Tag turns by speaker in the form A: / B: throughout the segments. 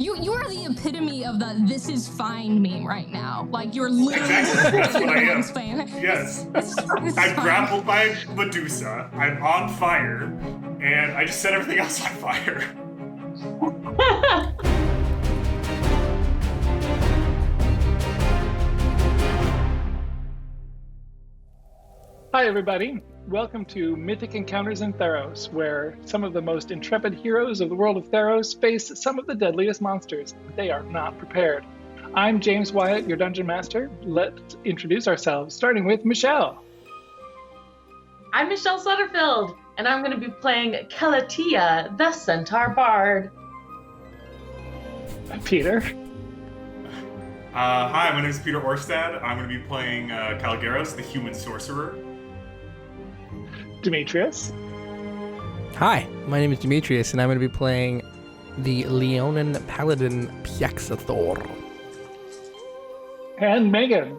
A: You are the epitome of the "this is fine" meme right now. Like you're literally
B: Exactly, that's what I am.
A: Fan.
B: Yes.
A: It's
B: I'm
A: fine.
B: grappled by Medusa, I'm on fire, and I just set everything else on fire.
C: Hi everybody, welcome to Mythic Encounters in Theros, where some of the most intrepid heroes of the world of Theros face some of the deadliest monsters, but they are not prepared. I'm James Wyatt, your Dungeon Master. Let's introduce ourselves, starting with Michelle.
D: I'm Michelle Sutterfield, and I'm going to be playing Calatia, the Centaur Bard.
C: Peter.
B: Hi, my name is Peter Orstad. I'm going to be playing Caligaros, the Human Sorcerer.
C: Demetrius.
E: Hi, my name is Demetrius, and I'm going to be playing the Leonin Paladin Piaxathor.
C: And Megan.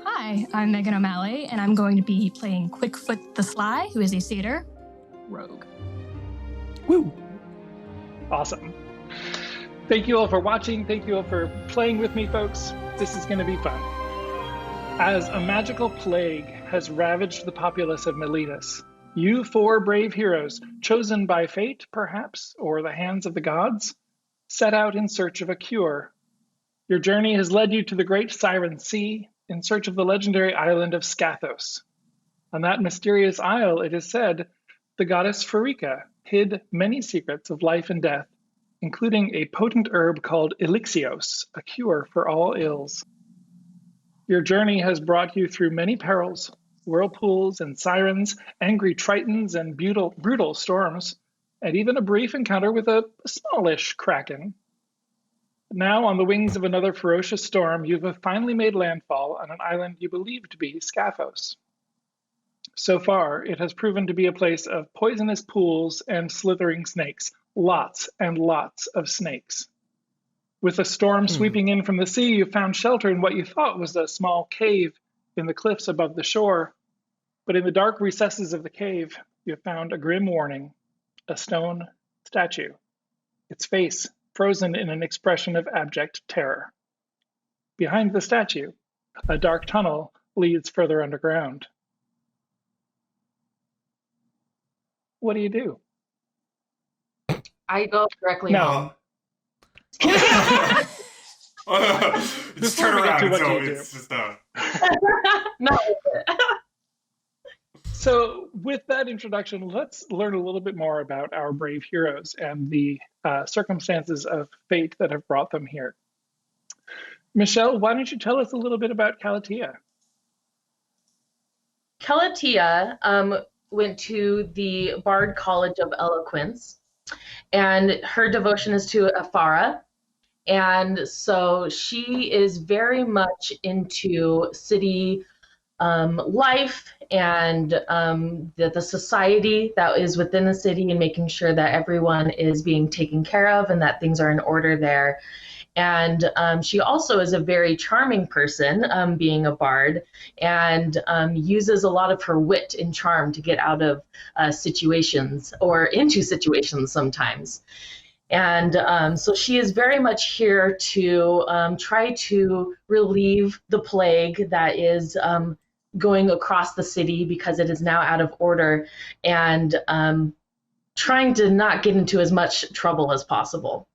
A: Hi, I'm Megan O'Malley, and I'm going to be playing Quickfoot the Sly, who is a satyr rogue.
E: Woo!
C: Awesome. Thank you all for watching. Thank you all for playing with me, folks. This is going to be fun. As a magical plague has ravaged the populace of Miletus, you four brave heroes, chosen by fate, perhaps, or the hands of the gods, set out in search of a cure. Your journey has led you to the great Siren Sea in search of the legendary island of Scathos. On that mysterious isle, it is said, the goddess Pharika hid many secrets of life and death, including a potent herb called Elixios, a cure for all ills. Your journey has brought you through many perils, whirlpools and sirens, angry tritons and brutal storms, and even a brief encounter with a smallish kraken. Now, on the wings of another ferocious storm, you have finally made landfall on an island you believe to be Scathos. So far, it has proven to be a place of poisonous pools and slithering snakes. Lots and lots of snakes. With a storm sweeping in from the sea, you found shelter in what you thought was a small cave in the cliffs above the shore. But in the dark recesses of the cave, you found a grim warning, a stone statue, its face frozen in an expression of abject terror. Behind the statue, a dark tunnel leads further underground. What do you do?
D: I go directly
C: No.
D: home.
B: Just
C: Before
B: turn
C: we get to
B: around,
C: what
B: so
C: you do.
B: it's just
D: No.
C: So with that introduction, let's learn a little bit more about our brave heroes and the circumstances of fate that have brought them here. Michelle, why don't you tell us a little bit about Calatia?
D: Calatia went to the Bard College of Eloquence, and her devotion is to Afara. And so she is very much into city life and the society that is within the city and making sure that everyone is being taken care of and that things are in order there. And she also is a very charming person, being a bard, and uses a lot of her wit and charm to get out of situations or into situations sometimes. And so she is very much here to try to relieve the plague that is going across the city because it is now out of order, and trying to not get into as much trouble as possible.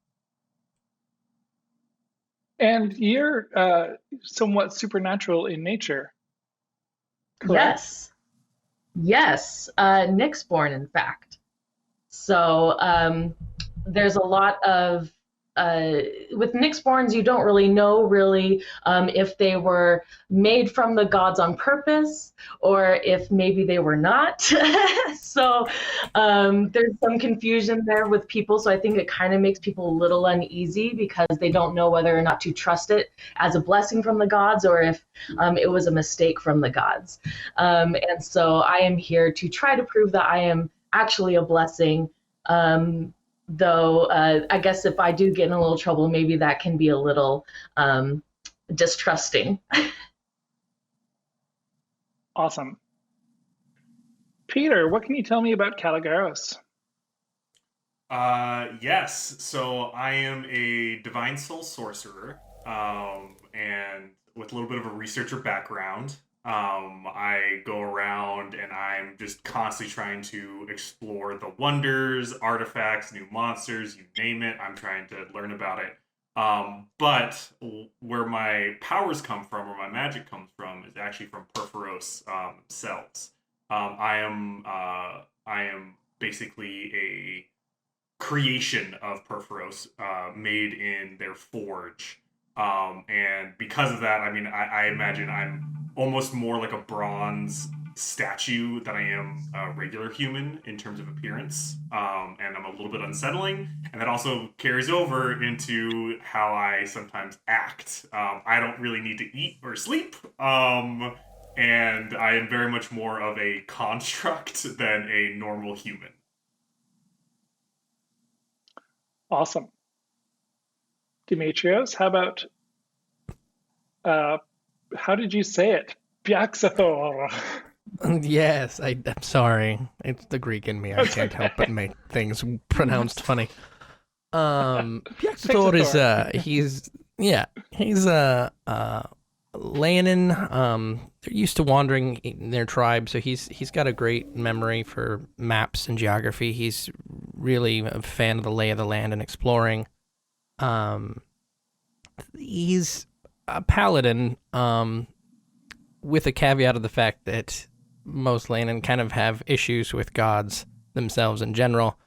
C: And you're somewhat supernatural in nature, correct?
D: Yes. Nyxborn, in fact. So there's a lot of with Nyxborns, you don't really know if they were made from the gods on purpose or if maybe they were not. So there's some confusion there with people. So I think it kind of makes people a little uneasy because they don't know whether or not to trust it as a blessing from the gods or if it was a mistake from the gods. And so I am here to try to prove that I am actually a blessing. Though I guess if I do get in a little trouble, maybe that can be a little distrusting.
C: Awesome. Peter, what can you tell me about Caligaros?
B: Yes. So I am a divine soul sorcerer, and with a little bit of a researcher background. I go around and I'm just constantly trying to explore the wonders, artifacts, new monsters, you name it. I'm trying to learn about it. But where my powers come from, where my magic comes from, is actually from Perforos cells. I am basically a creation of Perforos, made in their forge. And because of that, I mean, I imagine I'm almost more like a bronze statue than I am a regular human in terms of appearance. And I'm a little bit unsettling. And that also carries over into how I sometimes act. I don't really need to eat or sleep. And I am very much more of a construct than a normal human.
C: Awesome. Demetrios, how about, how did you say it? Piaxathor.
E: Yes, I'm sorry. It's the Greek in me. I can't help but make things pronounced funny. Piaxathor is, he's a Leonin. They're used to wandering in their tribe, so he's got a great memory for maps and geography. He's really a fan of the lay of the land and exploring. He's a paladin, with a caveat of the fact that most Leonin kind of have issues with gods themselves in general.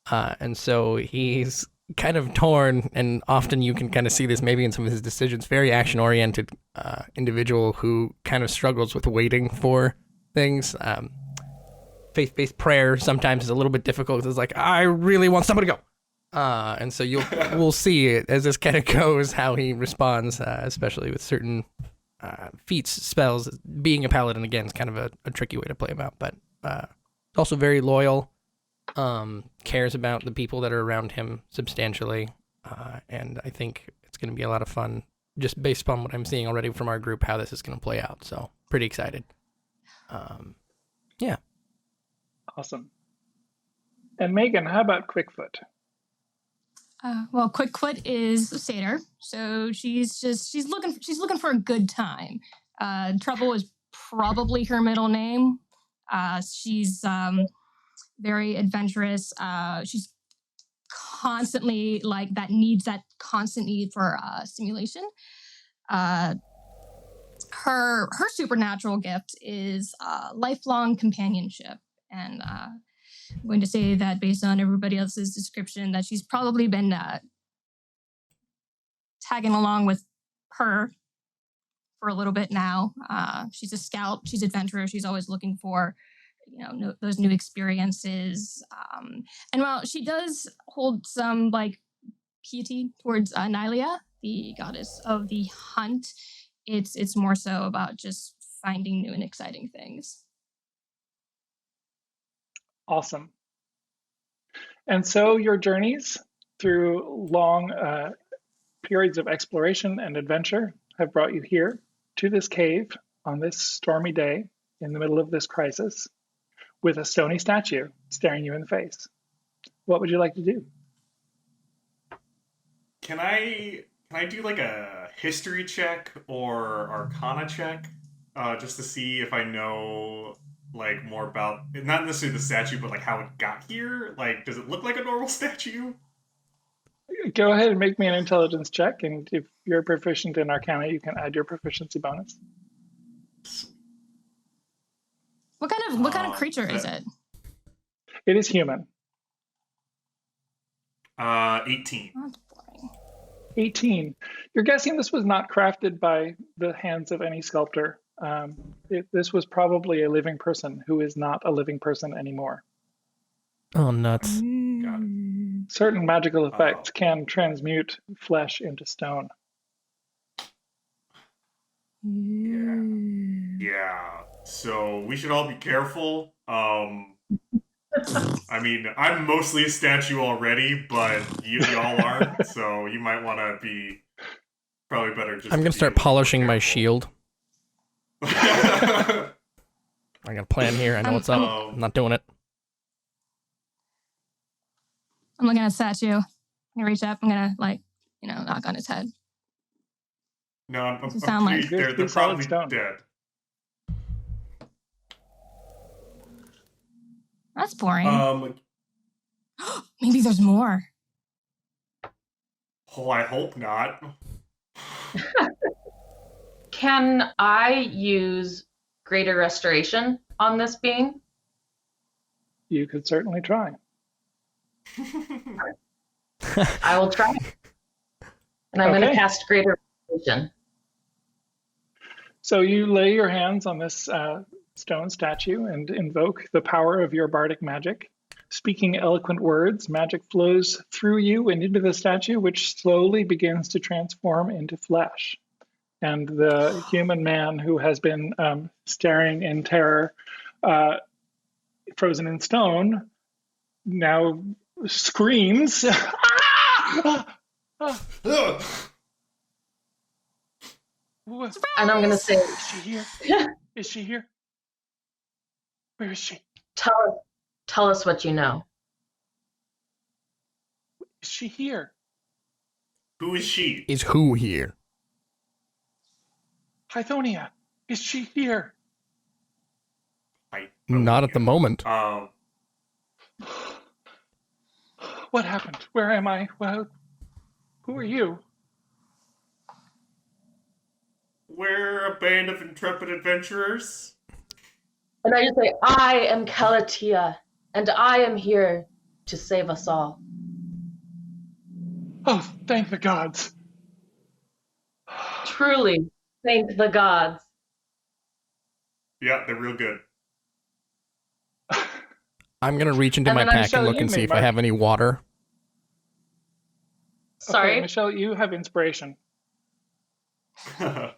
E: And so he's kind of torn, and often you can kind of see this maybe in some of his decisions. Very action-oriented individual who kind of struggles with waiting for things. Faith-based prayer sometimes is a little bit difficult. It's like, I really want somebody to go. And so we'll see it as this kind of goes, how he responds, especially with certain feats, spells. Being a paladin, again, is kind of a tricky way to play him out, but also very loyal. Cares about the people that are around him substantially, and I think it's going to be a lot of fun, just based upon what I'm seeing already from our group, how this is going to play out. So pretty excited. Yeah.
C: Awesome. And Megan, how about Quickfoot?
A: Well, Quickfoot is a satyr, so she's looking for a good time. Trouble is probably her middle name. She's very adventurous. She's constantly needs that constant need for stimulation. Her supernatural gift is lifelong companionship, and I'm going to say that based on everybody else's description, that she's probably been tagging along with her for a little bit now. She's a scout. She's adventurous. She's always looking for those new experiences. And while she does hold some piety towards Nylia, the goddess of the hunt, it's more so about just finding new and exciting things.
C: Awesome. And so your journeys through long periods of exploration and adventure have brought you here to this cave on this stormy day in the middle of this crisis, with a stony statue staring you in the face. What would you like to do?
B: Can I do a history check or arcana check, just to see if I know more about, not necessarily the statue, but how it got here? Does it look like a normal statue?
C: Go ahead and make me an intelligence check, and if you're proficient in arcana, you can add your proficiency bonus.
A: What kind of creature is it?
C: It is human.
B: 18.
A: Oh, that's boring.
C: 18. You're guessing this was not crafted by the hands of any sculptor. This was probably a living person who is not a living person anymore.
E: Oh, nuts.
B: Got it.
C: Certain magical effects can transmute flesh into stone.
B: Yeah. So we should all be careful. I mean, I'm mostly a statue already, but y'all aren't, so you might want to be probably better just...
E: I'm going to start polishing my shield. I got a plan here. I know what's up. I'm not doing it.
A: I'm looking at the statue. I'm gonna reach up. I'm gonna knock on his head.
B: No, I'm
A: Does it sound like-
B: confused. They're
C: Good solid
B: probably
C: stone.
B: dead.
A: That's boring.
B: Um,
A: Maybe there's more.
B: oh, I hope not.
D: Can I use Greater Restoration on this being?
C: You could certainly try.
D: I will try. And I'm going to
C: Okay.
D: cast Greater Restoration.
C: So you lay your hands on this stone statue and invoke the power of your bardic magic. Speaking eloquent words, magic flows through you and into the statue, which slowly begins to transform into flesh. And the human man who has been staring in terror, frozen in stone, now screams.
B: Ugh.
C: What?
D: And I'm going to say,
C: Is she here? Is she here? Where is she?
D: tell us what you know.
C: Is she here?
B: Who is she?
E: Is who here?
C: Hythonia, is she here?
E: Not at the moment.
C: What happened? Where am I? Well, who are you?
B: We're a band of intrepid adventurers.
D: And I just say, I am Calatia, and I am here to save us all.
C: Oh, thank the gods.
D: Truly, thank the gods.
B: Yeah, they're real good.
E: I'm going to reach into
D: And
E: my
D: then I'm
E: pack
C: showing
E: and look
C: you
E: and see
C: me,
E: if I
C: Mark.
E: have any water.
D: Sorry.
C: Okay, Michelle, you have inspiration.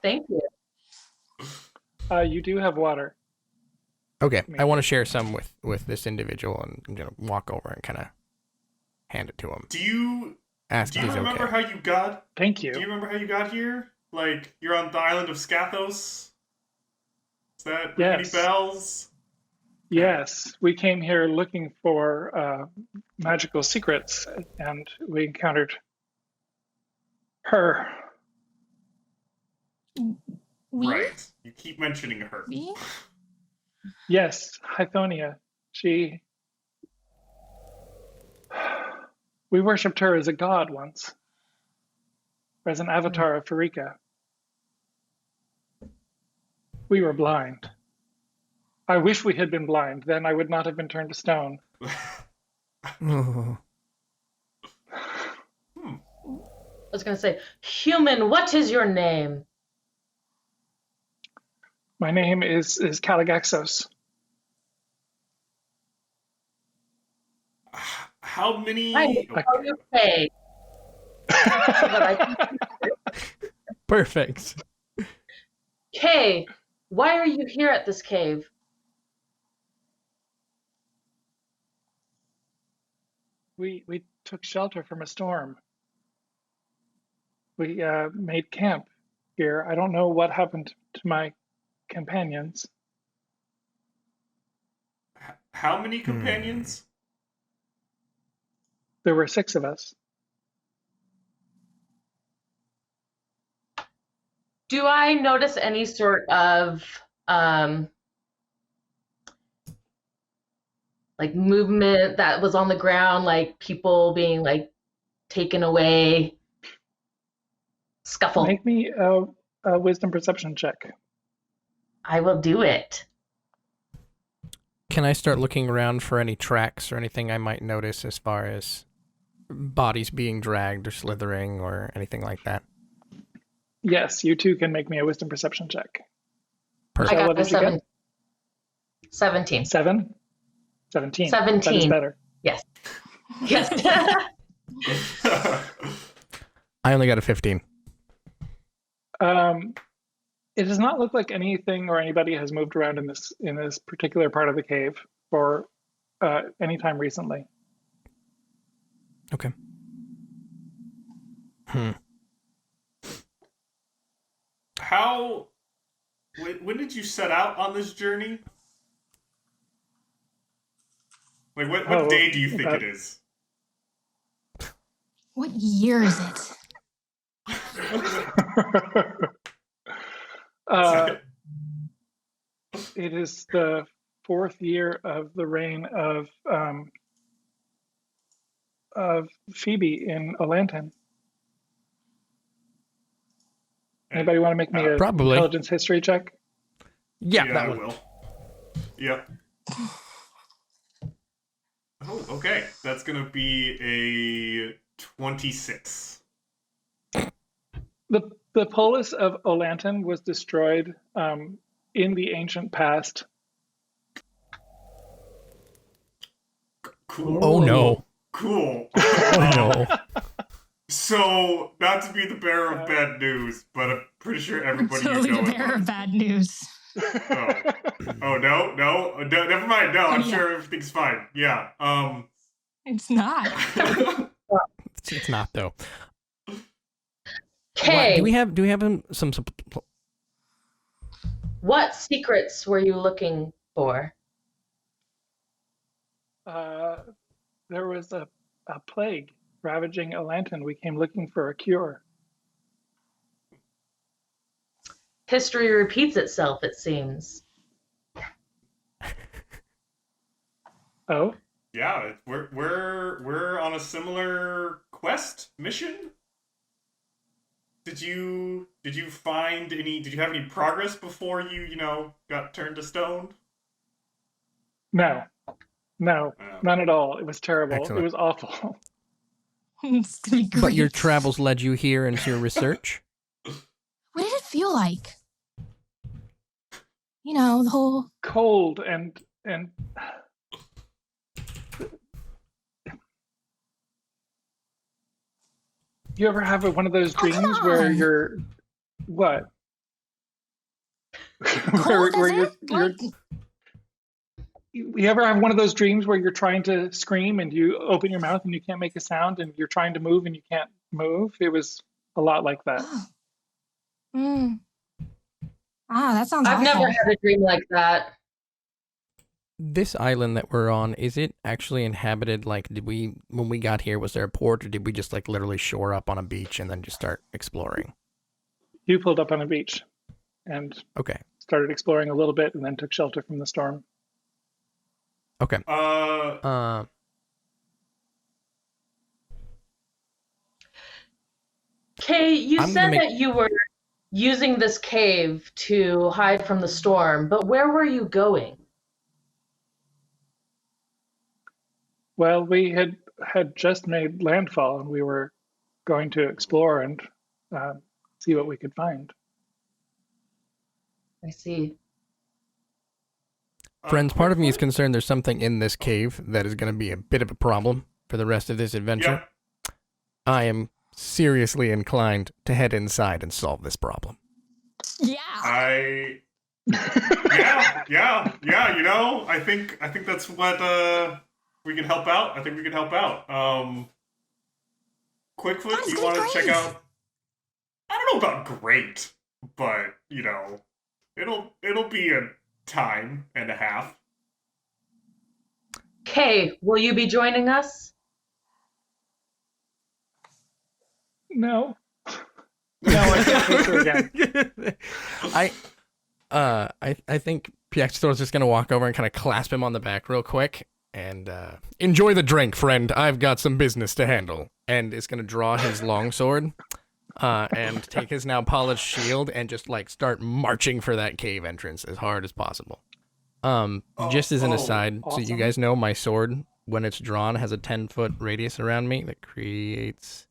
D: Thank you.
C: You do have water.
E: Okay,
C: Me.
E: I want to share some with this individual, and I'm going to walk over and kind of hand it to him.
B: Do you
E: Ask if he's
B: remember
E: okay.
B: how you got?
C: Thank you.
B: Do you remember how you got here? Like you're on the island of Scathos. Is that ring any
C: Yes.
B: bells?
C: Yes, we came here looking for magical secrets, and we encountered her.
A: We?
B: Right. You keep mentioning her.
A: We?
C: Yes, Hythonia. We worshipped her as a god once, or as an avatar of Farika. We were blind. I wish we had been blind, then I would not have been turned to stone.
E: Oh.
D: I was going to say, human, what is your name?
C: My name is Calagaxos.
B: How many?
D: I will call you Faye.
E: Perfect.
D: Kay, why are you here at this cave?
C: We took shelter from a storm. We made camp here. I don't know what happened to my companions.
B: How many companions?
C: There were 6 of us.
D: Do I notice any sort of like movement that was on the ground, like people being like taken away, scuffle?
C: Make me a wisdom perception check.
D: I will do it.
E: Can I start looking around for any tracks or anything I might notice as far as bodies being dragged or slithering or anything like that?
C: Yes, you too can make me a wisdom perception check.
E: Perfect.
D: I
C: what
D: got a
C: did you get?
D: 17.
C: 7? 17.
D: 17.
C: That is better.
D: Yes.
E: I only got a 15.
C: It does not look like anything or anybody has moved around in this particular part of the cave for any time recently.
E: Okay.
B: When did you set out on this journey? Like what day do you think it is?
A: What year is it?
C: It is the 4th year of the reign of Phoebe in Olanton. Anybody want to make me a
E: Probably.
C: intelligence history check?
E: Yeah, that
B: I
E: one.
B: will. Yep. Oh, okay. That's gonna be a 26.
C: The polis of Olanton was destroyed in the ancient past.
B: Cool.
E: Oh no.
B: Cool.
E: Oh no.
B: So, not to be the bearer of bad news, but I'm pretty sure everybody
A: Totally
B: you know
A: the
B: it
A: bearer of
B: was.
A: bad news.
B: Oh no, never mind. No, I'm
A: Yeah.
B: sure everything's fine. Yeah.
A: It's not.
E: It's not though.
D: Okay.
E: Do we have some
D: What secrets were you looking for?
C: There was a plague ravaging Olanton. We came looking for a cure.
D: History repeats itself, it seems.
C: Oh?
B: Yeah, we're on a similar quest mission. Did you find any? Did you have any progress before you got turned to stone?
C: No, none at all. It was terrible.
E: Excellent.
C: It was awful.
A: It's gonna be great.
E: But your travels led you here into your research?
A: What did it feel like? The whole.
C: Cold and you ever have one of those
A: come
C: dreams where
A: on.
C: you're what?
A: Cold as
C: you're,
A: it? What?
C: you ever have one of those dreams where you're trying to scream and you open your mouth and you can't make a sound and you're trying to move and you can't move? It was a lot like that.
A: That sounds
D: I've
A: awful.
D: never had a dream like that.
E: This island that we're on, is it actually inhabited? Like, when we got here, was there a port, or did we just like literally shore up on a beach and then just start exploring?
C: You pulled up on a beach and
E: Okay.
C: started exploring a little bit and then took shelter from the storm.
E: Okay.
D: Kay, you
E: I'm
D: said
E: gonna make-
D: that you were using this cave to hide from the storm, but where were you going?
C: Well, we had just made landfall and we were going to explore and see what we could find.
D: I see.
E: Friends, part of me is concerned there's something in this cave that is going to be a bit of a problem for the rest of this adventure.
B: Yep.
E: I am seriously inclined to head inside and solve this problem.
A: Yeah.
B: Yeah. I think that's what we can help out. I think we can help out. Quickfoot,
A: That's
B: you want to check
A: great.
B: out? I don't know about great, but it'll be a time and a half.
D: Kay, will you be joining us?
C: No. No, I can't face her again.
E: I think Piaxtor's just gonna walk over and kind of clasp him on the back real quick and enjoy the drink, friend. I've got some business to handle. And is gonna draw his longsword and take his now polished shield and just like start marching for that cave entrance as hard as possible. Just as an aside, so you
C: awesome.
E: guys know, my sword, when it's drawn, has a 10-foot radius around me that creates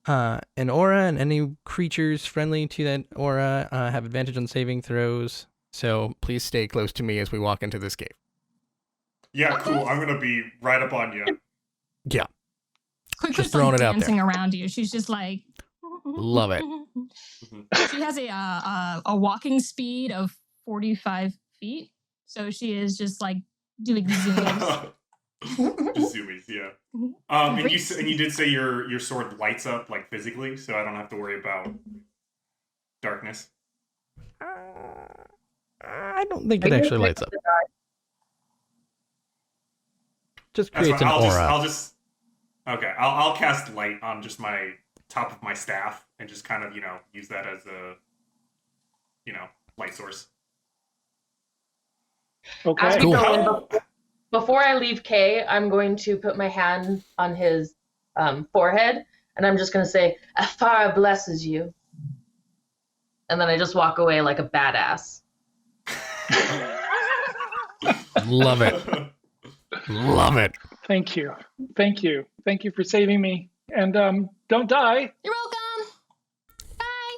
E: an aura, and any creatures friendly to that aura have advantage on saving throws. So please stay close to me as we walk into this cave.
B: Yeah, cool. I'm gonna be right up on you.
E: Yeah.
A: Quick,
E: Just throwing it out there.
A: dancing around you. She's just like.
E: Love it.
A: She has a walking speed of 45 feet, so she is just like doing zooms.
B: Just zoomies, yeah. And you did say your sword lights up like physically, so I don't have to worry about darkness.
E: I don't think it actually lights up. Just
B: That's
E: creates
B: fine.
E: an aura.
B: I'll just Okay, I'll cast light on just my top of my staff and just kind of use that as a light source.
C: Okay.
D: As we
E: Cool.
D: go in, before I leave Kay, I'm going to put my hand on his forehead, and I'm just going to say, Afara blesses you. And then I just walk away like a badass.
E: Love it. Love it.
C: Thank you. Thank you. Thank you for saving me. And don't die.
A: You're welcome. Bye.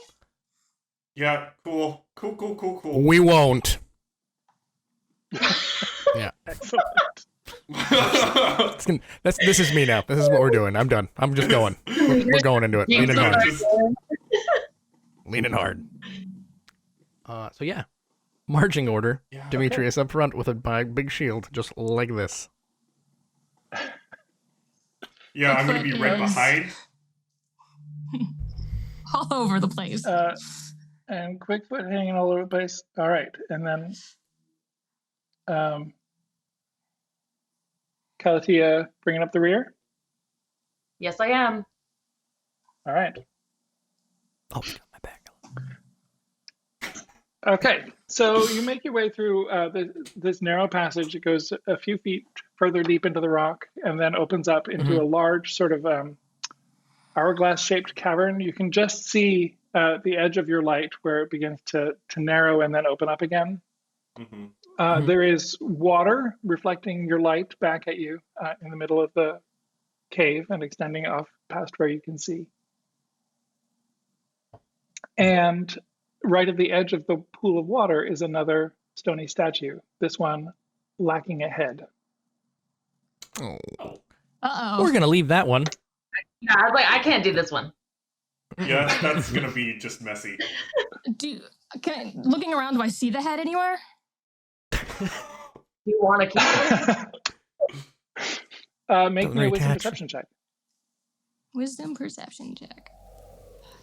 B: Yeah, cool.
E: We won't. Yeah.
C: Excellent.
E: This is me now. This is what we're doing. I'm done. I'm just going. We're going into it. Leaning hard. Leaning hard. So yeah. Marching order.
B: Yeah,
E: Demetrius up front with a big shield, just like this.
B: Yeah, I'm gonna be right behind.
A: All over the place.
C: And Quickfoot hanging all over the place. All right. And then Calatia bringing up the rear.
D: Yes, I am.
C: All right.
E: Oh, got my back.
C: Okay. So you make your way through this narrow passage. It goes a few feet further deep into the rock and then opens up into a large sort of hourglass-shaped cavern. You can just see the edge of your light where it begins to narrow and then open up again. There is water reflecting your light back at you in the middle of the cave and extending off past where you can see. And right at the edge of the pool of water is another stony statue, this one lacking a head.
E: Oh.
A: Uh-oh.
E: We're gonna leave that one.
D: Yeah, I was like, I can't do this one.
B: Yeah, that's gonna be just messy.
A: Looking around, do I see the head anywhere?
D: You want to keep it?
C: Make me a wisdom perception check.
A: Wisdom perception check.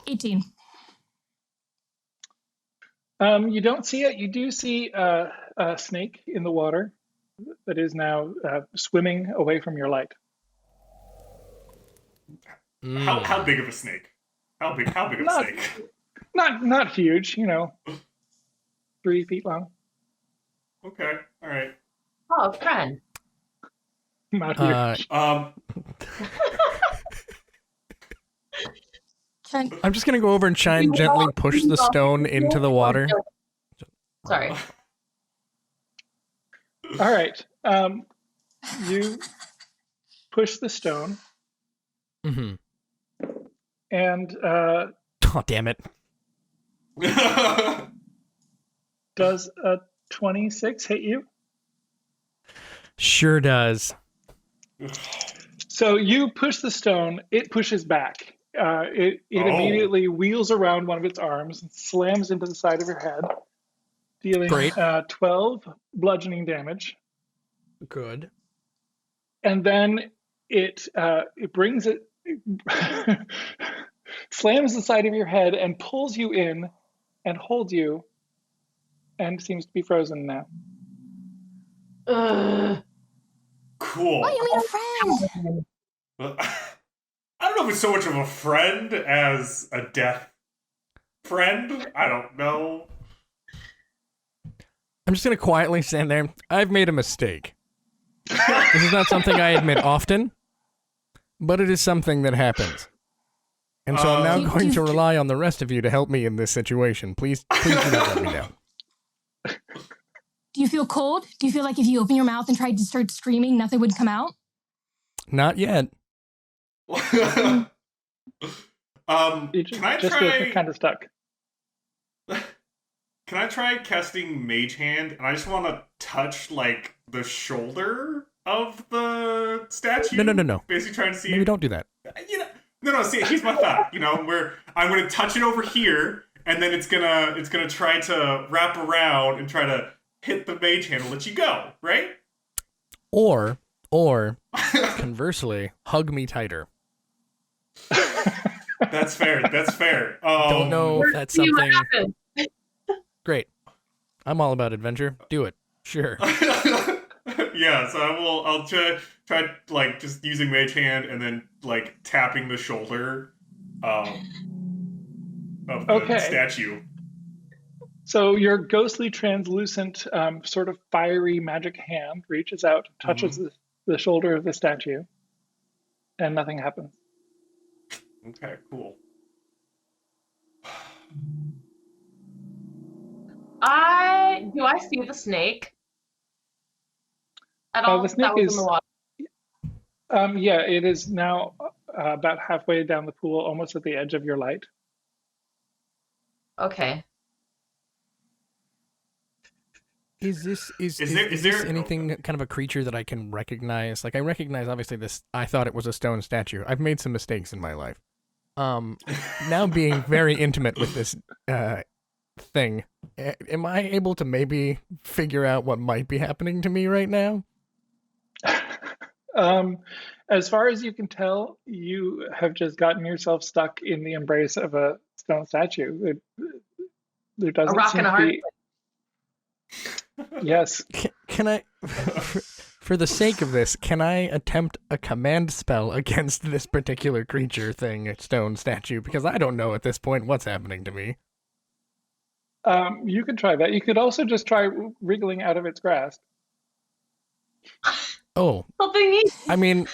A: 18.
C: You don't see it. You do see a snake in the water that is now swimming away from your light.
B: How big of a snake? How big of a snake?
C: Not huge, 3 feet long.
B: Okay, all right.
D: Oh, friend.
C: Not huge.
E: I'm just gonna go over and try and gently push the stone into the water.
D: Sorry.
C: All right. You push the stone.
E: Mm-hmm.
C: And
E: Oh, damn it.
C: does a 26 hit you?
E: Sure does.
C: So you push the stone, it pushes back. It immediately wheels around one of its arms and slams into the side of your head, dealing 12 bludgeoning damage.
E: Good.
C: And then it brings it, slams the side of your head and pulls you in and holds you and seems to be frozen now.
B: Cool.
A: Oh, you mean a friend?
B: I don't know if it's so much of a friend as a death friend. I don't know.
E: I'm just gonna quietly stand there. I've made a mistake. This is not something I admit often, but it is something that happens. And so I'm now going to rely on the rest of you to help me in this situation. Please do not let me down.
A: Do you feel cold? Do you feel like if you open your mouth and tried to start screaming, nothing would come out?
E: Not yet.
B: Can I
C: just
B: try?
C: kind of stuck.
B: Can I try casting Mage Hand? And I just want to touch like the shoulder of the statue.
E: No.
B: Basically, trying to see.
E: Maybe don't do that.
B: No. See, here's my thought. Where I'm going to touch it over here, and then it's gonna try to wrap around and try to hit the Mage Hand and let you go, right?
E: Or conversely, hug me tighter.
B: That's fair.
E: Don't know if that's something. Great. I'm all about adventure. Do it. Sure.
B: Yeah, so I'll try like just using Mage Hand and then like tapping the shoulder of the
C: Okay.
B: statue.
C: So your ghostly, translucent, sort of fiery magic hand reaches out, touches the shoulder of the statue, and nothing happens.
B: Okay, cool.
D: Do I see the snake at all?
C: The snake
D: that was
C: is
D: in the water.
C: yeah, it is now about halfway down the pool, almost at the edge of your light.
D: Okay.
E: Is this
B: there
E: anything kind of a creature that I can recognize? Like I recognize obviously this. I thought it was a stone statue. I've made some mistakes in my life. Now being very intimate with this thing, am I able to maybe figure out what might be happening to me right now?
C: As far as you can tell, you have just gotten yourself stuck in the embrace of a stone statue. There
D: A
C: doesn't
D: rock
C: seem
D: and a
C: to
D: hard
C: be. Yes.
E: Can I, for the sake of this, can I attempt a command spell against this particular creature thing, stone statue? Because I don't know at this point what's happening to me.
C: You could try that. You could also just try wriggling out of its grasp.
E: Oh,
D: Something neat.
E: I mean,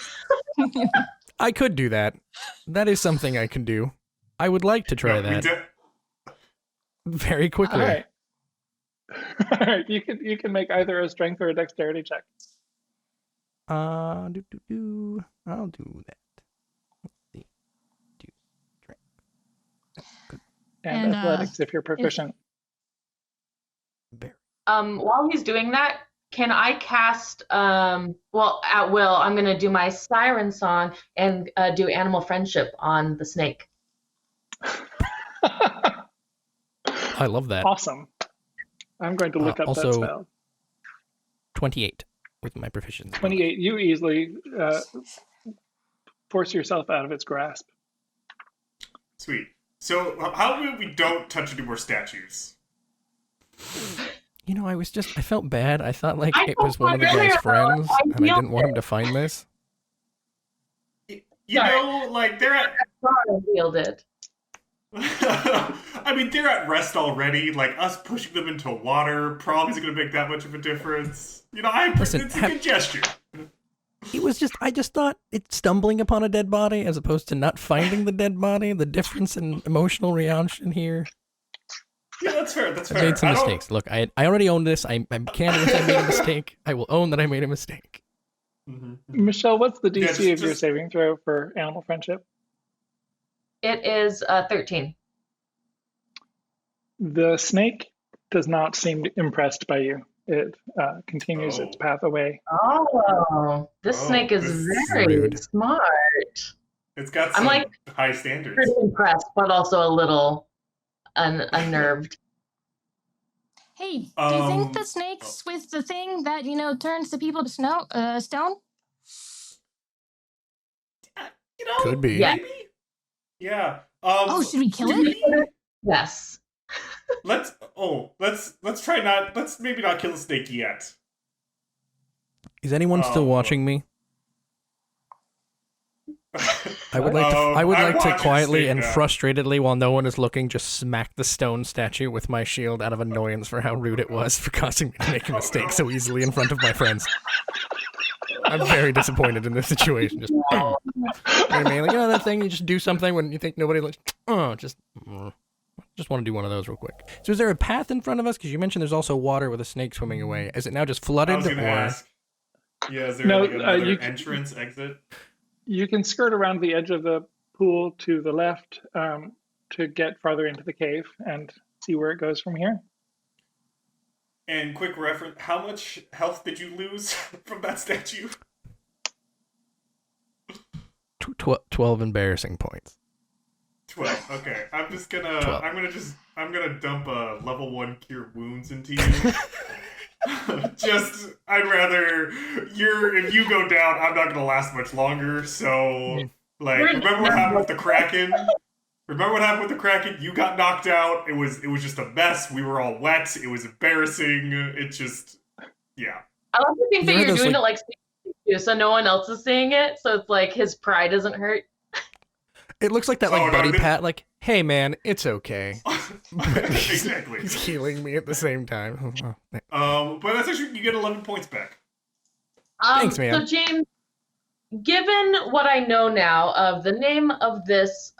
E: I could do that. That is something I can do. I would like to try that very quickly.
C: All right. All right. You can make either a strength or a dexterity check.
E: I'll do that. Let's see. Strength.
C: And athletics if you're proficient.
D: While he's doing that, can I cast, well, at will, I'm going to do my siren song and do animal friendship on the snake.
E: I love that.
C: Awesome. I'm going to look up
E: also,
C: that spell.
E: 28 with my proficiency.
C: 28. You easily force yourself out of its grasp.
B: Sweet. So how about we don't touch any more statues?
E: You know, I felt bad. I thought like it was one of the
D: earlier,
E: guy's friends,
D: I
E: and I didn't want him to find this.
B: You know, like they're at.
D: I revealed it.
B: I mean, they're at rest already. Like us pushing them into water probably isn't going to make that much of a difference. You know, it's a good gesture.
E: It was I just thought it's stumbling upon a dead body as opposed to not finding the dead body. The difference in emotional reaction here.
B: Yeah, that's fair. That's fair.
E: I made some mistakes. Look, I already own this. I'm candid if I made a mistake. I will own that I made a mistake.
B: Mm-hmm.
C: Michelle, what's the DC
B: Yeah,
C: of your saving throw for animal friendship?
D: It is 13.
C: The snake does not seem impressed by you. It continues its path away.
D: Oh, this snake is very
E: rude.
D: smart.
B: It's got some
D: I'm
B: high standards.
D: pretty impressed, but also a little unnerved.
A: Hey, do you think the snake's with the thing that, turns the people to stone?
B: You know,
E: Could be.
D: Yeah.
B: Maybe? Yeah.
A: Should we kill it?
D: Yes.
B: Let's try let's maybe not kill the snake yet.
E: Is anyone still watching me? I would like to
B: watching
E: quietly
B: snake
E: and
B: now.
E: frustratedly, while no one is looking, just smack the stone statue with my shield out of annoyance for how rude it was for causing me to make a mistake so easily in front of my friends. I'm very disappointed in this situation. Just, you know what I mean? Like, that thing, you just do something when you think nobody looks. Just want to do one of those real quick. So is there a path in front of us? Because you mentioned there's also water with a snake swimming away. Is it now just flooded?
B: I was going to ask. Yeah, is there
C: No,
B: another entrance, exit?
C: You can skirt around the edge of the pool to the left to get farther into the cave and see where it goes from here.
B: And quick reference, how much health did you lose from that statue?
E: 12 embarrassing points.
B: 12. Okay. I'm gonna dump a level 1 cure wounds into you. I'd rather if you go down, I'm not gonna last much longer. So, remember what happened with the Kraken? You got knocked out. It was just a mess. We were all wet. It was embarrassing. Yeah.
D: I like to think that
E: You know
D: you're
E: those,
D: doing
E: like-
D: it like you, so no one else is seeing it. So it's like his pride isn't hurt.
E: It looks like that, like,
B: Oh, no,
E: buddy
B: this-
E: pat, like, hey, man, it's okay.
B: Exactly.
E: He's healing me at the same time.
B: But that's actually, you get 11 points back.
E: Thanks, man.
D: So James, given what I know now of the name of this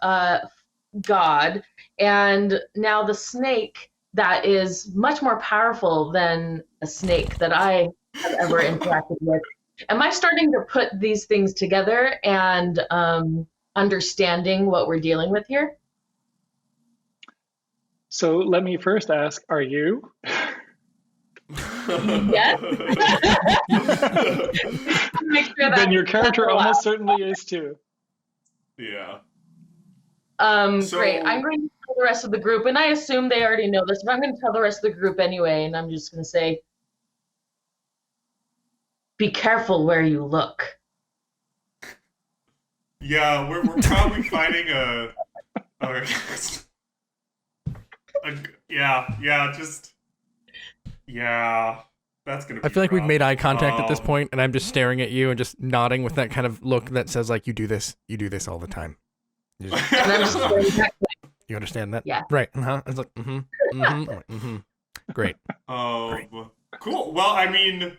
D: god, and now the snake that is much more powerful than a snake that I have ever interacted with, am I starting to put these things together and understanding what we're dealing with here?
C: So let me first ask, are you?
D: Yes. Make sure
C: Then
D: that-
C: your character
D: that's allowed.
C: almost certainly is too.
B: Yeah.
D: Great. I'm going to tell the rest of the group, and I assume they already know this, but I'm going to tell the rest of the group anyway, and I'm just going to say, be careful where you look.
B: Yeah, we're probably fighting yeah, that's gonna be
E: I feel like we've
B: rough.
E: made eye contact at this point, and I'm just staring at you and just nodding with that kind of look that says, like, you do this all the time.
D: And I'm just going back.
E: You understand that?
D: Yeah.
E: Right. It's like, Great.
B: Cool. Well, I mean,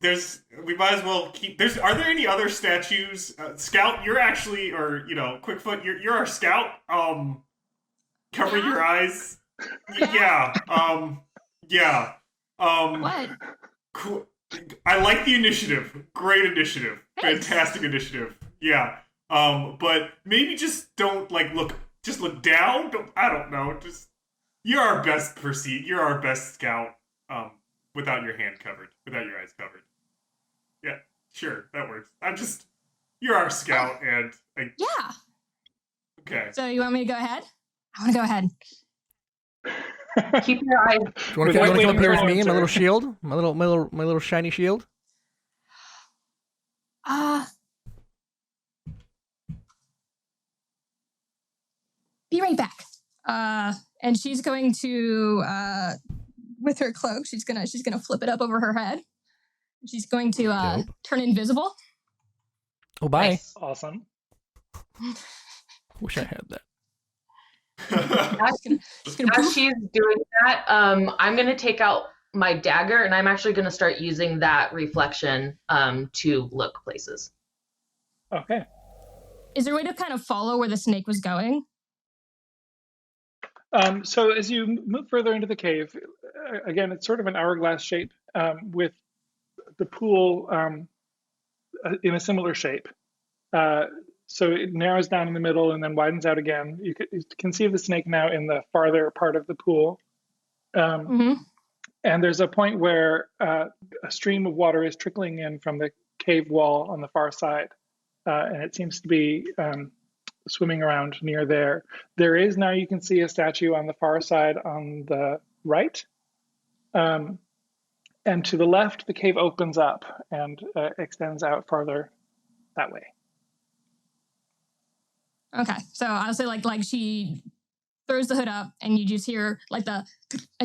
B: we might as well keep. Are there any other statues? Scout, you're actually, or Quickfoot, you're our scout. Cover your eyes. Yeah. Yeah.
A: What?
B: Cool. I like the initiative. Great initiative.
A: Thanks.
B: Fantastic initiative. Yeah. But maybe just don't look. Just look down. I don't know. Just you're our best You're our best scout. Without your hand covered, without your eyes covered. Yeah, sure, that works. You're our scout, and
A: Yeah.
B: okay.
A: So you want me to go ahead? I want to go ahead.
D: Keep your eyes.
E: Do you want to
C: Wait,
E: come
C: wait,
E: up here with
C: wait,
E: me and my
C: sir.
E: little shield? My little shiny shield?
A: Be right back. And she's going to, with her cloak, she's gonna flip it up over her head. She's going to
E: Dope.
A: turn invisible.
E: Oh, bye.
D: Nice.
C: Awesome.
E: Wish I had that.
A: She's gonna
D: As
A: poof.
D: she's doing that, I'm going to take out my dagger, and I'm actually going to start using that reflection to look places.
C: Okay.
A: Is there a way to kind of follow where the snake was going?
C: So as you move further into the cave, again, it's sort of an hourglass shape with the pool in a similar shape. So it narrows down in the middle and then widens out again. You can see the snake now in the farther part of the pool.
A: Mm-hmm.
C: And there's a point where a stream of water is trickling in from the cave wall on the far side. And it seems to be swimming around near there. There is now, you can see a statue on the far side on the right. And to the left, the cave opens up and extends out farther that way.
A: Okay, so I'll say like she throws the hood up, and you just hear like as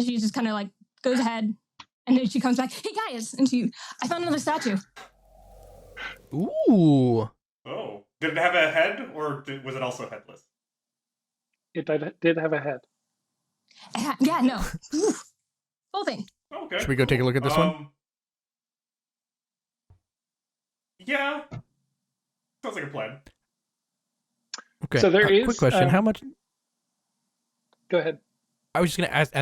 A: she just kind of like goes ahead, and then she comes back. Hey guys, and I found another statue.
E: Ooh.
B: Oh, did it have a head, or was it also headless?
C: It did have a head.
A: Yeah, no, full thing.
B: Okay.
E: Should we go take a look at this one?
B: Yeah. Sounds like a plan.
E: Okay.
C: So there is,
E: quick question. How much?
C: Go ahead.
E: I was just gonna ask.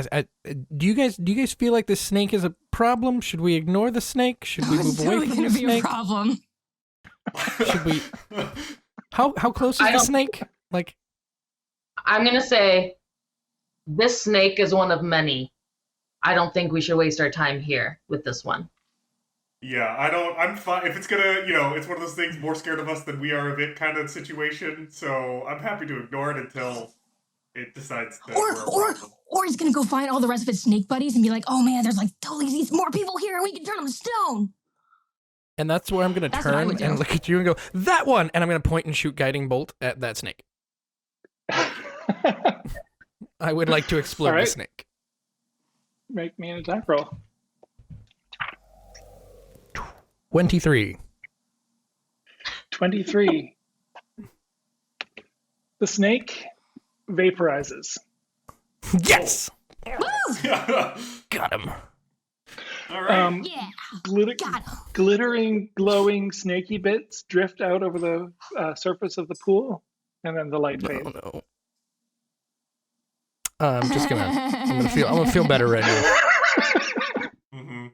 E: Do you guys feel like this snake is a problem? Should we ignore the snake? Should we
A: It's
E: move away
A: totally
E: from
A: gonna
E: the
A: be a
E: snake?
A: problem.
E: Should we? How close is
D: I
E: the
D: don't-
E: snake? Like,
D: I'm going to say this snake is one of many. I don't think we should waste our time here with this one.
B: Yeah, I'm fine. If it's gonna, it's one of those things more scared of us than we are of it kind of situation, so I'm happy to ignore it until it decides that we're a problem.
A: Or he's gonna go find all the rest of its snake buddies and be like, oh man, there's like totally these more people here, and we can turn them to stone.
E: and that's where I'm gonna
A: That's what I
E: turn
A: would do.
E: and look at you and go, that one, and I'm gonna point and shoot guiding bolt at that snake. I would like to explode
C: All right.
E: the snake.
C: Make me an attack roll.
E: 23.
C: 23. The snake vaporizes.
E: Yes!
B: All
E: Got him.
B: right.
A: Yeah,
C: Glitter-
A: got him.
C: glittering, glowing, snaky bits drift out over the surface of the pool, and then the light
E: Oh,
C: fades.
E: no. I'm just gonna. I'm gonna feel better right now.
B: Mm-hmm.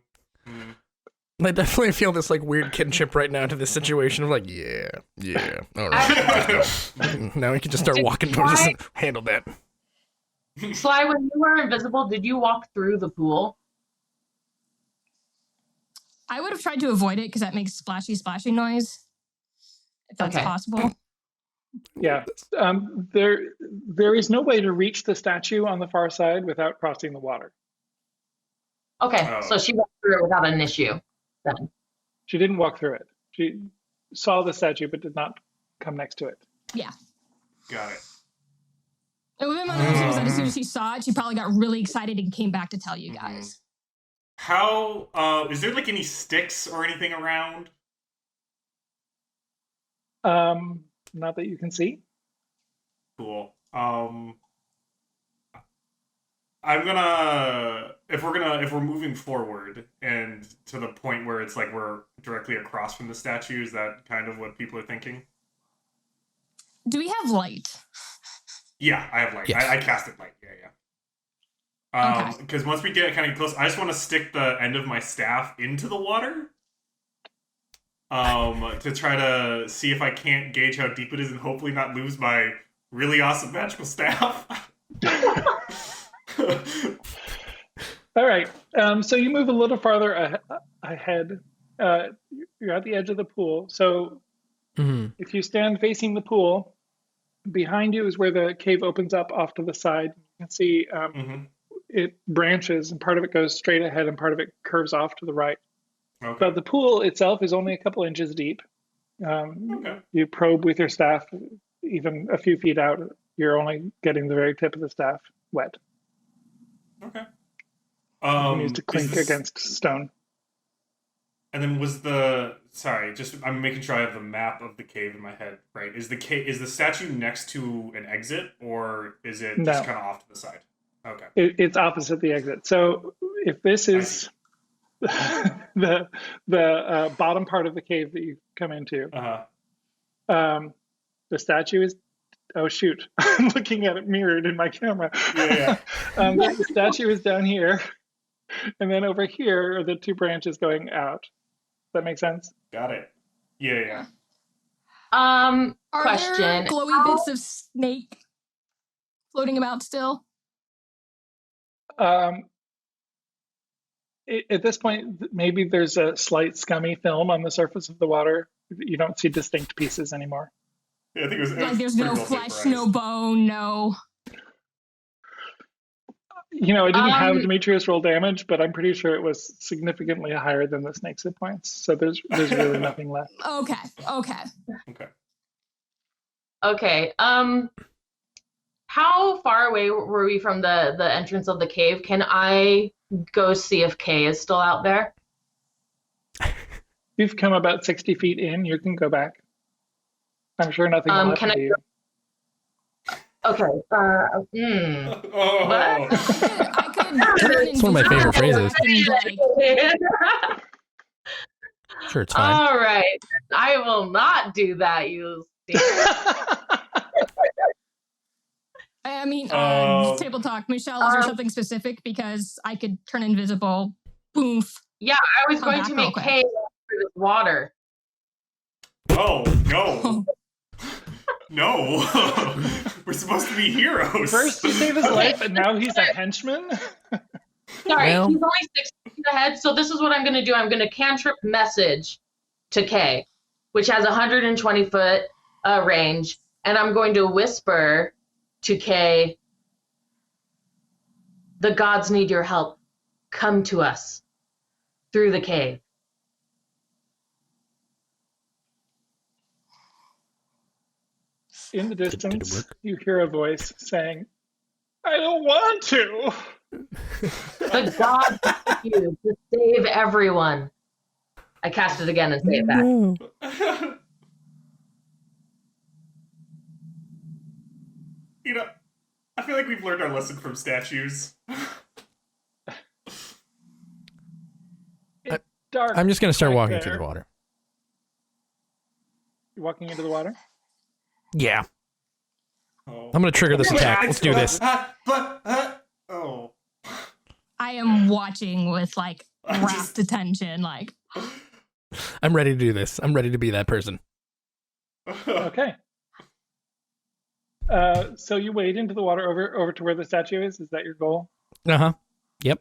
E: I definitely feel this like weird kinship right now to this situation of like, yeah, all right. Now we can just start walking towards us and handle that.
D: Sly, when you were invisible, did you walk through the pool?
A: I would have tried to avoid it because that makes splashy noise. If that's
D: Okay.
A: possible.
C: Yeah. There is no way to reach the statue on the far side without crossing the water.
D: Okay,
B: Oh.
D: so she went through it without an issue then.
C: She didn't walk through it. She saw the statue but did not come next to it.
A: Yeah.
B: Got it.
A: It would have been my assumption was that as soon as she saw it, she probably got really excited and came back to tell you guys.
B: How is there like any sticks or anything around?
C: Not that you can see.
B: Cool. I'm gonna if we're moving forward and to the point where it's like we're directly across from the statue, is that kind of what people are thinking?
A: Do we have light?
B: Yeah, I have light.
E: Yes.
B: I casted light. Yeah.
A: Okay.
B: Because once we get kind of close, I just want to stick the end of my staff into the water. To try to see if I can't gauge how deep it is and hopefully not lose my really awesome magical staff.
C: All right. So you move a little farther ahead. You're at the edge of the pool. So if you stand facing the pool, behind you is where the cave opens up off to the side. You can see it branches, and part of it goes straight ahead and part of it curves off to the right.
B: Okay.
C: But the pool itself is only a couple inches deep.
B: Okay.
C: You probe with your staff, even a few feet out, you're only getting the very tip of the staff wet.
B: Okay.
C: It needs to clink against stone.
B: And then I'm making sure I have the map of the cave in my head, right? Is the statue next to an exit, or is it just kind of off to the side? Okay.
C: It's opposite the exit. So if this is the bottom part of the cave that you come into, the statue is. Oh shoot! I'm looking at it mirrored in my camera.
B: Yeah.
C: The statue is down here, and then over here are the two branches going out. Does that make sense?
B: Got it. Yeah.
A: Are
D: Question.
A: there glowy bits of snake floating about still?
C: At this point, maybe there's a slight scummy film on the surface of the water. You don't see distinct pieces anymore.
B: Yeah, I think it was
A: Like there's
B: pretty
A: no
B: well
A: flesh,
B: vaporized.
A: no bone, no.
C: I didn't have Demetrius roll damage, but I'm pretty sure it was significantly higher than the snake's hit points. So there's really nothing left.
A: Okay.
D: How far away were we from the entrance of the cave? Can I go see if Kay is still out there?
C: You've come about 60 feet in. You can go back. I'm sure nothing will happen to you.
D: Okay.
B: Oh.
A: I could
E: It's one of my favorite phrases. Sure, it's fine.
D: All right. I will not do that, you see.
A: I mean, table talk. Michelle, is there something specific? Because I could turn invisible. Boof.
D: Yeah, I was
A: Come
D: going
A: back
D: to
A: real
D: make
A: quick.
D: Kay walk through this water.
B: Oh, no. No. We're supposed to be heroes.
C: First, you save his life, and now he's a henchman?
D: Sorry,
E: Well-
D: he's only 6 feet ahead, so this is what I'm going to do. I'm going to cantrip message to Kay, which has 120 foot range, and I'm going to whisper to Kay, the gods need your help. Come to us through the cave.
C: In the
E: Did it
C: distance,
E: work?
C: you hear a voice saying, I don't want to.
D: The gods need you to save everyone. I cast it again and say it back.
E: No.
B: You know, I feel like we've learned our lesson from statues.
C: It's dark.
E: I'm just going to start
C: back
E: walking
C: there.
E: through the water.
C: You're walking into the water?
E: Yeah.
B: Oh.
E: I'm going to trigger this attack. Let's do this.
B: Oh.
A: I am watching with like
B: I
A: rapt
B: just-
A: attention. Like,
E: I'm ready to do this. I'm ready to be that person.
C: Okay. So you wade into the water over to where the statue is? Is that your goal?
E: Uh-huh. Yep.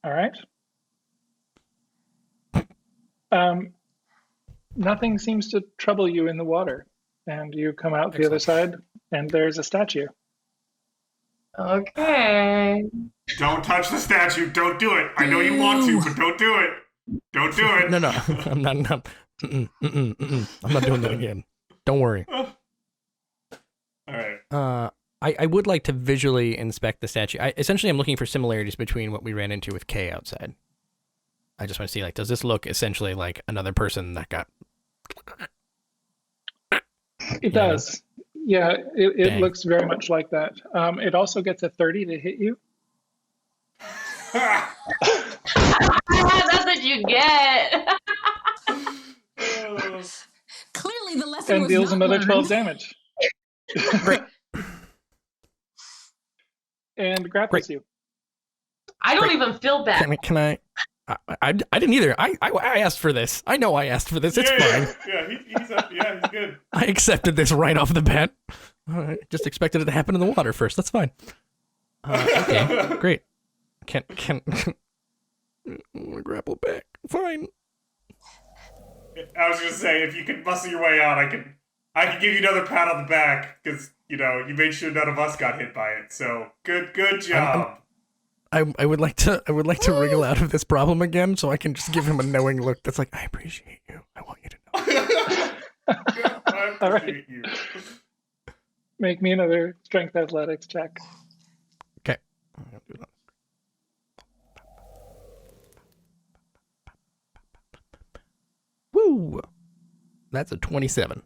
C: All right. Nothing seems to trouble you in the water. And you come out the other side, and there's a statue.
D: Okay.
B: Don't touch the statue. Don't do it. I know you want to, but don't do it. Don't do it.
E: No. I'm not. I'm not doing that again. Don't worry.
B: All right.
E: I would like to visually inspect the statue. Essentially, I'm looking for similarities between what we ran into with Kay outside. I just want to see, like, does this look essentially like another person that got...
C: It does. Yeah, it
E: Dang.
C: looks very much like that. It also gets a 30 to hit you.
D: That's what you get.
A: clearly the lesson
C: And
A: was
C: deals
A: not
C: another
A: learned.
C: 12 damage.
E: Great.
C: And grapples you.
D: I don't
E: Great.
D: even feel bad.
E: Can I... I didn't either. I asked for this. I know I asked for this. It's fine.
B: He's good.
E: I accepted this right off the bat. I just expected it to happen in the water first. That's fine. Okay, great. Can I want to grapple back? Fine.
B: I was gonna say, if you can muscle your way out, I can give you another pat on the back because you know you made sure none of us got hit by it. So good job.
E: I would like to wriggle out of this problem again, so I can just give him a knowing look that's like, I appreciate you. I want you to know.
B: I
C: All right.
B: appreciate you.
C: Make me another strength athletics check.
E: Okay. I'm gonna do that. Woo! That's a 27.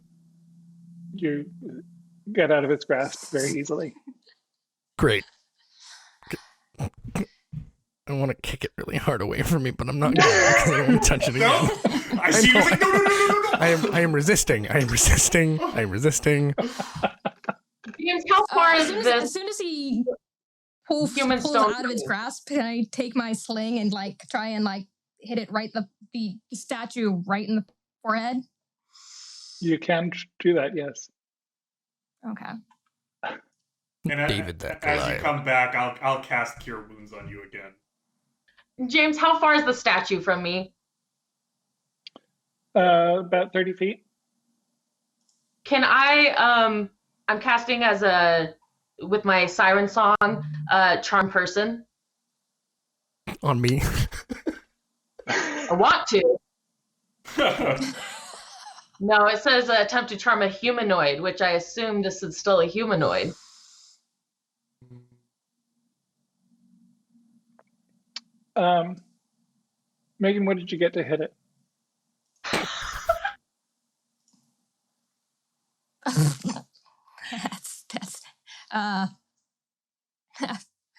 C: You get out of its grasp very easily.
E: Great. I want to kick it really hard away from me, but I'm not going to because I don't want to touch it
B: No,
E: again.
B: I see.
E: know,
B: He's like, no.
E: I am resisting.
D: James, how far
A: As
D: is
A: soon as,
D: this?
A: as soon as he pulls
D: Human
A: it
D: stone
A: out of its
D: thing?
A: grasp, can I take my sling and like try and like hit it right the statue right in the forehead?
C: You can do that, yes.
A: Okay.
B: And
E: David, that
B: as you
E: Goliath.
B: come back, I'll cast Cure Wounds on you again.
D: James, how far is the statue from me?
C: About 30 feet.
D: Can I'm casting with my siren song, charm person.
E: On me.
D: I want to. No, it says attempt to charm a humanoid, which I assume this is still a humanoid.
C: Megan, what did you get to hit it?
A: uh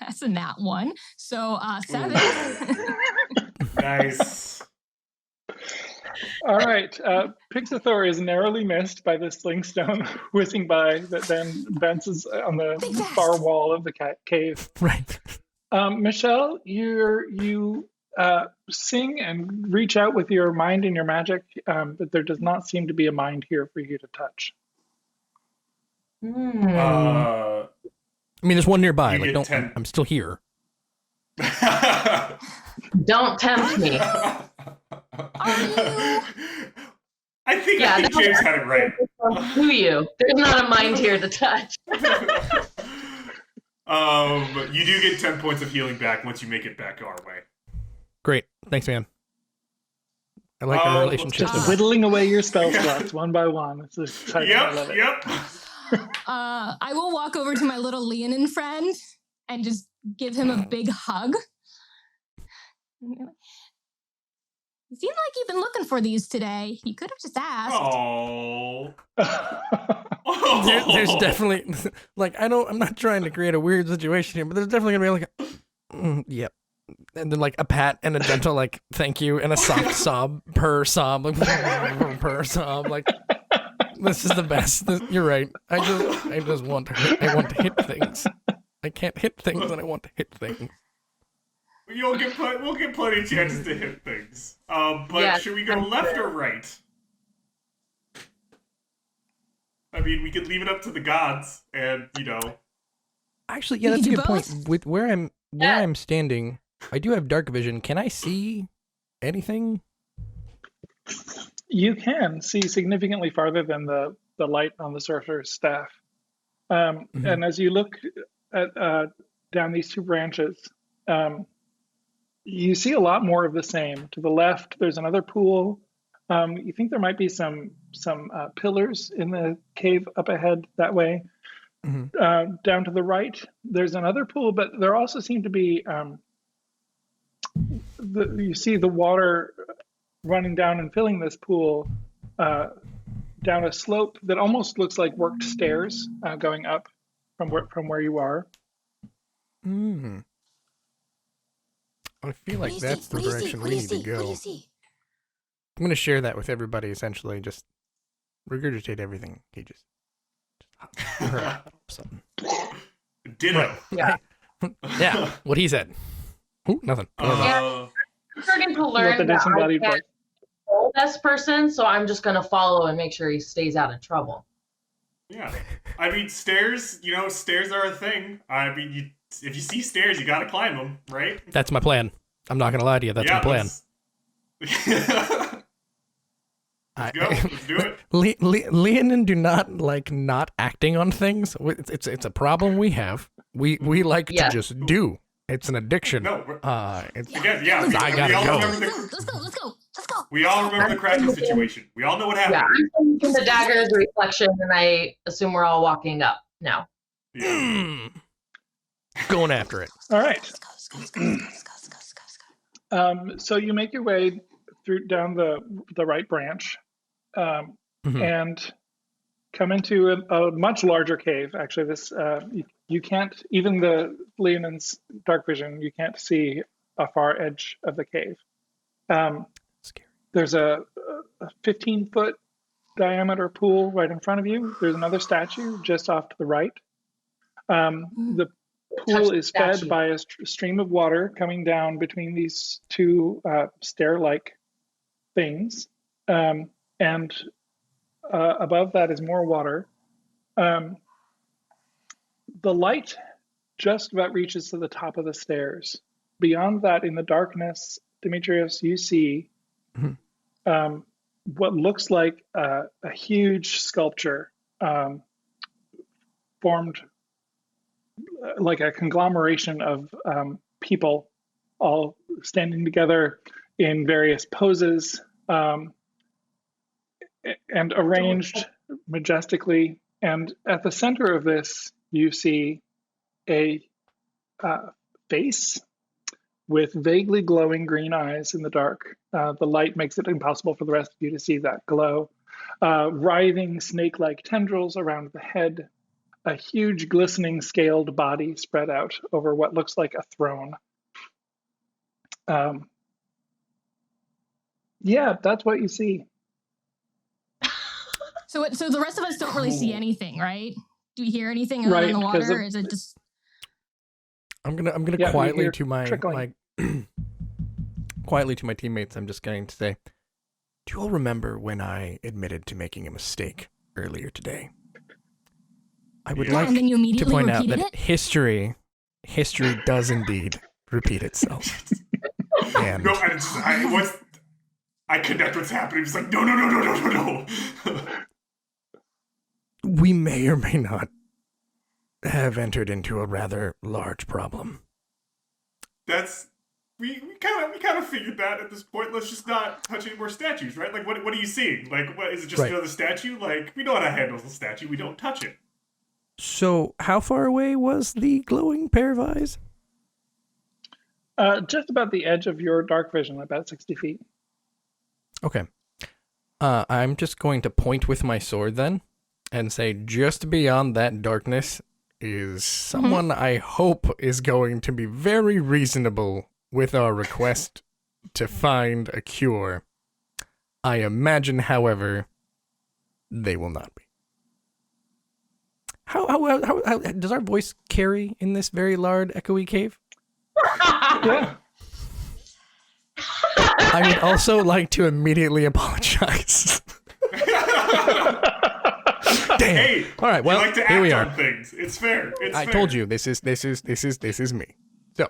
A: that's a nat one. So 7.
B: Nice.
C: All right. Pixathor is narrowly missed by this sling stone whizzing by that then bounces on the far wall of the cave.
E: Right.
C: Michelle, you sing and reach out with your mind and your magic, but there does not seem to be a mind here for you to touch.
E: I mean, there's one nearby.
B: You
E: Like,
B: get
E: don't.
B: 10.
E: I'm still here.
D: Don't tempt me.
B: I think James had it right.
D: To you. There's not a mind here to touch.
B: You do get 10 points of healing back once you make it back our way.
E: Great. Thanks, man. I like our relationship.
C: Just whittling away your spell slots one by one. It's exciting. I love it.
B: Yep.
A: I will walk over to my little Leonin friend and just give him a big hug. You seem like you've been looking for these today. You could have just asked.
B: Oh.
E: There's definitely like I'm not trying to create a weird situation here, but there's definitely gonna be like yep. And then like a pat and a gentle like thank you and a soft sob per sob like per sob like this is the best. You're right. I just want to hit things. I can't hit things and I want to hit things.
B: We'll get plenty of chances to hit things. But should we go left or right? I mean, we could leave it up to the gods, and
E: Actually, yeah, that's a good point. With where I'm standing, I do have dark vision. Can I see anything?
C: You can see significantly farther than the light on the sorcerer's staff. And as you look at down these two branches, you see a lot more of the same. To the left, there's another pool. You think there might be some pillars in the cave up ahead that way. Down to the right, there's another pool, but there also seem to be you see the water running down and filling this pool down a slope that almost looks like worked stairs going up from where you are.
E: I feel like that's the direction we need to go. I'm going to share that with everybody, essentially. Just regurgitate everything. He just heard something.
B: Ditto.
E: Yeah. Yeah, what he said. Ooh, nothing.
D: I'm starting to learn that I can't control this person, so I'm just going to follow and make sure he stays out of trouble.
B: Yeah. I mean, stairs are a thing. I mean, if you see stairs, you got to climb them, right?
E: That's my plan. I'm not going to lie to you. That's my plan.
B: Let's do it.
E: Leonin do not like not acting on things. It's a problem we have. We like to just do. It's an addiction.
B: No,
E: I gotta
B: go.
A: Let's go.
B: We all remember the Kraken situation. We all know what happened.
D: Yeah, I'm thinking the dagger is a reflection, and I assume we're all walking up now.
B: Yeah.
E: Going after it.
C: All right. So you make your way down the right branch, and come into a much larger cave. Actually, this you can't, even the Leonin's dark vision, you can't see a far edge of the cave. There's a 15-foot diameter pool right in front of you. There's another statue just off to the right. The pool is fed by a stream of water coming down between these two stair-like things. And above that is more water. The light just about reaches to the top of the stairs. Beyond that, in the darkness, Demetrius, you see what looks like a huge sculpture formed like a conglomeration of people all standing together in various poses and arranged majestically. And at the center of this, you see a face with vaguely glowing green eyes in the dark. The light makes it impossible for the rest of you to see that glow. Writhing snake-like tendrils around the head, a huge glistening scaled body spread out over what looks like a throne. Yeah, that's what you see.
A: So the rest of us don't really see anything, right? Do we hear anything other than the water? Or is it just?
E: I'm gonna quietly to my quietly to my teammates. I'm just going to say, do you all remember when I admitted to making a mistake earlier today? I would like to point out that history does indeed repeat itself. And
B: no, I connect what's happening. It's like, no.
E: We may or may not have entered into a rather large problem.
B: We kind of figured that at this point. Let's just not touch any more statues, right? Like, what are you seeing? Like, what is it? Just another statue? Like, we know how to handle the statue. We don't touch it.
E: So, how far away was the glowing pair of eyes?
C: Just about the edge of your dark vision, about 60 feet.
E: Okay. I'm just going to point with my sword then and say just beyond that darkness is someone I hope is going to be very reasonable with our request to find a cure. I imagine, however, they will not be. How does our voice carry in this very large, echoey cave?
C: Yeah.
E: I would also like to immediately apologize. Damn.
B: Hey,
E: all right. Well,
B: you like to
E: here we
B: act
E: are.
B: on things. It's fair.
E: I told you this is me. So,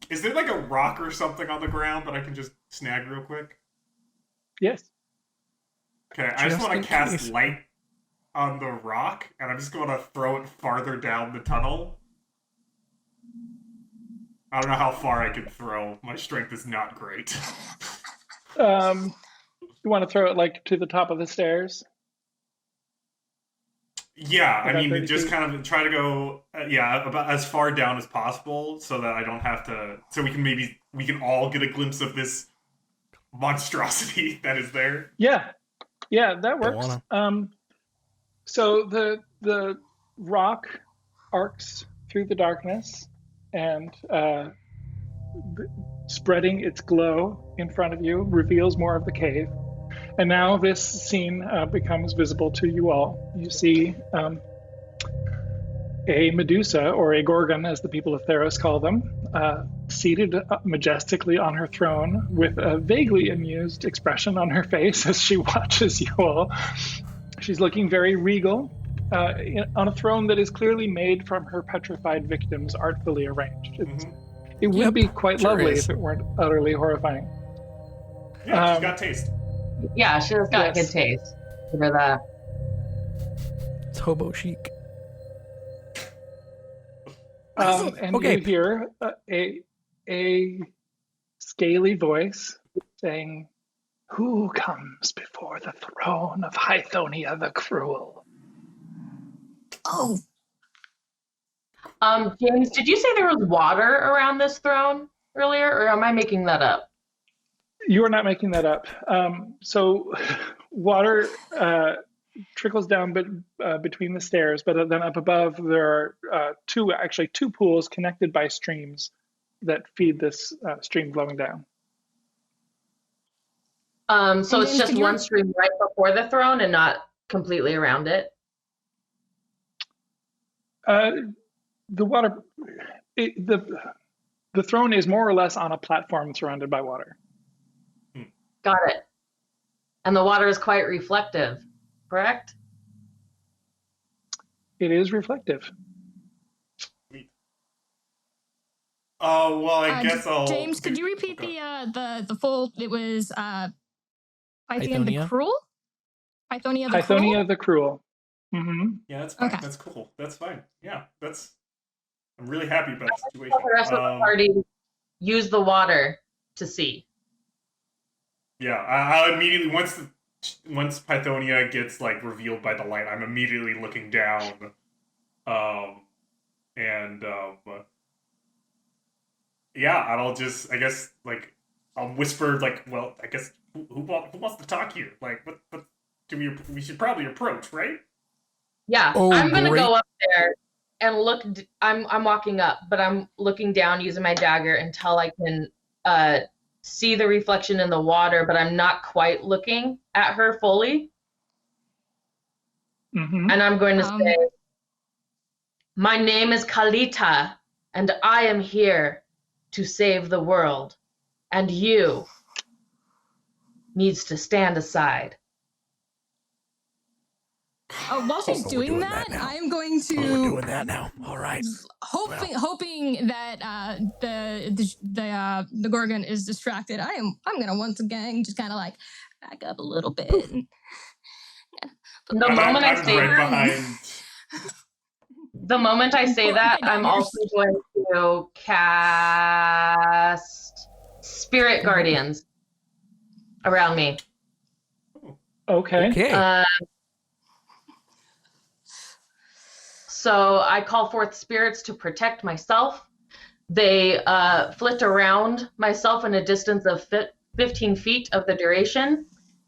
B: is there like a rock or something on the ground that I can just snag real quick?
C: Yes.
B: Okay, I just want
E: in
B: to cast
E: case.
B: light on the rock, and I'm just going to throw it farther down the tunnel. I don't know how far I can throw. My strength is not great.
C: You want to throw it like to the top of the stairs?
B: Yeah, I
C: About
B: mean,
C: 30
B: just
C: feet?
B: kind of try to go, about as far down as possible, so that I don't have to. So we can all get a glimpse of this monstrosity that is there.
C: Yeah, that works. So the rock arcs through the darkness and spreading its glow in front of you reveals more of the cave. And now this scene becomes visible to you all. You see a Medusa, or a Gorgon as the people of Theros call them, seated majestically on her throne with a vaguely amused expression on her face as she watches you all. She's looking very regal on a throne that is clearly made from her petrified victims, artfully arranged. It would be quite lovely if it weren't utterly horrifying.
B: Yeah, she's got taste.
D: Yeah, she's got good taste. Give her that.
E: It's hobo chic.
C: And you hear a scaly voice saying, "Who comes before the throne of Hythonia the Cruel?"
A: Oh,
D: James, did you say there was water around this throne earlier, or am I making that up?
C: You are not making that up. So water trickles down between the stairs, but then up above there are two pools connected by streams that feed this stream flowing down.
D: So it's just one stream right before the throne and not completely around it?
C: The water, the throne is more or less on a platform surrounded by water.
D: Got it. And the water is quite reflective, correct?
C: It is reflective.
B: Oh, well, I guess I'll...
A: James, could you repeat the full... It was Pythonia
E: Hythonia?
A: the Cruel? Pythonia the Cruel?
C: Hythonia the Cruel. Mm-hmm.
B: Yeah, that's fine.
A: Okay.
B: That's cool. That's fine. Yeah, I'm really happy about the situation.
D: The rest of the party use the water to see.
B: Yeah, I'll immediately, once Pythonia gets, like, revealed by the light, I'm immediately looking down, yeah, and I'll just, I guess, like, I'll whisper, like, well, I guess, who wants to talk here? Like, what we should probably approach, right?
D: Yeah,
E: Oh,
D: I'm gonna
E: great.
D: go up there and look. I'm walking up, but I'm looking down using my dagger until I can see the reflection in the water, but I'm not quite looking at her fully.
C: Mm-hmm.
D: And I'm going to say, "My name is Kalita, and I am here to save the world, and you needs to stand aside."
A: While she's
E: we're
A: doing
E: doing
A: that,
E: that now.
A: I'm going to...
E: We're doing that now. All right.
A: Hoping that the Gorgon is distracted. I'm gonna once again just kind of like back up a little bit.
D: The moment I say
B: right behind.
D: The moment I say that, I'm also going to cast Spirit Guardians around me.
C: Okay.
D: So I call forth spirits to protect myself. They flit around myself in a distance of 15 feet of the duration.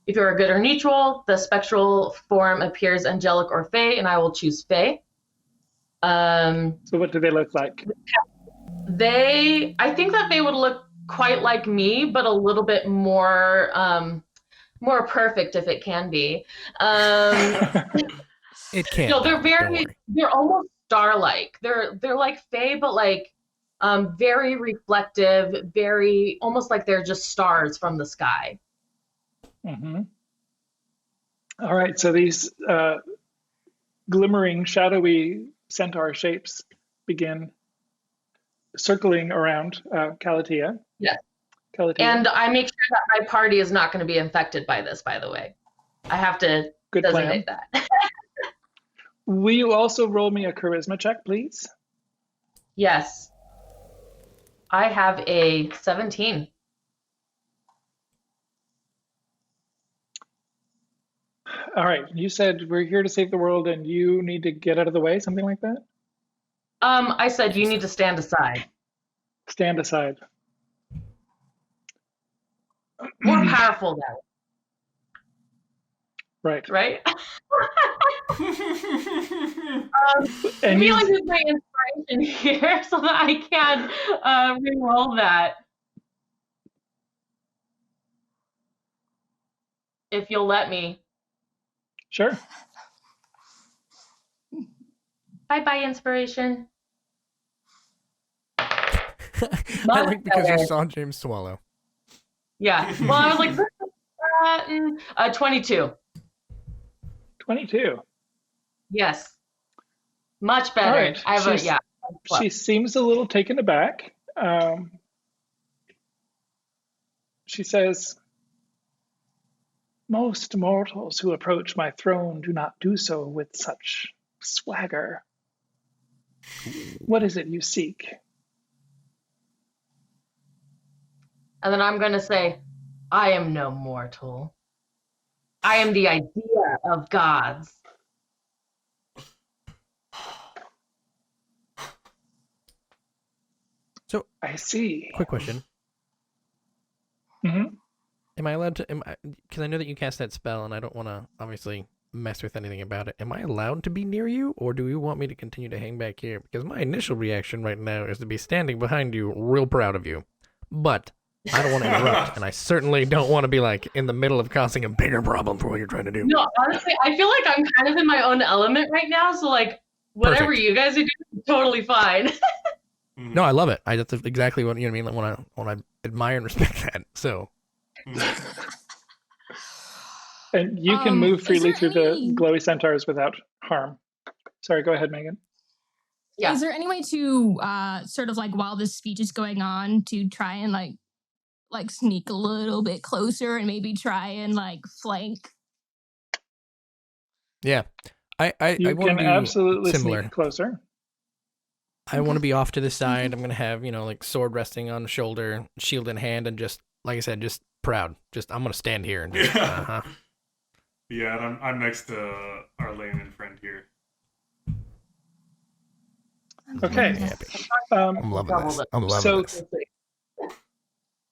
D: If you're a good or neutral, the spectral form appears angelic or fey, and I will choose fey.
C: So what do they look like?
D: I think that they would look quite like me, but a little bit more more perfect if it can be.
E: It can't.
D: No, they're almost star-like. They're like fey, but like very reflective, very almost like they're just stars from the sky.
C: Mm-hmm. All right, so these glimmering, shadowy centaur shapes begin circling around Calatia.
D: Yes.
C: Calatia.
D: And I make sure that my party is not going to be infected by this, by the way. I have to designate that.
C: Will you also roll me a charisma check, please?
D: Yes. I have a 17.
C: All right, you said we're here to save the world and you need to get out of the way, something like that?
D: I said you need to stand aside.
C: Stand aside.
D: More powerful now.
C: Right.
D: Right?
C: And
D: maybe I'll use my inspiration here so that I can re-roll that. If you'll let me.
C: Sure.
D: Bye-bye, inspiration.
E: I like because you saw James swallow.
D: Yeah. Well, I was like, 22.
C: 22.
D: Yes. Much better.
C: All right.
D: I have yeah.
C: She seems a little taken aback. She says, "Most mortals who approach my throne do not do so with such swagger. What is it you seek?"
D: And then I'm going to say, I am no mortal. I am the idea of gods.
E: So
C: I see.
E: Quick question.
C: Mm-hmm.
E: Am I allowed to, because I know that you cast that spell and I don't want to obviously mess with anything about it. Am I allowed to be near you, or do you want me to continue to hang back here? Because my initial reaction right now is to be standing behind you, real proud of you. But I don't want to interrupt, and I certainly don't want to be like in the middle of causing a bigger problem for what you're trying to do.
D: No, honestly, I feel like I'm kind of in my own element right now, so like whatever
E: Perfect.
D: you guys are doing is totally fine.
E: No, I love it. That's exactly what, you know what I mean, like when I admire and respect that. So
C: And you can move freely through
A: any...
C: the glowy centaurs without harm. Sorry, go ahead, Megan.
A: Yeah. Is there any way to sort of like while this speech is going on to try and like sneak a little bit closer and maybe try and like flank?
E: Yeah. I want to be
C: absolutely
E: similar.
C: Sneak closer.
E: I want to be off to the side. I'm going to have, like sword resting on shoulder, shield in hand, and just, like I said, just proud. Just, I'm going to stand here and just,
B: Yeah, and I'm next to our layman friend here.
C: Okay.
E: I'm loving this. I'm loving this.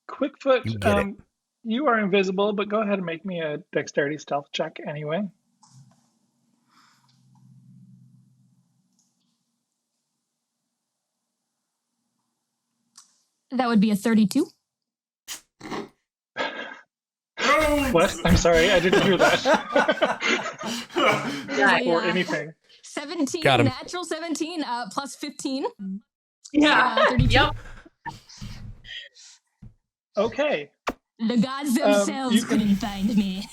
C: Quickfoot, you are invisible, but go ahead and make me a dexterity stealth check anyway.
A: That would be a 32.
C: What? I'm sorry, I didn't hear that. Or anything.
A: 17,
E: Got him.
A: natural 17, plus 15.
D: Yeah.
A: 32.
D: Yep.
C: Okay.
A: The gods themselves couldn't find me.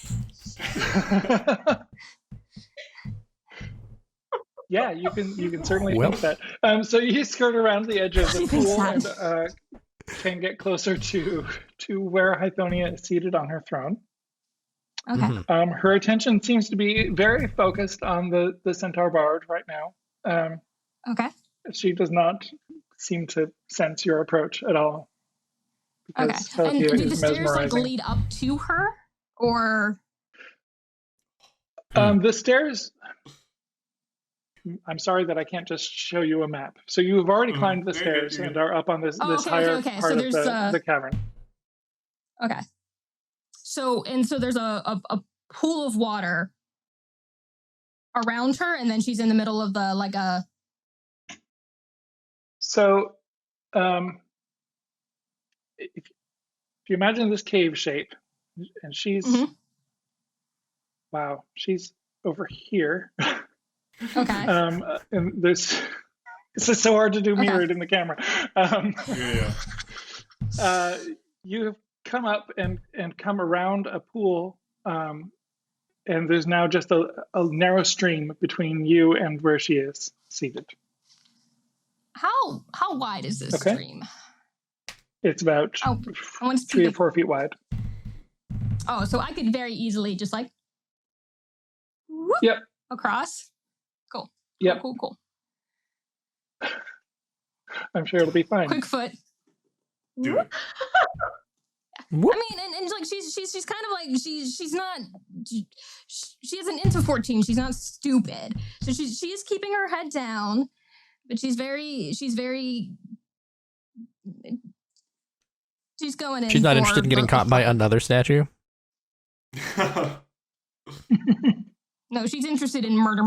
C: Yeah, you can certainly think that. So you skirt around the edge of the pool and can get closer to where Hythonia is seated on her throne.
A: Okay.
C: Her attention seems to be very focused on the centaur bard right now.
A: Okay.
C: She does not seem to sense your approach at all.
A: Okay. And do the stairs like lead up to her, or?
C: The stairs. I'm sorry that I can't just show you a map. So you have already climbed the stairs and are up on this higher part of the cavern.
A: Okay. So there's a pool of water around her, and then she's in the middle of the like a.
C: So, if you imagine this cave shape, and she's wow, she's over here.
A: Okay.
C: And there's this is so hard to do mirrored in the camera. You have come up and come around a pool, and there's now just a narrow stream between you and where she is seated.
A: How wide is this stream?
C: It's about 3 or 4 feet wide.
A: Oh, so I could very easily just like whoop, across. Cool.
C: Yep.
A: Cool.
C: I'm sure it'll be fine.
A: Quick foot.
B: Do it.
A: I mean, and like she's kind of like she's not she isn't into 14. She's not stupid, so she is keeping her head down, but she's going in.
E: She's not interested in getting caught by another statue.
A: No, she's interested in murder.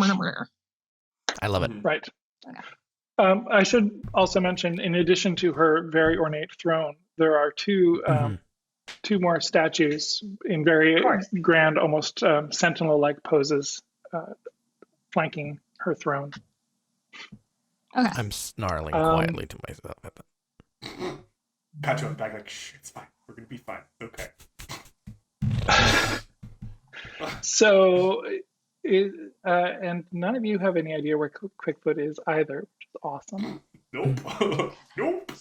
E: I love it.
C: Right.
A: Okay.
C: I should also mention, in addition to her very ornate throne, there are two more statues in very grand, almost sentinel-like poses, flanking her throne.
A: Okay.
E: I'm snarling quietly to myself at that.
B: Pat you on the back like, shh, it's fine. We're gonna be fine. Okay.
C: So, and none of you have any idea where Quickfoot is either, which is awesome.
B: Nope. Nope.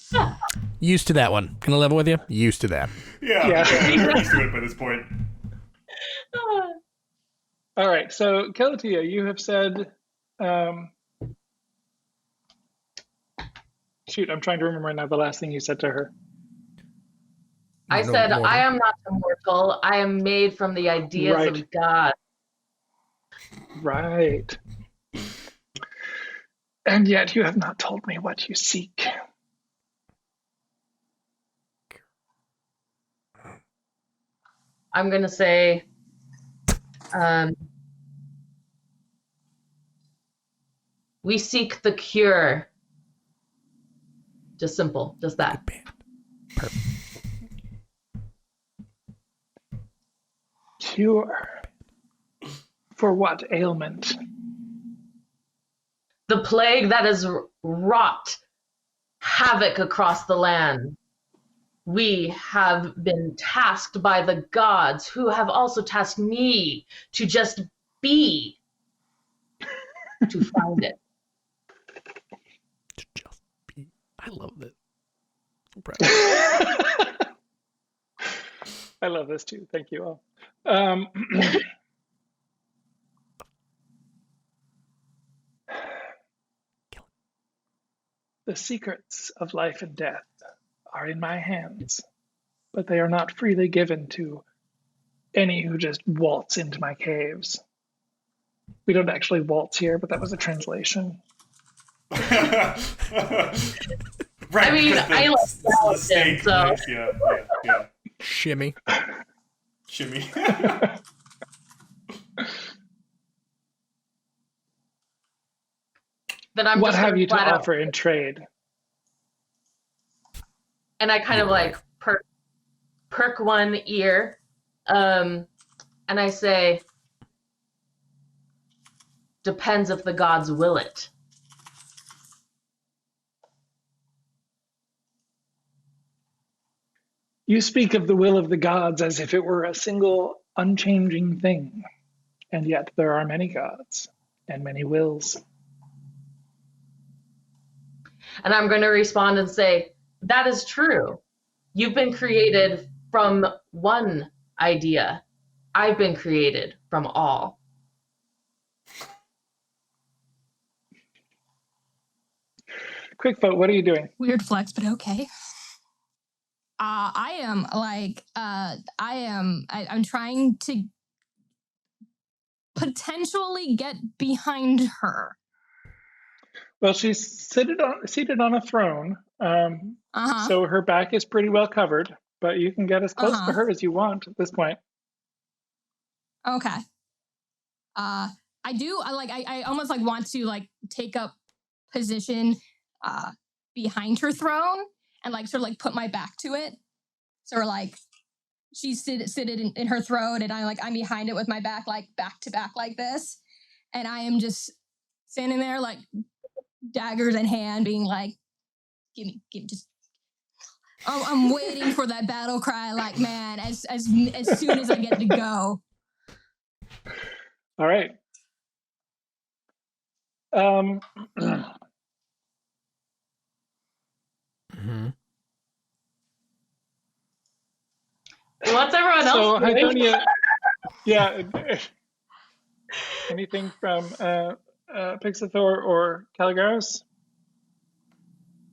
E: Used to that one. Can I level with you? Used to that.
B: Yeah. We're used to it by this point.
C: All right, so Kelatia, you have said, shoot, I'm trying to remember now the last thing you said to her.
D: I said, I am not immortal. I am made from the ideas of God.
C: Right. And yet you have not told me what you seek.
D: I'm going to say, we seek the cure. Just simple, just that.
E: Perfect.
C: Cure? For what ailment?
D: The plague that has wrought havoc across the land. We have been tasked by the gods, who have also tasked me to just be, to find it.
E: To just be. I love it.
C: I love this too. Thank you all. The secrets of life and death are in my hands, but they are not freely given to any who just waltz into my caves. We don't actually waltz here, but that was a translation.
B: Right.
D: I mean, I like skeleton, so.
B: Nice. Yeah.
E: Shimmy.
D: Then I'm
C: what
D: just
C: have you to
D: flat out-
C: offer in trade?
D: And I kind of like perk one ear, and I say, depends if the gods will it.
C: You speak of the will of the gods as if it were a single unchanging thing, and yet there are many gods and many wills.
D: And I'm going to respond and say, that is true. You've been created from one idea. I've been created from all.
C: Quickfoot, what are you doing?
A: Weird flex, but okay. I'm trying to potentially get behind her.
C: Well, she's seated on a throne, so her back is pretty well covered, but you can get as close to her as you want at this point.
A: Okay. I almost like want to like take up position behind her throne and like sort of like put my back to it. So we're like she's seated in her throne and I'm behind it with my back like back to back like this. And I am just standing there like daggers in hand being like, give me just I'm waiting for that battle cry like man as soon as I get to go.
C: All right.
E: Mm-hmm.
D: What's everyone
C: So
D: else doing?
C: Hythonia, yeah. Anything from Pixathor or Caligaros?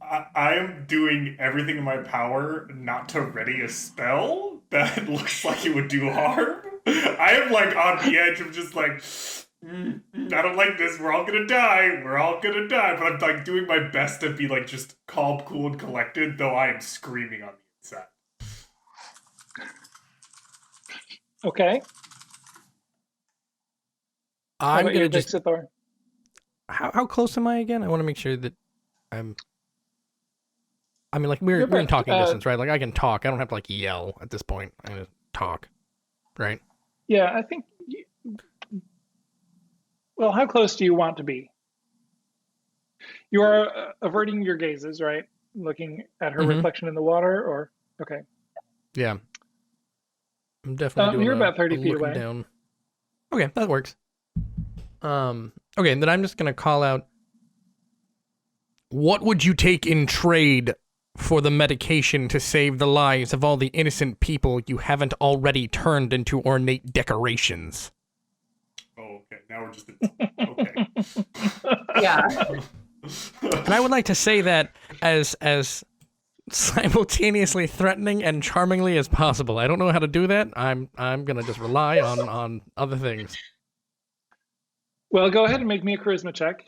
B: I am doing everything in my power not to ready a spell that looks like it would do harm. I am like on the edge of just like, I don't like this. We're all gonna die. We're all gonna die. But I'm like doing my best to be like just calm, cool, and collected, though I am screaming on the inside.
C: Okay.
E: I'm gonna just.
C: Pixathor?
E: How close am I again? I want to make sure that I'm. I mean, like we're in
C: about,
E: talking distance, right? Like I can talk. I don't have to like yell at this point. I can talk, right?
C: Yeah, I think. Well, how close do you want to be? You are averting your gazes, right? Looking at her reflection in the water, or okay.
E: Yeah. I'm definitely doing
C: you're about 30 feet away.
E: Down. Okay, that works. Okay, and then I'm just gonna call out. What would you take in trade for the medication to save the lives of all the innocent people you haven't already turned into ornate decorations?
B: Oh, okay. Now we're just okay.
D: Yeah.
E: And I would like to say that as simultaneously threatening and charmingly as possible. I don't know how to do that. I'm gonna just rely on other things.
C: Well, go ahead and make me a charisma check.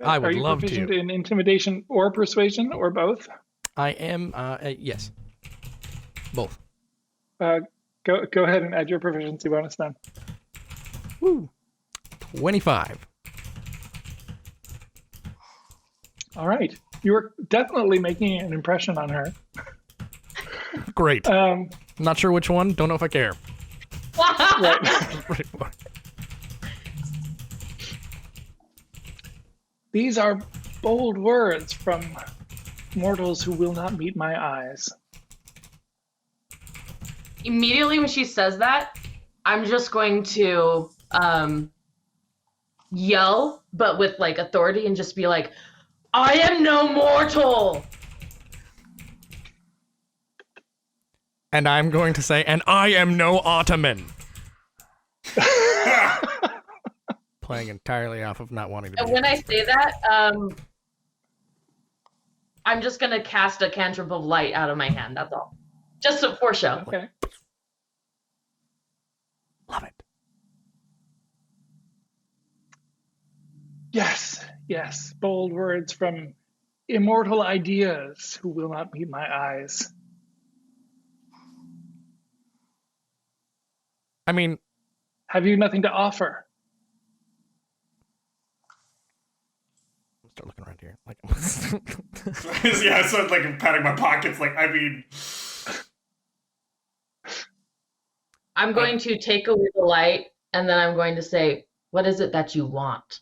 E: I would love to.
C: Are you proficient in intimidation or persuasion, or both?
E: I am. Yes. Both.
C: Go ahead and add your proficiency bonus then.
E: Woo. 25.
C: All right. You are definitely making an impression on her.
E: Great. Not sure which one. Don't know if I care.
C: Right. These are bold words from mortals who will not meet my eyes.
D: Immediately when she says that, I'm just going to yell, but with like authority, and just be like, I am no mortal!
E: And I'm going to say, and I am no Ottoman. Playing entirely off of not wanting to be.
D: And when I say that, I'm just going to cast a cantrip of light out of my hand, that's all. Just for show.
C: Okay.
E: Love it.
C: Yes. Bold words from immortal ideas who will not meet my eyes.
E: I mean,
C: have you nothing to offer?
E: Start looking around here. Like,
B: yeah, so like I'm patting my pockets. Like, I mean,
D: I'm going to take away the light, and then I'm going to say, what is it that you want?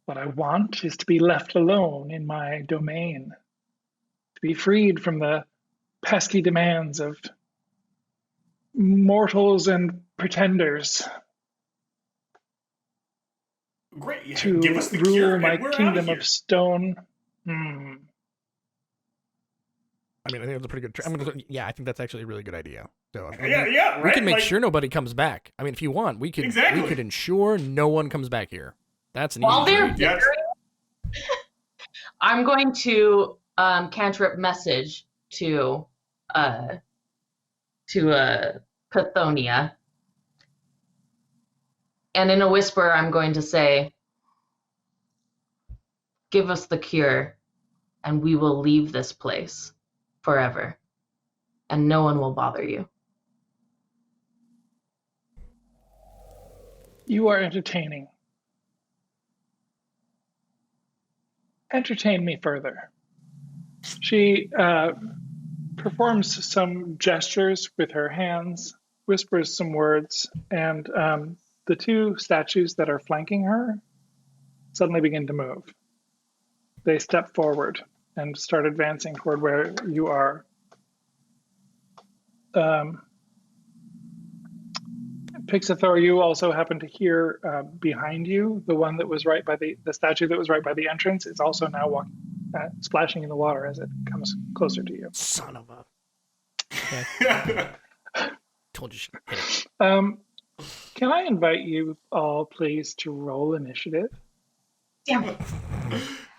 C: What I want is to be left alone in my domain, to be freed from the pesky demands of mortals and pretenders.
B: great. Yeah,
C: To
B: give us the
C: rule
B: cure,
C: my
B: and we're
C: kingdom
B: out
C: of stone.
E: I mean, I think that's a pretty good. Yeah, I think that's actually a really good idea. So
B: Yeah, right.
E: We can make
B: like,
E: sure nobody comes back. I mean, if you want, we could ensure no one comes back here. That's an
D: While
E: easy.
D: they're
E: trade.
B: Yes.
D: I'm going to cantrip message to Pythonia. And in a whisper, I'm going to say, give us the cure, and we will leave this place forever. and no one will bother you.
C: You are entertaining. Entertain me further. She performs some gestures with her hands, whispers some words, and the two statues that are flanking her suddenly begin to move. They step forward and start advancing toward where you are. Pixathor, you also happen to hear behind you, the one that was right by the statue that was right by the entrance is also now walking, splashing in the water as it comes closer to you.
E: Son of a. Okay. Told you. Hit it.
C: Can I invite you all, please, to roll initiative?
D: Damn it.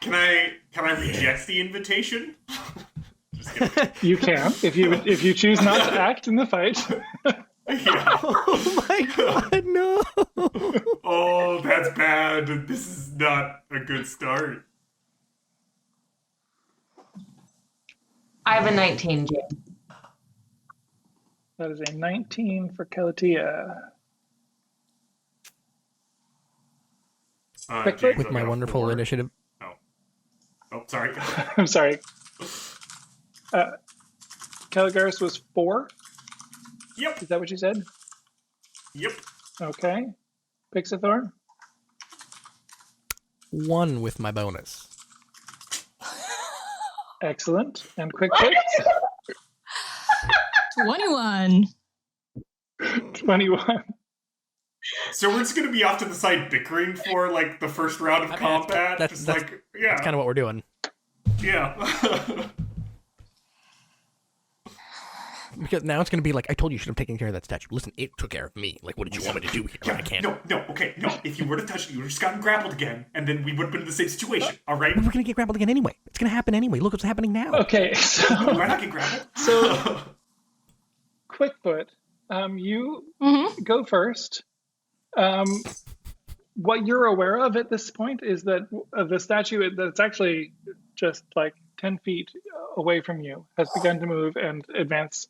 B: Can I reject the invitation? Just kidding.
C: You can, if you choose not to act in the fight.
B: Yeah.
E: Oh my god, no!
B: Oh, that's bad. This is not a good start.
D: I have a 19, James.
C: That is a 19 for Kalatia.
B: James,
E: With
B: I
E: my
B: got a
E: wonderful
B: 4.
E: initiative.
B: Oh, sorry.
C: I'm sorry. Caligaris was 4?
B: Yep.
C: Is that what you said?
B: Yep.
C: Okay. Pixathor?
E: 1 with my bonus.
C: Excellent. And Quick Fix?
A: 21.
C: 21.
B: So we're just gonna be off to the side bickering for like the first round of combat.
E: that's
B: That's
E: kind of what we're doing.
B: Yeah.
E: Because now it's going to be like, I told you should have taken care of that statue. Listen, it took care of me. Like, what did you want me to do here?
B: Yeah,
E: I can't.
B: No. Okay, no. If you were to touch it, you would have just gotten grappled again, and then we would have been in the same situation. All right.
E: We're going to get grappled again anyway. It's going to happen anyway. Look what's happening now.
C: Okay. So,
B: Why not get grappled?
C: So- Quickfoot, you go first. What you're aware of at this point is that the statue that's actually just like 10 feet away from you has begun to move and advance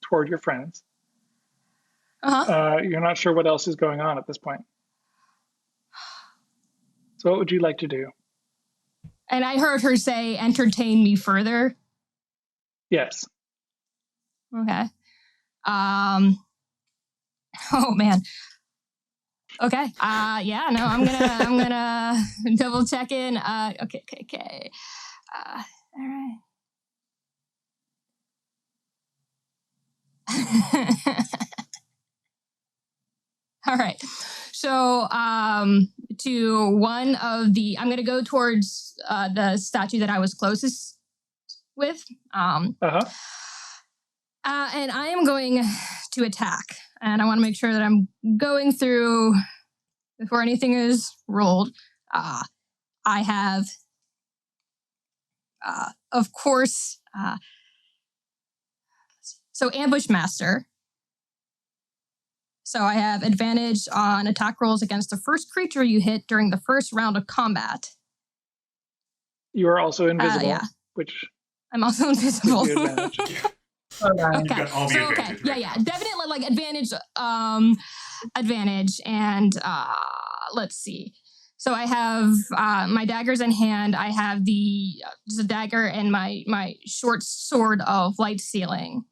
C: toward your friends. You're not sure what else is going on at this point. So what would you like to do?
A: And I heard her say, entertain me further.
C: Yes.
A: Okay. Oh man. Okay. Yeah, no, I'm gonna double check in. Okay. All right. All right. So, to one of the, I'm gonna go towards the statue that I was closest with. And I am going to attack. And I want to make sure that I'm going through before anything is rolled. I have, of course, so Ambush Master. So I have advantage on attack rolls against the first creature you hit during the first round of combat.
C: You are also invisible,
A: yeah.
C: which
A: I'm also invisible.
C: gives you advantage.
A: Okay.
B: Got all the
A: So,
B: advantage right
A: yeah,
B: now.
A: definitely like advantage, and let's see. So I have my daggers in hand. I have the dagger and my short sword of light sealing,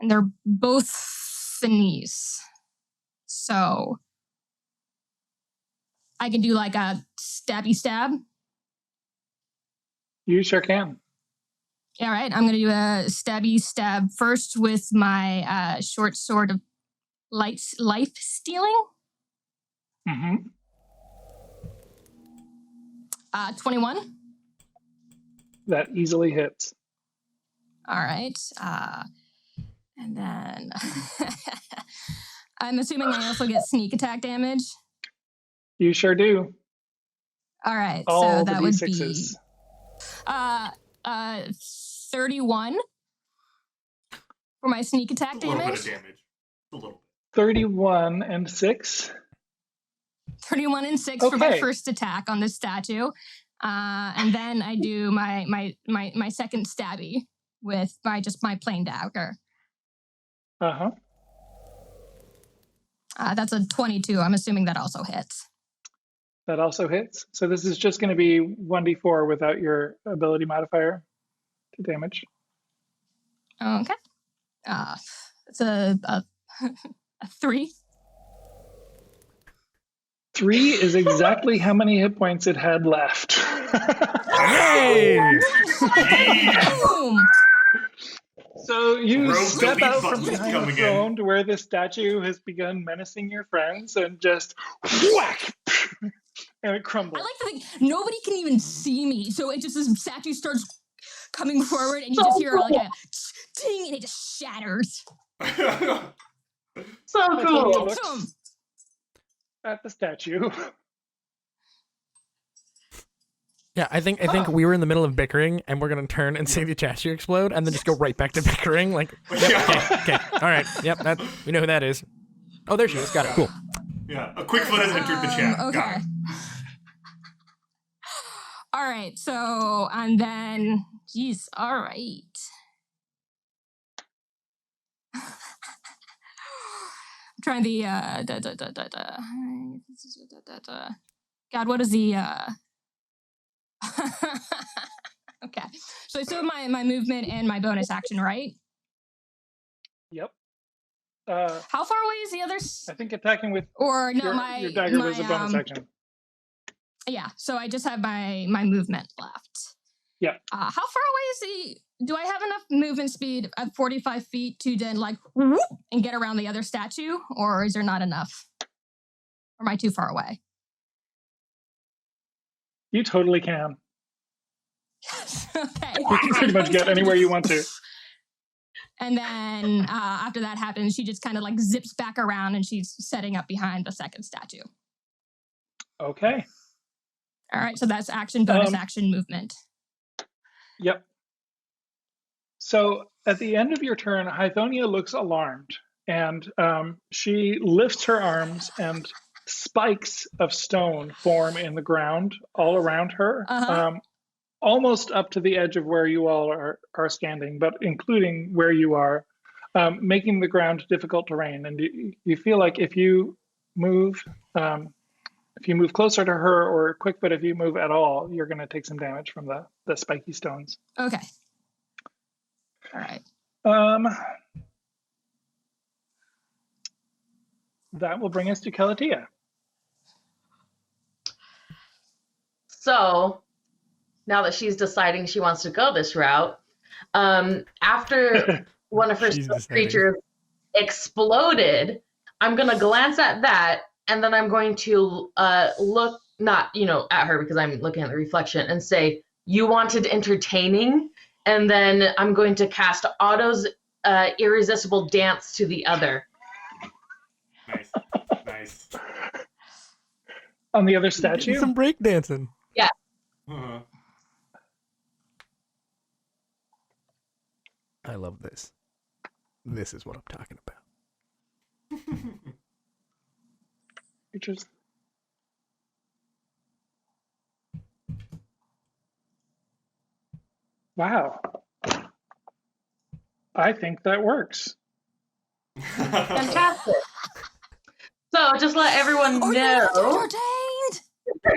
A: and they're both finis. So I can do like a stabby stab.
C: You sure can.
A: All right, I'm going to do a stabby stab first with my short sword of life stealing. 21.
C: That easily hits.
A: All right. And then I'm assuming I also get sneak attack damage.
C: You sure do.
A: All right.
C: All
A: so
C: the
A: that would
C: D6s.
A: be 31 for my sneak attack
B: A little bit
A: damage.
B: of damage. A little bit.
C: 31 and 6.
A: 31 and 6 for my
C: Okay.
A: first attack on this statue. And then I do my second stabby with my plain dagger.
C: Uh-huh.
A: That's a 22. I'm assuming that also hits.
C: That also hits. So this is just going to be 1d4 without your ability modifier to damage.
A: Okay. It's a 3.
C: 3 is exactly how many hit points it had left.
E: Yay!
A: Boom!
C: So you
B: Rogue
C: step
B: delete
C: out from
B: button is
C: behind the
B: coming
C: throne to where this statue has begun menacing your friends and just whack! And it
A: I
C: crumbles.
A: like to think nobody can even see me, so it just this statue starts coming forward, and you
D: So
A: just hear like
D: cool.
A: a ting, and it just shatters.
D: So
C: Hythonia
D: cool.
C: looks
A: Boom.
C: at the statue.
E: Yeah, I think we were in the middle of bickering, and we're gonna turn and see the statue explode, and then just go right back to bickering. Like, yep, okay, all right, yep, we know who that is. Oh, there she is. Got it. Cool.
B: Yeah, a quick foot has entered the chat.
A: Okay.
B: Got it.
A: All right. So, and then, geez. All right. I'm trying the God, what is the okay. So I still have my movement and my bonus action, right?
C: Yep.
A: How far away is the others?
C: I think attacking with
A: Or no,
C: your dagger was a bonus action.
A: Yeah, so I just have my movement left.
C: Yeah.
A: How far away is the? Do I have enough movement speed at 45 feet to then like whoop, and get around the other statue, or is there not enough? Or am I too far away?
C: You totally can.
A: Okay.
C: You can pretty much get anywhere you want to.
A: And then after that happens, she just kind of like zips back around, and she's setting up behind the second statue.
C: Okay.
A: All right, so that's action, bonus action, movement.
C: Yep. So at the end of your turn, Hythonia looks alarmed, and she lifts her arms, and spikes of stone form in the ground all around her, almost up to the edge of where you all are standing, but including where you are, making the ground difficult terrain. And you feel like if you move closer to her, or Quickfoot, if you move at all, you're going to take some damage from the spiky stones.
A: Okay. All right.
C: That will bring us to Calatia.
D: So now that she's deciding she wants to go this route, after one of her creatures exploded, I'm going to glance at that, and then I'm going to look, not, at her because I'm looking at the reflection, and say, "You wanted entertaining?" And then I'm going to cast Otto's Irresistible Dance to the other.
B: Nice.
C: On the other statue?
E: Some breakdancing.
D: Yeah.
B: Uh-huh.
E: I love this. This is what I'm talking about.
C: Creatures. Wow. I think that works.
D: Fantastic. So just let everyone know.
A: Entertained.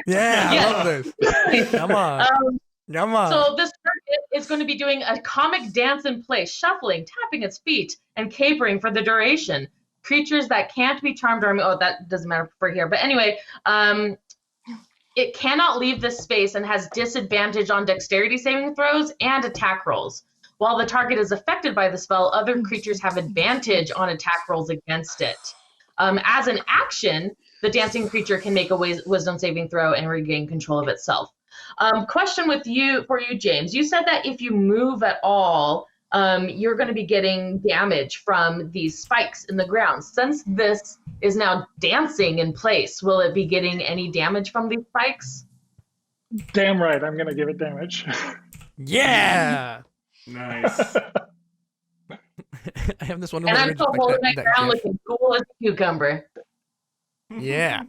E: Yeah, I love this. Come on. Come on.
D: So this target is going to be doing a comic dance in place, shuffling, tapping its feet, and capering for the duration. Creatures that can't be charmed or that doesn't matter for here. But anyway, it cannot leave this space and has disadvantage on dexterity saving throws and attack rolls. While the target is affected by the spell, other creatures have advantage on attack rolls against it. As an action, the dancing creature can make a wisdom saving throw and regain control of itself. Question for you, James. You said that if you move at all, you're going to be getting damage from these spikes in the ground. Since this is now dancing in place, will it be getting any damage from these spikes?
C: Damn right, I'm going to give it damage.
E: Yeah.
B: Nice.
E: I have this one.
D: And I'm still holding my ground
E: gif.
D: looking cool as a cucumber.
E: Yeah.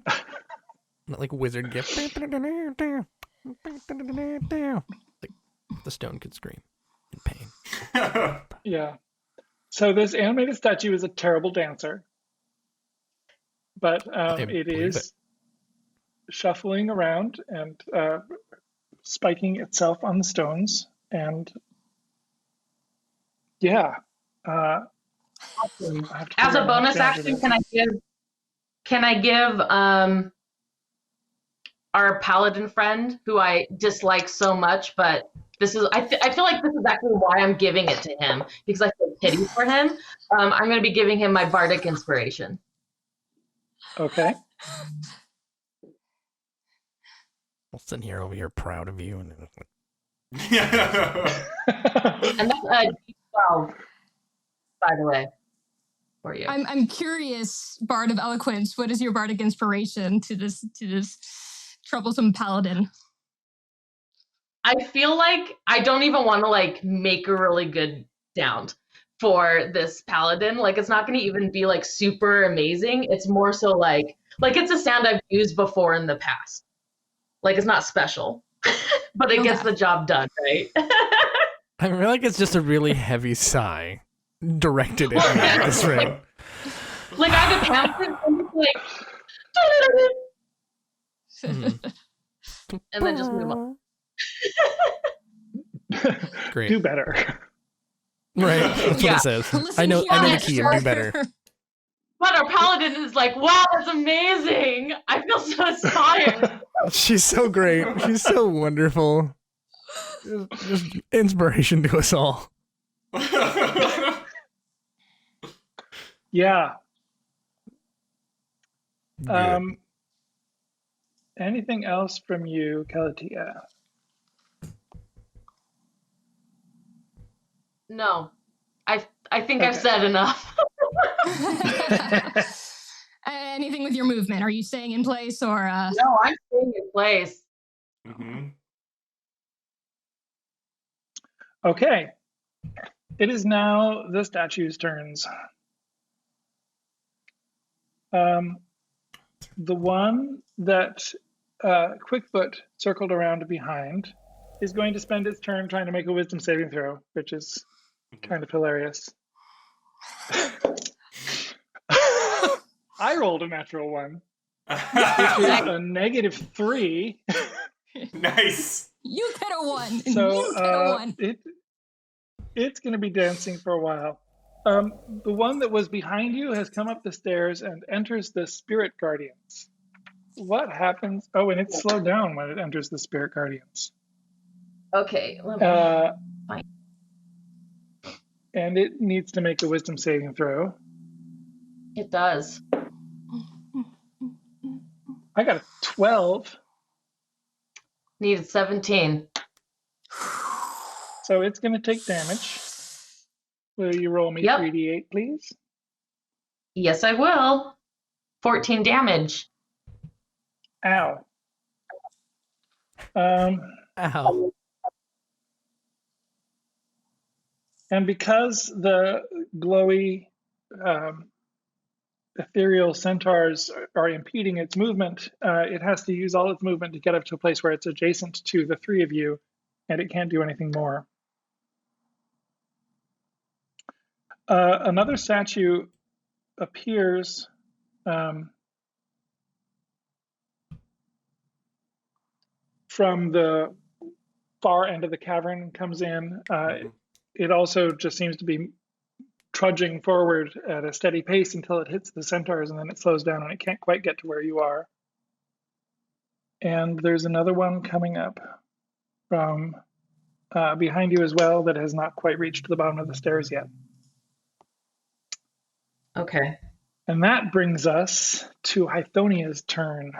E: Not like wizard gift. Like the stone could scream in pain.
C: Yeah. So this animated statue is a terrible dancer, but it
E: believe
C: is shuffling around and spiking itself on the stones, and yeah. I have to
D: As
C: figure
D: a
C: out how
D: bonus
C: to answer
D: action,
C: this.
D: can I give our paladin friend, who I dislike so much, but I feel like this is actually why I'm giving it to him, because I feel pity for him. I'm going to be giving him my bardic inspiration.
C: Okay.
E: I'll sit here over here proud of you. And
D: And that's a D12, by the way, for you.
A: I'm curious, Bard of Eloquence, what is your bardic inspiration to this troublesome paladin?
D: I feel like I don't even want to like make a really good sound for this paladin. Like it's not going to even be like super amazing. It's more so like it's a sound I've used before in the past. Like it's not special, but it gets the job done, right?
E: I feel like it's just a really heavy sigh directed at me at this rate.
D: Like I have a pamphlet and it's like and then just move on.
E: Great.
C: Do better.
E: Right. That's what it says. I know the key and do better.
D: But our paladin is like, wow, that's amazing. I feel so inspired.
E: She's so great. She's so wonderful. Just inspiration to us all.
C: Yeah.
E: Good.
C: Anything else from you, Kalatia?
D: No. I think I've said enough.
A: Anything with your movement? Are you staying in place or?
D: No, I'm staying in place.
B: Mm-hmm.
C: Okay. It is now the statue's turns. The one that Quickfoot circled around behind is going to spend its turn trying to make a wisdom saving throw, which is kind of hilarious. I rolled a natural one, which is a -3.
B: Nice.
A: You get a 1.
C: So
A: you get a 1.
C: it's going to be dancing for a while. The one that was behind you has come up the stairs and enters the Spirit Guardians. What happens? Oh, and it's slowed down when it enters the Spirit Guardians.
D: Okay.
C: And it needs to make a wisdom saving throw.
D: It does.
C: I got a 12.
D: Needed 17.
C: So it's going to take damage. Will you roll me
D: Yep.
C: 3d8, please?
D: Yes, I will. 14 damage.
C: Ow.
E: Ow.
C: And because the glowy ethereal centaurs are impeding its movement, it has to use all its movement to get up to a place where it's adjacent to the three of you, and it can't do anything more. Another statue appears from the far end of the cavern and comes in. It also just seems to be trudging forward at a steady pace until it hits the centaurs, and then it slows down and it can't quite get to where you are. And there's another one coming up from behind you as well that has not quite reached the bottom of the stairs yet.
D: Okay.
C: And that brings us to Hythonia's turn.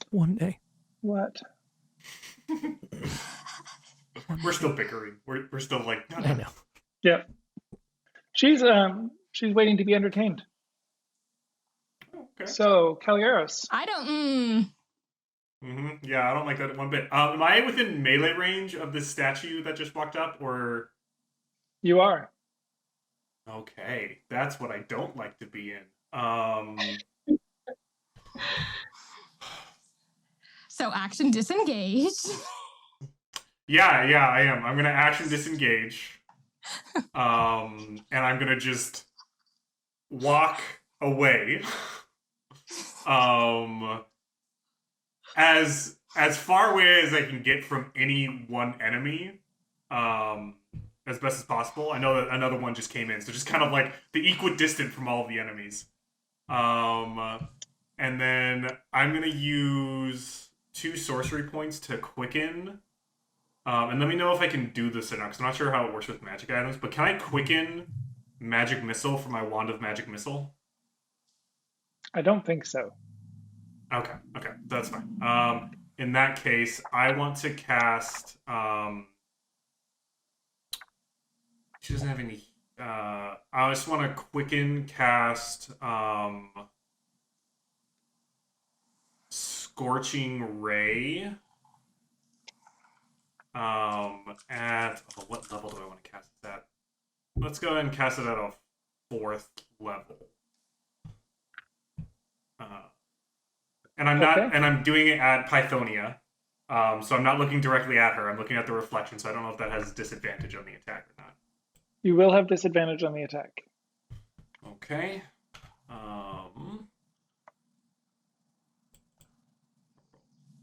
E: One day.
C: What?
B: We're still bickering. We're still like,
E: I know.
C: Yeah. She's waiting to be entertained.
B: Okay.
C: So, Calieros.
A: I don't.
B: Yeah, I don't like that one bit. Am I within melee range of this statue that just walked up, or?
C: You are.
B: Okay, that's what I don't like to be in.
A: So action disengage.
B: Yeah, I am. I'm gonna action disengage. And I'm gonna just walk away. As far away as I can get from any one enemy, as best as possible. I know that another one just came in, so just kind of like the equidistant from all of the enemies. And then I'm gonna use 2 sorcery points to quicken. And let me know if I can do this or not, because I'm not sure how it works with magic items. But can I quicken Magic Missile for my Wand of Magic Missile?
C: I don't think so.
B: Okay, that's fine. In that case, I want to cast. She doesn't have any. I just want to quicken cast. Scorching Ray. At what level do I want to cast it at? Let's go ahead and cast it at a 4th level. And I'm not, and I'm doing it at Pythonia. So I'm not looking directly at her. I'm looking at the reflection. So I don't know if that has disadvantage on the attack or not.
C: You will have disadvantage on the attack.
B: Okay.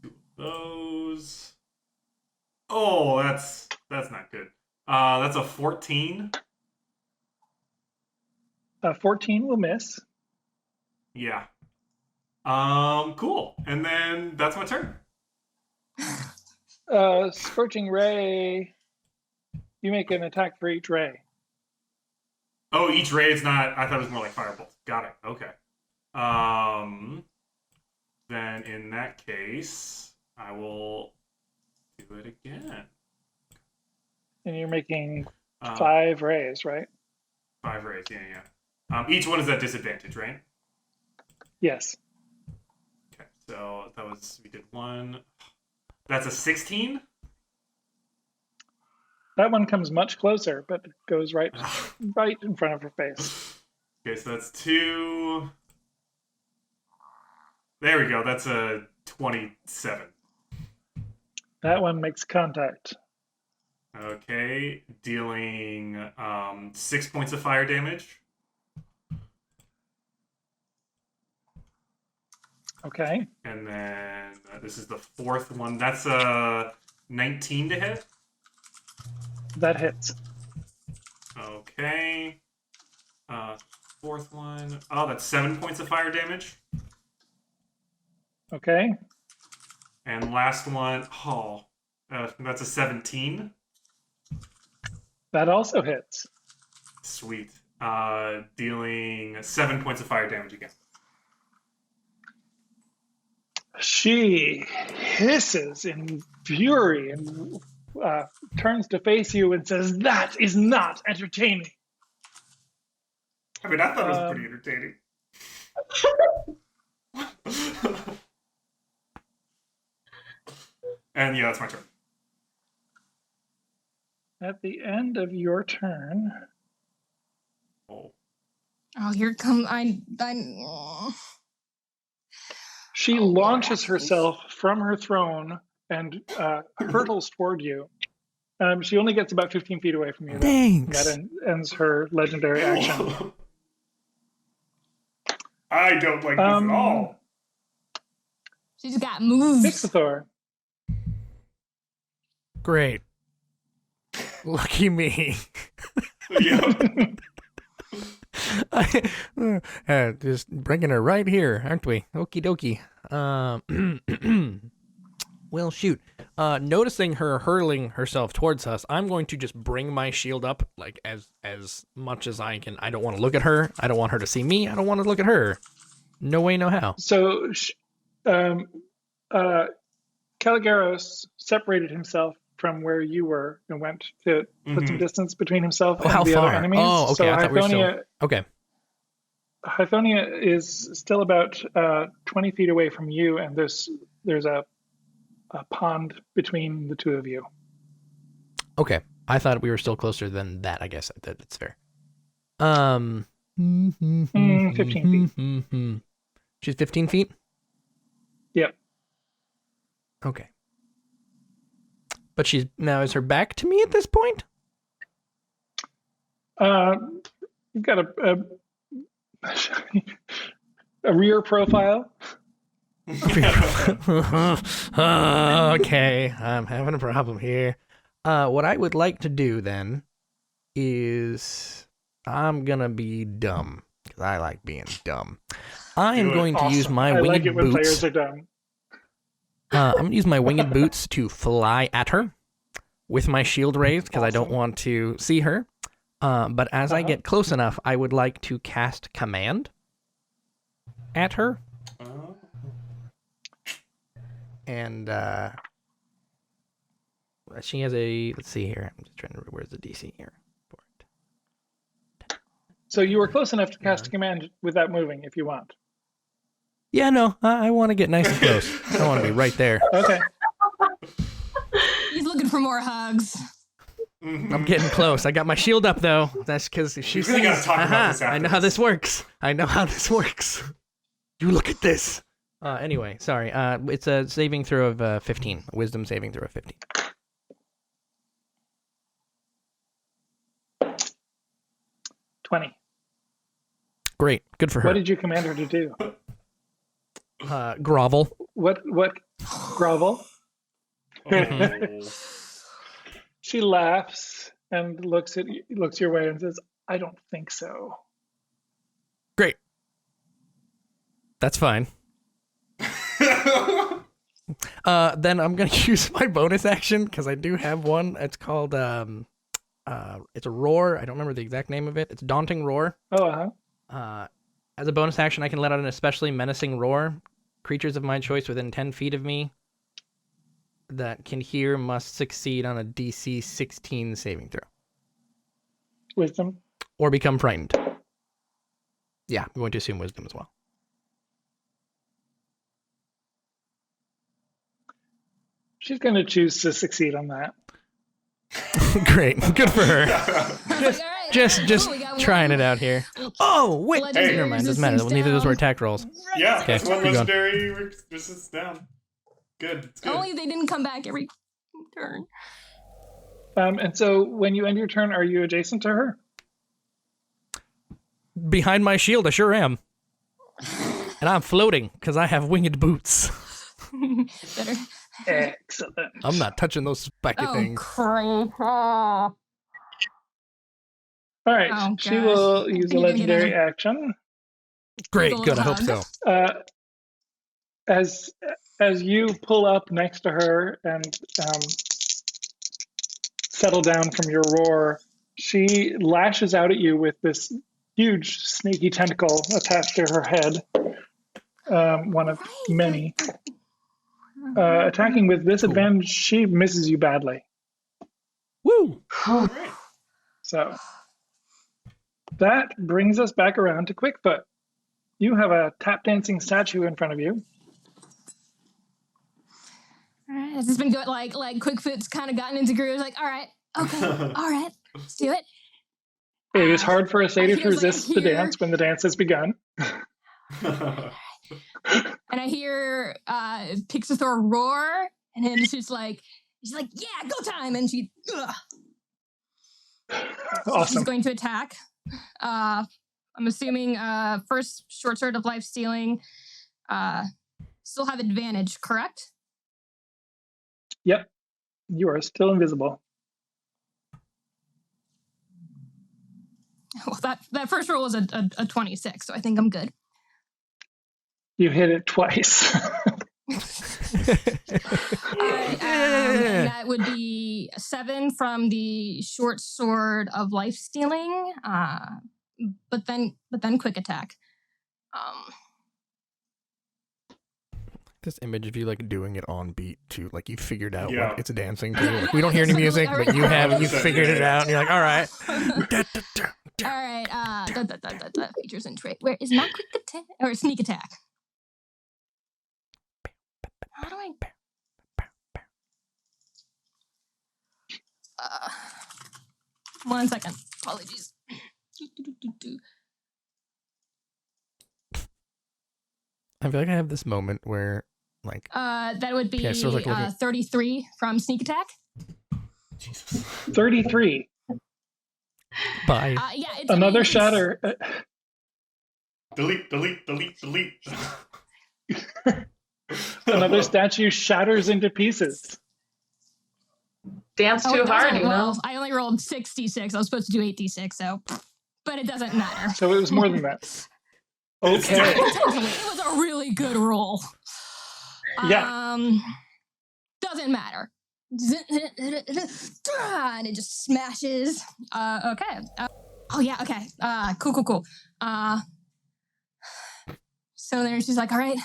B: Two of those. Oh, that's not good. That's a 14.
C: 14 will miss.
B: Yeah. Cool. And then that's my turn.
C: Scorching Ray. You make an attack for each ray.
B: Oh, each ray is not. I thought it was more like firebolts. Got it. Okay. Then in that case, I will do it again.
C: And you're making 5 rays, right?
B: 5 rays. Yeah. Each one is at disadvantage, right?
C: Yes.
B: Okay. So that was we did 1. That's a 16.
C: That one comes much closer, but it goes right in front of her face.
B: Okay, so that's 2. There we go. That's a 27.
C: That one makes contact.
B: Okay, dealing 6 points of fire damage.
C: Okay.
B: And then this is the 4th one. That's a 19 to hit.
C: That hits.
B: Okay. 4th one. Oh, that's 7 points of fire damage.
C: Okay.
B: And last one. Oh, that's a 17.
C: That also hits.
B: Sweet. Dealing 7 points of fire damage again.
C: She hisses in fury and turns to face you and says, "That is not entertaining."
B: I mean, I thought it was pretty entertaining. And yeah, that's my turn.
C: At the end of your turn,
B: Oh,
A: here come
C: she launches herself from her throne and hurtles toward you. She only gets about 15 feet away from you.
E: Thanks.
C: That ends her legendary action.
B: I don't like this at all.
A: She's got moves.
C: Ixathor.
E: Great. Lucky me. Just bringing her right here, aren't we? Okie dokie. Well, shoot. Noticing her hurling herself towards us, I'm going to just bring my shield up like as much as I can. I don't want to look at her. I don't want her to see me. I don't want to look at her. No way, no how.
C: So, Caligaros separated himself from where you were and went to put some distance between himself and the other enemies.
E: Oh, okay.
C: So
E: I thought we were still... Okay.
C: Hythonia is still about 20 feet away from you, and there's a pond between the two of you.
E: Okay. I thought we were still closer than that, I guess. That's fair.
C: 15
E: feet. She's 15 feet?
C: Yep.
E: Okay. But she's now is her back to me at this point?
C: You've got a rear profile.
E: Okay, I'm having a problem here. What I would like to do then is I'm gonna be dumb because I like being dumb. I am going to use my
C: I
E: winged
C: like it when
E: boots.
C: players are dumb.
E: I'm gonna use my winged boots to fly at her with my shield raised because I don't want to see her. But as I get close enough, I would like to cast command at her. And she has a, let's see here. I'm just trying to remember where's the DC here for it.
C: So you were close enough to cast a command without moving if you want.
E: Yeah, no, I want to get nice and close. I want to be right there.
C: Okay.
A: He's looking for more hugs.
E: I'm getting close. I got my shield up though. That's because she
B: really gotta talk about this
E: I know how this works. I know how this works. You look at this. Anyway, sorry. It's a saving throw of 15. A wisdom saving throw of 15.
C: 20.
E: Great. Good for her.
C: What did you command her to do?
E: Grovel.
C: What grovel? She laughs and looks your way and says, "I don't think so."
E: Great. That's fine. Then I'm gonna use my bonus action because I do have one. It's called it's a roar. I don't remember the exact name of it. It's Daunting Roar.
C: Oh,
E: As a bonus action, I can let out an especially menacing roar. Creatures of my choice within 10 feet of me that can hear must succeed on a DC 16 saving throw.
C: Wisdom.
E: Or become frightened. Yeah, I'm going to assume wisdom as well.
C: She's going to choose to succeed on that.
E: Great. Good for her. Just
A: we got
E: trying
A: one
E: it out here. Oh, wait.
A: legendary
E: Never mind. Doesn't matter.
A: resistance
E: Neither of those were
A: down.
E: attack rolls.
B: Yeah,
E: Okay,
B: that's one
E: keep going.
B: legendary resistance down. Good. It's good.
A: Only they didn't come back every turn.
C: And so when you end your turn, are you adjacent to her?
E: Behind my shield, I sure am. And I'm floating because I have winged boots.
A: Better.
C: Excellent.
E: I'm not touching those spiky things.
A: Crap.
C: All right.
A: Oh,
C: She
A: gosh.
C: will use a
A: Are you gonna get
C: legendary
A: another-
C: action.
E: Great,
A: Little
E: good. I hope
A: hug.
E: so.
C: As you pull up next to her and settle down from your roar, she lashes out at you with this huge snaky tentacle attached to her head, one of many. Attacking with disadvantage, she misses you badly.
E: Woo!
C: So that brings us back around to Quickfoot. You have a tap dancing statue in front of you.
A: All right, it's just been good. Like Quickfoot's kind of gotten into grooves. Like, all right, okay, all right, let's do it.
C: It is hard for a satyr to
A: here's, like,
C: resist the
A: here.
C: dance when the dance has begun.
A: And I hear Pixathor roar, and then she's like, yeah, go time, and she.
C: Awesome.
A: She's going to attack. I'm assuming first short sword of life stealing. Still have advantage, correct?
C: Yep. You are still invisible.
A: Well, that first roll was a 26, so I think I'm good.
C: You hit it twice.
A: And that would be 7 from the short sword of life stealing, but then quick attack.
E: This image of you like doing it on beat too, like you figured out
B: Yeah.
E: what it's dancing to. Like, we don't hear any music, but you figured it out, and you're like, all right.
A: All right, features and trait. Where is not quick attack or sneak attack? How do I? 1 second. Apologies.
E: I feel like I have this moment where Like
A: That would be
E: Okay, so it's like
A: 33 from sneak attack.
B: Jesus.
C: 33.
E: by
A: Yeah, it's
C: Another
A: I mean,
C: shatter.
B: Delete.
C: Another statue shatters into pieces.
D: Dance
A: Oh,
D: too
A: it
D: hard,
A: doesn't.
D: you know?
A: Well, I only rolled 66. I was supposed to do 8d6, so, but it doesn't matter.
C: So it was more than that. Okay.
A: Intentionally, it was a really good roll.
C: Yeah.
A: Doesn't matter. And it just smashes. Okay. Oh yeah. Okay. Cool. So then she's like, all right,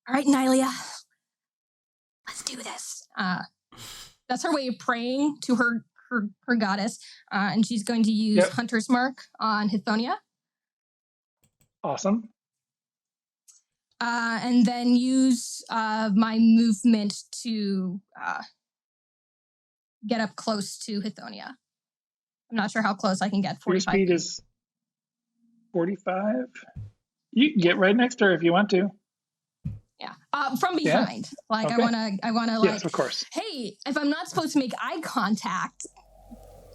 A: Nylia, let's do this. That's her way of praying to her goddess, and she's going to use Hunter's Mark on Hythonia.
C: Awesome.
A: And then use my movement to get up close to Hythonia. I'm not sure how close I can get. 45
C: Your speed
A: feet.
C: is 45. You can get right next to her if you want to.
A: Yeah, from behind. Like
C: Okay.
A: I wanna like.
C: Yes, of course.
A: Hey, if I'm not supposed to make eye contact,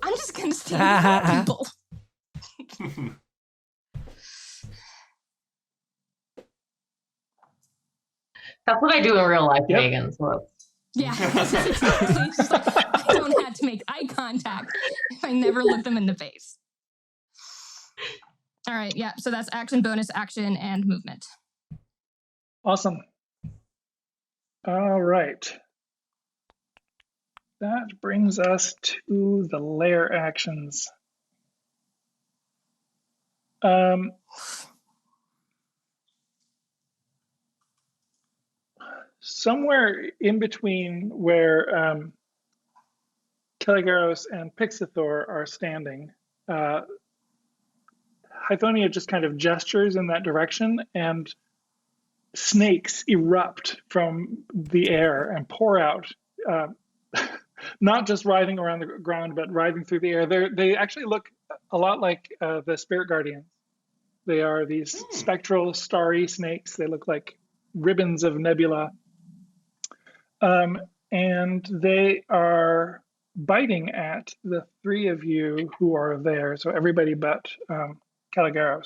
A: I'm just gonna stand behind people.
D: That's what I do in real life,
C: Yep.
D: Megan. So
A: Yeah, exactly. It's just like, I don't have to make eye contact if I never look them in the face. All right, yeah. So that's action, bonus action, and movement.
C: Awesome. All right. That brings us to the lair actions. Somewhere in between where Caligari and Pixithor are standing, Hythonia just kind of gestures in that direction, and snakes erupt from the air and pour out, not just writhing around the ground, but writhing through the air. They actually look a lot like the Spirit Guardians. They are these spectral, starry snakes. They look like ribbons of nebula. And they are biting at the three of you who are there, so everybody but Caligari.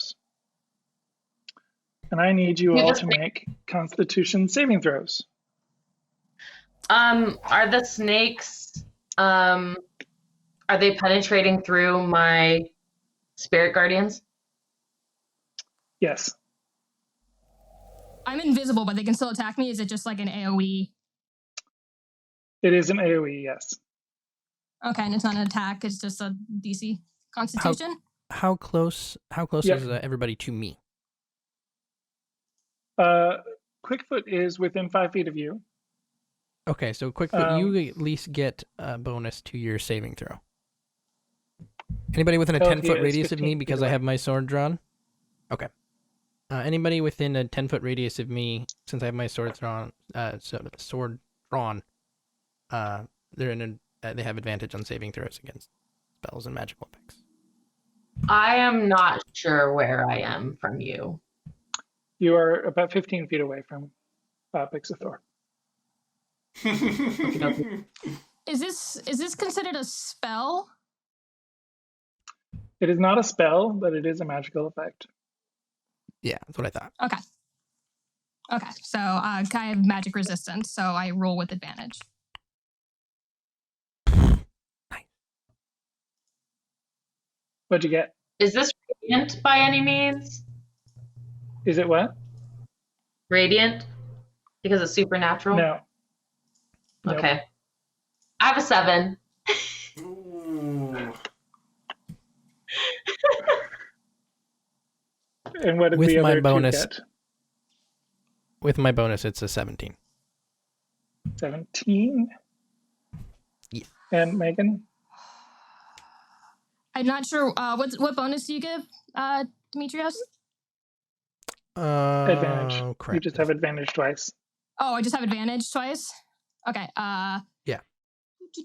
C: And I need you all to make Constitution saving throws.
D: are the snakes, are they penetrating through my spirit guardians?
C: Yes.
A: I'm invisible, but they can still attack me. Is it just like an AoE?
C: It is an AoE, yes.
A: Okay, and it's not an attack. It's just a DC Constitution.
E: How close
C: Yep.
E: is everybody to me?
C: Quickfoot is within 5 feet of you.
E: Okay, so Quickfoot, you at least get a bonus to your saving throw. Anybody within a
C: Healthy
E: 10-foot
C: is
E: radius of
C: 15
E: me
C: feet
E: because I
C: away.
E: have my sword drawn? Okay. Anybody within a 10-foot radius of me, since I have my sword drawn, they're in they have advantage on saving throws against spells and magical effects.
D: I am not sure where I am from you.
C: You are about 15 feet away from Pixithor.
A: Is this considered a spell?
C: It is not a spell, but it is a magical effect.
E: Yeah, that's what I thought.
A: Okay. So I have magic resistance, so I roll with advantage.
C: What'd you get?
D: Is this radiant by any means?
C: Is it what?
D: Radiant? Because it's supernatural?
C: No. Nope.
D: Okay. I have a 7.
B: Ooh.
C: And what did
E: With
C: the
E: my
C: other
E: bonus-
C: two get?
E: With my bonus, it's a 17.
C: 17?
E: Yeah.
C: And Megan?
A: I'm not sure. What bonus do you give, Demetrios?
C: Advantage.
E: Crap.
C: You just have advantage twice.
A: Oh, I just have advantage twice. Okay.
E: Yeah.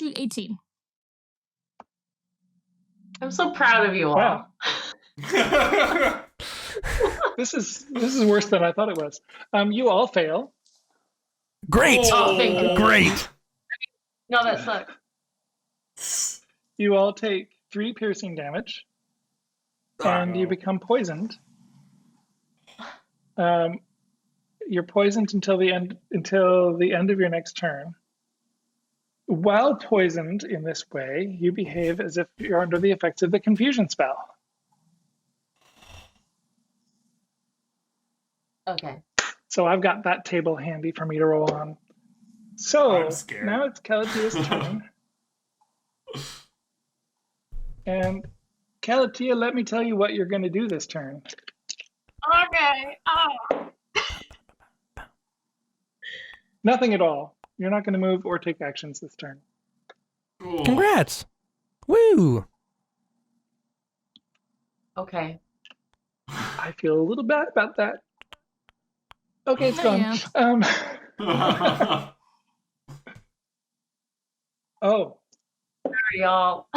A: 18.
D: I'm so proud of you all.
C: Wow. This is worse than I thought it was. You all fail.
E: Great.
D: Oh, thank you.
E: Great.
D: No, that sucks.
C: You all take 3 piercing damage, and you become poisoned. You're poisoned until the end of your next turn. While poisoned in this way, you behave as if you're under the effects of the confusion spell.
D: Okay.
C: So I've got that table handy for me to roll on. So
B: I'm scared.
C: now it's Calatia's turn. And Calatia, let me tell you what you're going to do this turn.
D: Okay. Oh.
C: Nothing at all. You're not going to move or take actions this turn.
E: Congrats. Woo.
D: Okay.
C: I feel a little bad about that. Okay, it's
A: Yeah.
C: gone. Oh,
D: Sorry, y'all.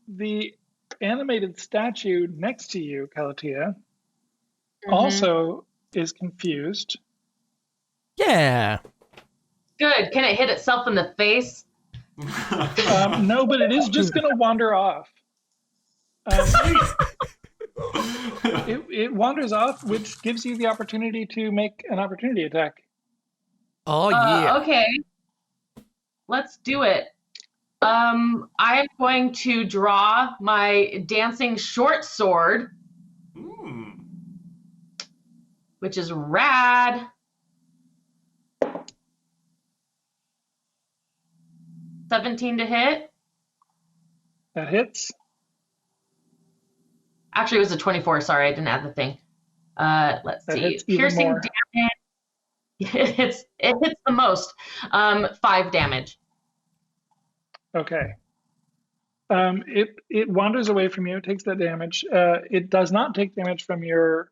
C: the animated statue next to you, Calatia,
D: Mhm.
C: also is confused.
E: Yeah.
D: Good. Can it hit itself in the face?
C: No, but it is just going to wander off. It wanders off, which gives you the opportunity to make an opportunity attack.
E: Oh yeah.
D: Okay. Let's do it. I'm going to draw my dancing short sword, which is rad. $17 to hit.
C: That hits.
D: Actually, it was a 24. Sorry, I didn't add the thing. Let's
C: That
D: see.
C: hits even
D: Piercing
C: more.
D: damage. It hits the most. 5 damage.
C: Okay. It wanders away from you. It takes that damage. It does not take damage from your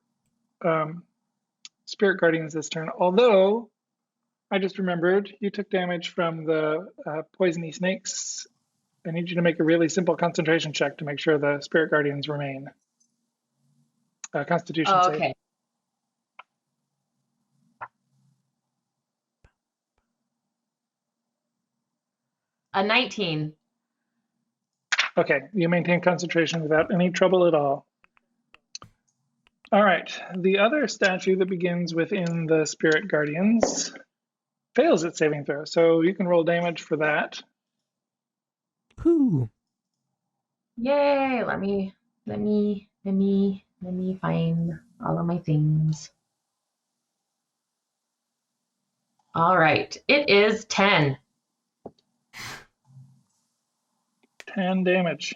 C: spirit guardians this turn. Although, I just remembered you took damage from the poisony snakes. I need you to make a really simple concentration check to make sure the spirit guardians remain. Constitution
D: Oh,
C: save.
D: okay. A 19.
C: Okay, you maintain concentration without any trouble at all. All right, the other statue that begins within the spirit guardians fails its saving throw, so you can roll damage for that.
E: Whoo.
D: Yay! Let me find all of my things. All right, it is 10.
C: 10 damage.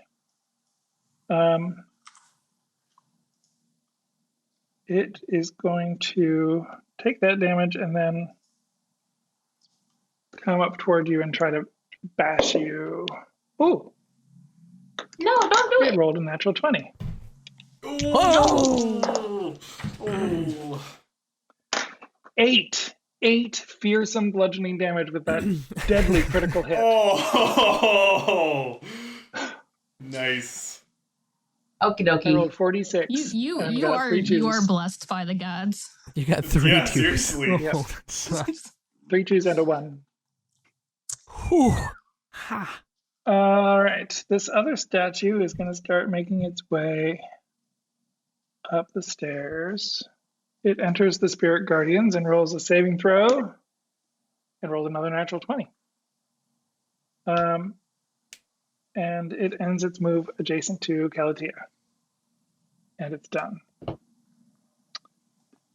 C: It is going to take that damage and then come up toward you and try to bash you. Ooh,
D: No, don't do
C: it
D: it.
C: rolled a natural 20.
E: Oh.
B: Oh.
C: 8 fearsome bludgeoning damage with that deadly critical hit.
B: Oh. Nice.
D: Okie
C: I
D: dokie.
C: rolled 46.
A: You
C: and
A: you
C: got
A: are
C: 3
A: you are
C: twos.
A: blessed by the gods.
E: You got 3
B: Yeah,
E: twos.
B: seriously.
C: Yep.
E: Oh, that sucks.
C: 3 twos and a 1.
E: Whew. Ha.
C: All right, this other statue is going to start making its way up the stairs. It enters the spirit guardians and rolls a saving throw and rolls another natural 20. And it ends its move adjacent to Calatia. And it's done.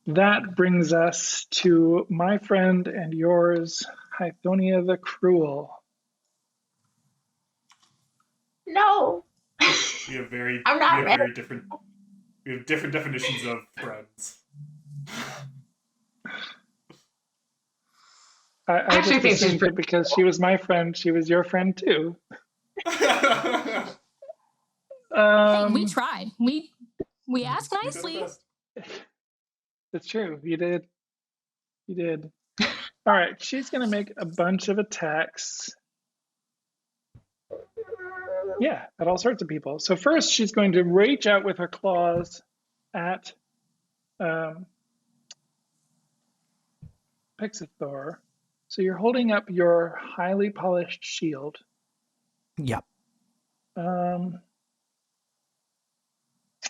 C: That brings us to my friend and yours, Hythonia the Cruel.
D: No.
B: We have very,
D: I'm not
B: we have
D: ready.
B: very different. We have different definitions of friends.
C: I
D: Actually,
C: just
D: think she's
C: assumed
D: pretty
C: that because she was my friend, she was your friend too.
A: Hey, we tried. We asked
B: We did our
A: nicely.
B: best.
C: It's true. You did. You did. All right. She's going to make a bunch of attacks Yeah, at all sorts of people. So first, she's going to reach out with her claws at Pixithor. So you're holding up your highly polished shield.
E: Yep.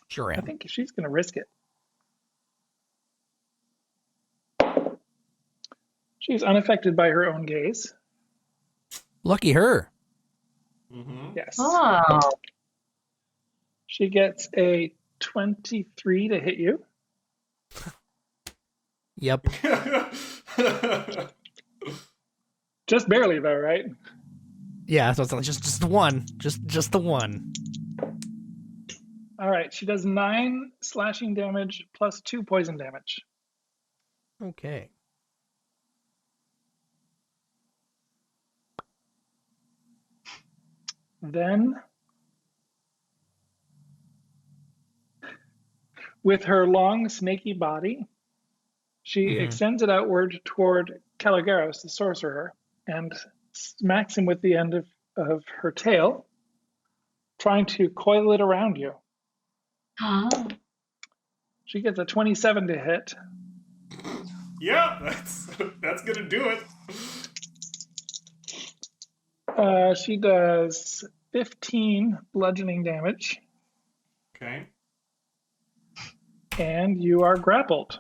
E: Sure
C: I
E: am.
C: think she's going to risk it. She's unaffected by her own gaze.
E: Lucky her.
B: Mm-hmm.
C: Yes.
D: Oh.
C: She gets a 23 to hit you.
E: Yep.
C: Just barely, though, right?
E: Yeah, so it's just the one. Just the one.
C: All right. She does 9 slashing damage plus 2 poison damage.
E: Okay.
C: Then, with her long, snaky body, she extends it outward toward Caligaros, the sorcerer, and smacks him with the end of her tail, trying to coil it around you.
D: Oh.
C: She gets a 27 to hit.
B: Yeah, that's gonna do it.
C: She does 15 bludgeoning damage,
B: Okay.
C: and you are grappled.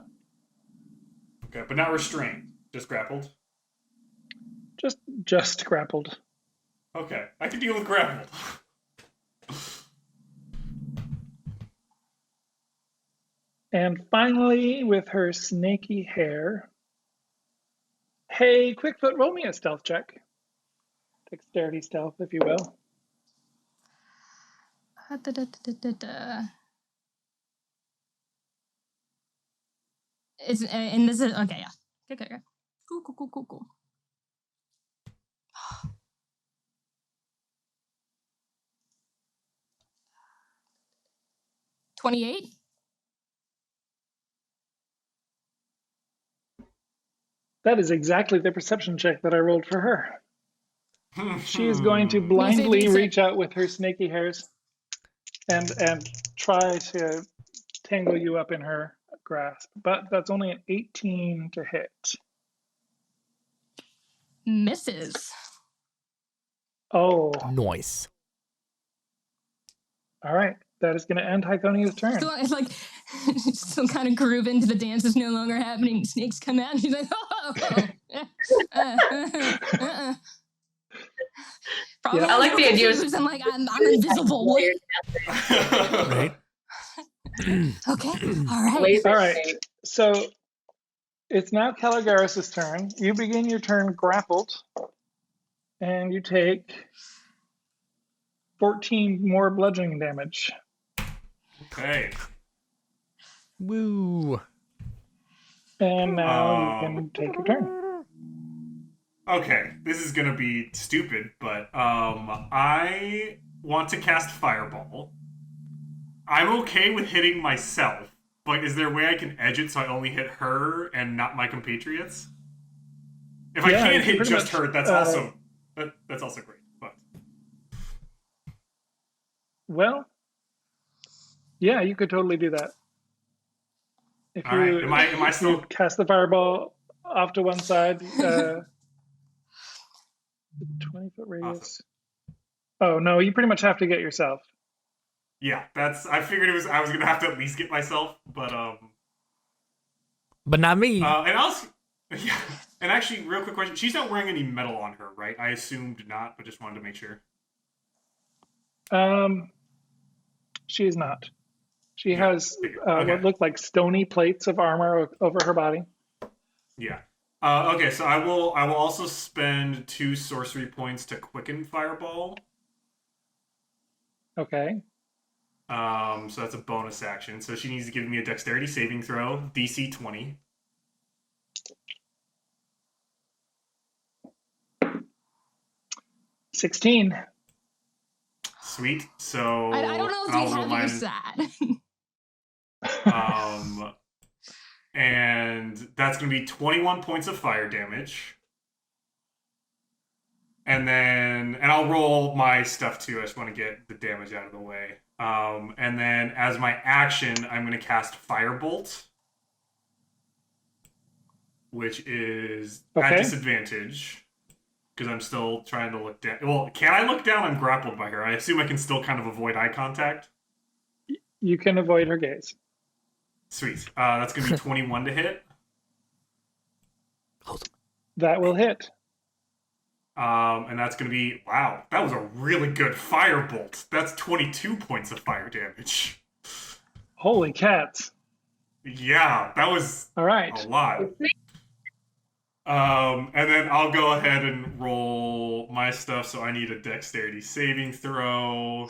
B: Okay, but not restrained. Just grappled.
C: Just grappled.
B: Okay, I can deal with grappled.
C: And finally, with her snaky hair, hey, Quickfoot, roll me a stealth check. Dexterity stealth, if you will.
A: It's and this is okay. Yeah. Okay. Cool. 28.
C: That is exactly the perception check that I rolled for her. She is going to blindly reach out with her snaky hairs and try to tangle you up in her grasp. But that's only an 18 to hit.
A: Misses.
C: Oh,
E: Nice.
C: all right. That is going to end Hythonia's turn.
A: So it's like still kind of groove into the dance is no longer happening. Snakes come out and she's like, Probably
C: Yeah.
D: I like the idea of
A: confused. I'm like, I'm invisible. What?
E: Right?
A: Okay. All right.
D: Laser
C: All right.
D: thing.
C: So it's now Caligaris' turn. You begin your turn grappled, and you take 14 more bludgeoning damage.
B: Okay.
E: Woo.
C: And now you can take your turn.
B: Okay, this is gonna be stupid, but I want to cast Fireball. I'm okay with hitting myself, but is there a way I can edge it so I only hit her and not my compatriots? If I
C: Yeah,
B: can't
C: you
B: hit
C: pretty
B: just
C: much,
B: her, that's also great. But
C: Well, yeah, you could totally do that. If
B: all right, am I
C: if
B: still?
C: you cast the fireball off to one side, 20-foot radius. Oh no, you pretty much have to get yourself.
B: Yeah, I figured I was gonna have to at least get myself, but
E: But not me.
B: and also, yeah, and actually, real quick question: she's not wearing any metal on her, right? I assumed not, but just wanted to make sure.
C: She is not. She
B: Yeah,
C: has
B: okay.
C: what look like stony plates of armor over her body.
B: Yeah. Okay, so I will also spend 2 sorcery points to quicken Fireball.
C: Okay.
B: So that's a bonus action. So she needs to give me a Dexterity saving throw, DC 20.
C: $16.
B: Sweet. So
A: I don't know if
B: I'll
A: you
B: roll
A: have
B: mine.
A: use that.
B: And that's going to be 21 points of fire damage. and I'll roll my stuff too. I just want to get the damage out of the way. And then as my action, I'm going to cast Firebolt, which is at disadvantage because I'm still trying to look down. Well, can I look down? I'm grappled by her. I assume I can still kind of avoid eye contact.
C: You can avoid her gaze.
B: Sweet. That's going to be 21 to hit.
C: That will hit.
B: And that's going to be, wow, that was a really good firebolt. That's 22 points of fire damage.
C: Holy cats.
B: Yeah, that was
C: all right.
B: A lot. And then I'll go ahead and roll my stuff. So I need a dexterity saving throw.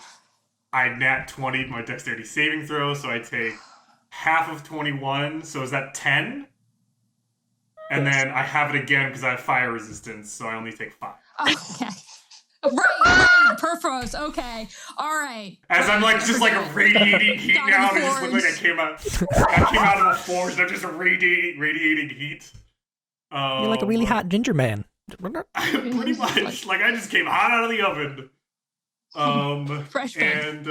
B: I nat 20 my dexterity saving throw, so I take half of 21. So is that 10? And then I have it again because I have fire resistance, so I only take 5.
A: Okay. Right, Perforos, okay. All right.
B: As I'm like just like a radiating heat now, and it just looked like I came out of a forge, and I'm just a radiating heat.
E: You're like a really hot ginger man.
B: Pretty much. Like I just came hot out of the oven.
A: Fresh
B: and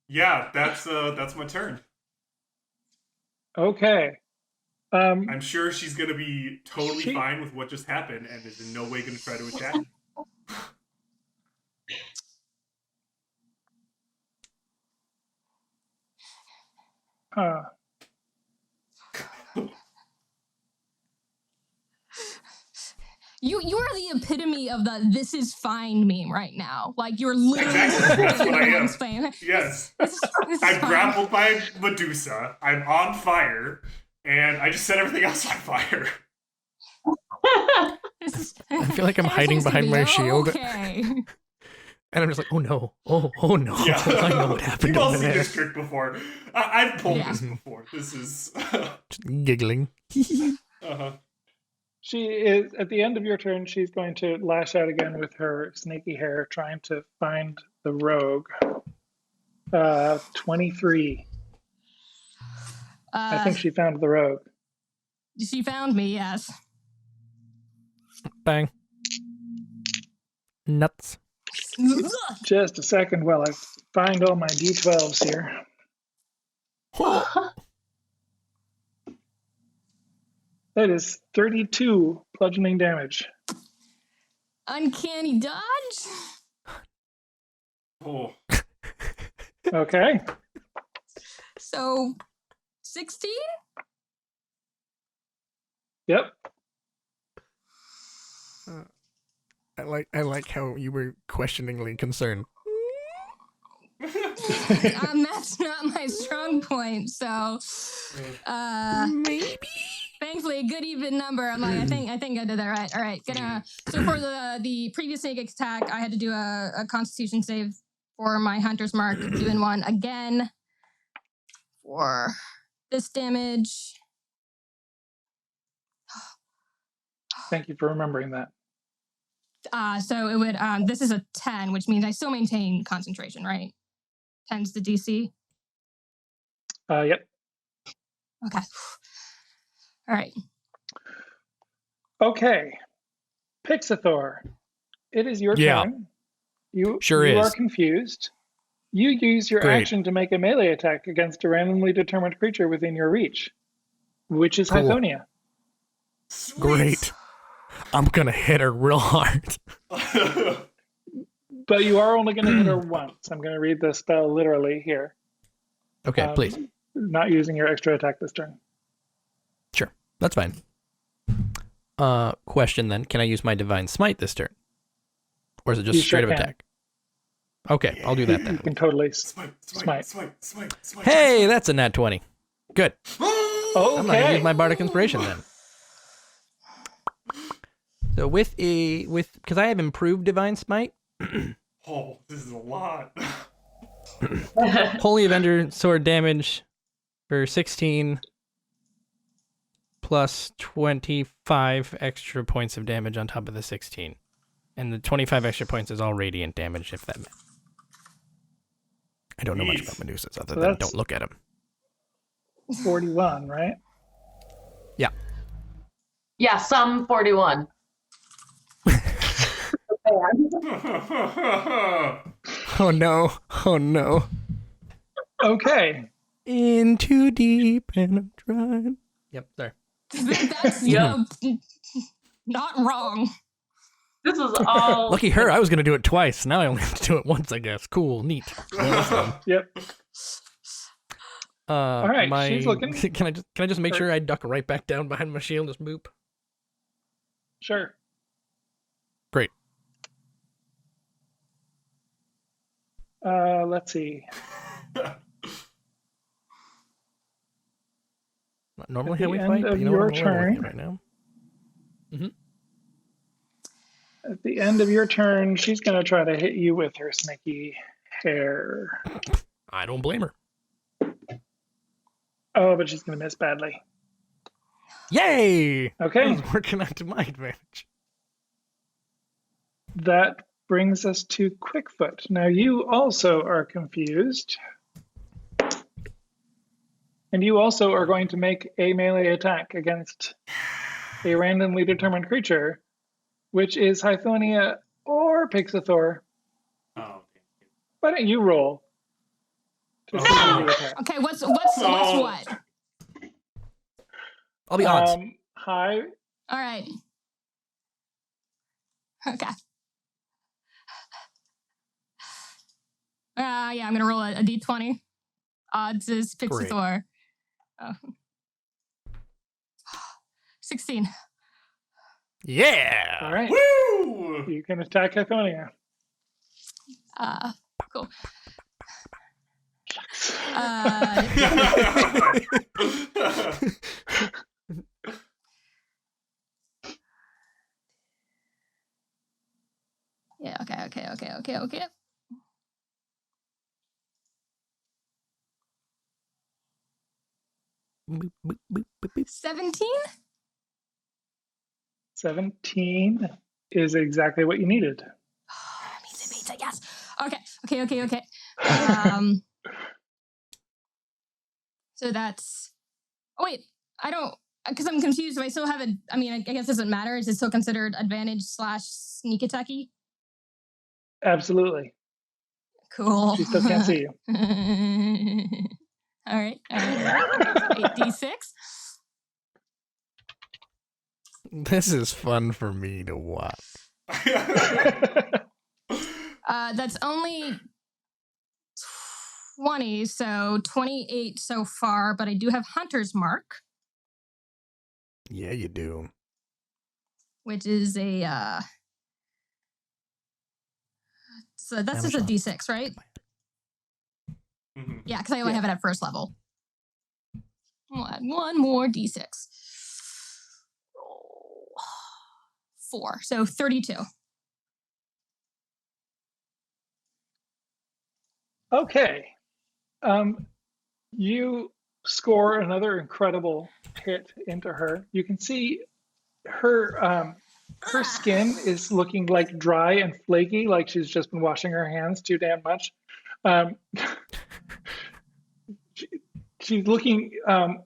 B: yeah, that's my turn.
C: Okay.
B: I'm sure she's gonna be totally fine with what just happened and is in no way gonna try to attack.
A: You are the epitome of the "this is fine" meme right now. Like you're literally
B: Exactly. That's what I am.
A: Spain.
B: Yes.
A: This
B: I'm
A: fine.
B: grappled by Medusa. I'm on fire, and I just set everything else on fire.
E: I feel like I'm hiding behind my shield.
A: Okay.
E: And I'm just like, oh no, oh no.
B: Yeah.
E: I know what happened
B: You've all
E: over
B: seen
E: there.
B: this trick before. I've pulled this before. This is
E: Just giggling.
B: uh-huh.
C: She is, at the end of your turn, she's going to lash out again with her snaky hair, trying to find the rogue. 23. I think she found the rogue.
A: She found me, yes.
E: Bang. Nuts.
C: Just a second while I find all my D12s here. That is 32 bludgeoning damage.
A: Uncanny dodge?
B: Oh.
C: Okay.
A: So, 16?
C: Yep.
E: I like how you were questioningly concerned.
A: That's not my strong point, so
E: Maybe.
A: thankfully good even number. I'm like, I think I did that right. All right, so for the previous sneak attack, I had to do a constitution save for my hunter's mark, 2 and 1 again for this damage.
C: Thank you for remembering that.
A: So it would this is a 10, which means I still maintain concentration, right? 10's the DC.
C: Yep.
A: Okay. All right.
C: Okay. Pixathor, it is your turn. You are confused. You use your action to make a melee attack against a randomly determined creature within your reach, which is Hythonia.
E: Great. I'm gonna hit her real hard.
C: But you are only going to hit her once. I'm going to read the spell literally here.
E: Okay, please.
C: Not using your extra attack this turn.
E: Sure, that's fine. Question then: can I use my divine smite this turn, or is it just straight up attack? Okay, I'll do that then.
C: You can totally
B: Smite.
E: Hey, that's a nat 20. Good.
C: Okay.
E: I'm not gonna use my bardic inspiration then. So because I have improved divine smite.
B: Oh, this is a lot.
E: Holy Avenger sword damage for 16 plus 25 extra points of damage on top of the 16. And the 25 extra points is all radiant damage, if that meant. I don't know much about Medusas other than don't look at them.
C: 41, right?
E: Yeah.
D: Yeah, some 41.
E: Oh no. Oh no.
C: Okay.
E: In too deep and I'm trying. Yep, there.
A: That's
D: Yep.
A: not wrong.
D: This is all.
E: Lucky her, I was going to do it twice. Now I only have to do it once, I guess. Cool, neat.
C: Yep. All right, she's looking.
E: Can I just make sure I duck right back down behind my shield and just boop?
C: Sure.
E: Great.
C: Let's see.
E: Not normally
C: At
E: how
C: the
E: we
C: end
E: fight,
C: of
E: but you know what?
C: your
E: I'm gonna roll with you
C: turn.
E: right now.
C: At the end of your turn, she's going to try to hit you with her snaky hair.
E: I don't blame her.
C: Oh, but she's going to miss badly.
E: Yay!
C: Okay.
E: That was working out to my advantage.
C: That brings us to Quickfoot. Now, you also are confused. And you also are going to make a melee attack against a randomly determined creature, which is Hythonia or Pixathor.
B: Oh,
C: Why don't you roll to see who you attack?
A: Okay, what's what?
E: I'll be odds.
C: Hi.
A: All right. Okay. Yeah, I'm gonna roll a d20. Odds is Pixathor. Oh. 16.
E: Yeah!
C: All right.
B: Woo!
C: You can attack Hythonia.
A: Cool. Yeah, okay. 17?
C: 17 is exactly what you needed.
A: Pizza, yes. Okay. So that's. Oh wait, I don't. Because I'm confused. Do I still have it? I mean, I guess it doesn't matter. Is it still considered advantage / sneak attacky?
C: Absolutely.
A: Cool.
C: She still can't see you.
A: All right. 8d6.
E: This is fun for me to watch.
A: That's only 20, so 28 so far, but I do have Hunter's Mark,
E: Yeah, you do.
A: which is a so that's just a d6, right?
B: Mhm.
A: Yeah, because I only have it at first level. We'll add one more d6. Roll 4, so 32.
C: Okay. You score another incredible hit into her. You can see her skin is looking like dry and flaky, like she's just been washing her hands too damn much. She's looking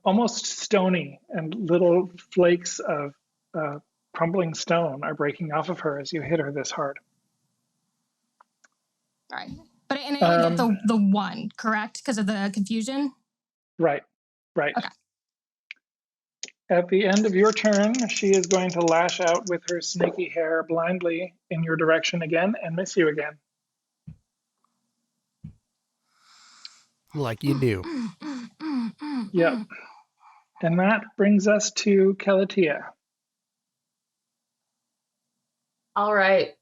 C: almost stony, and little flakes of crumbling stone are breaking off of her as you hit her this hard.
A: All right. But I only get the 1, correct? Because of the confusion?
C: Right.
A: Okay.
C: At the end of your turn, she is going to lash out with her snaky hair blindly in your direction again and miss you again.
E: Like you do.
C: Yep. And that brings us to Calatia.
D: All right.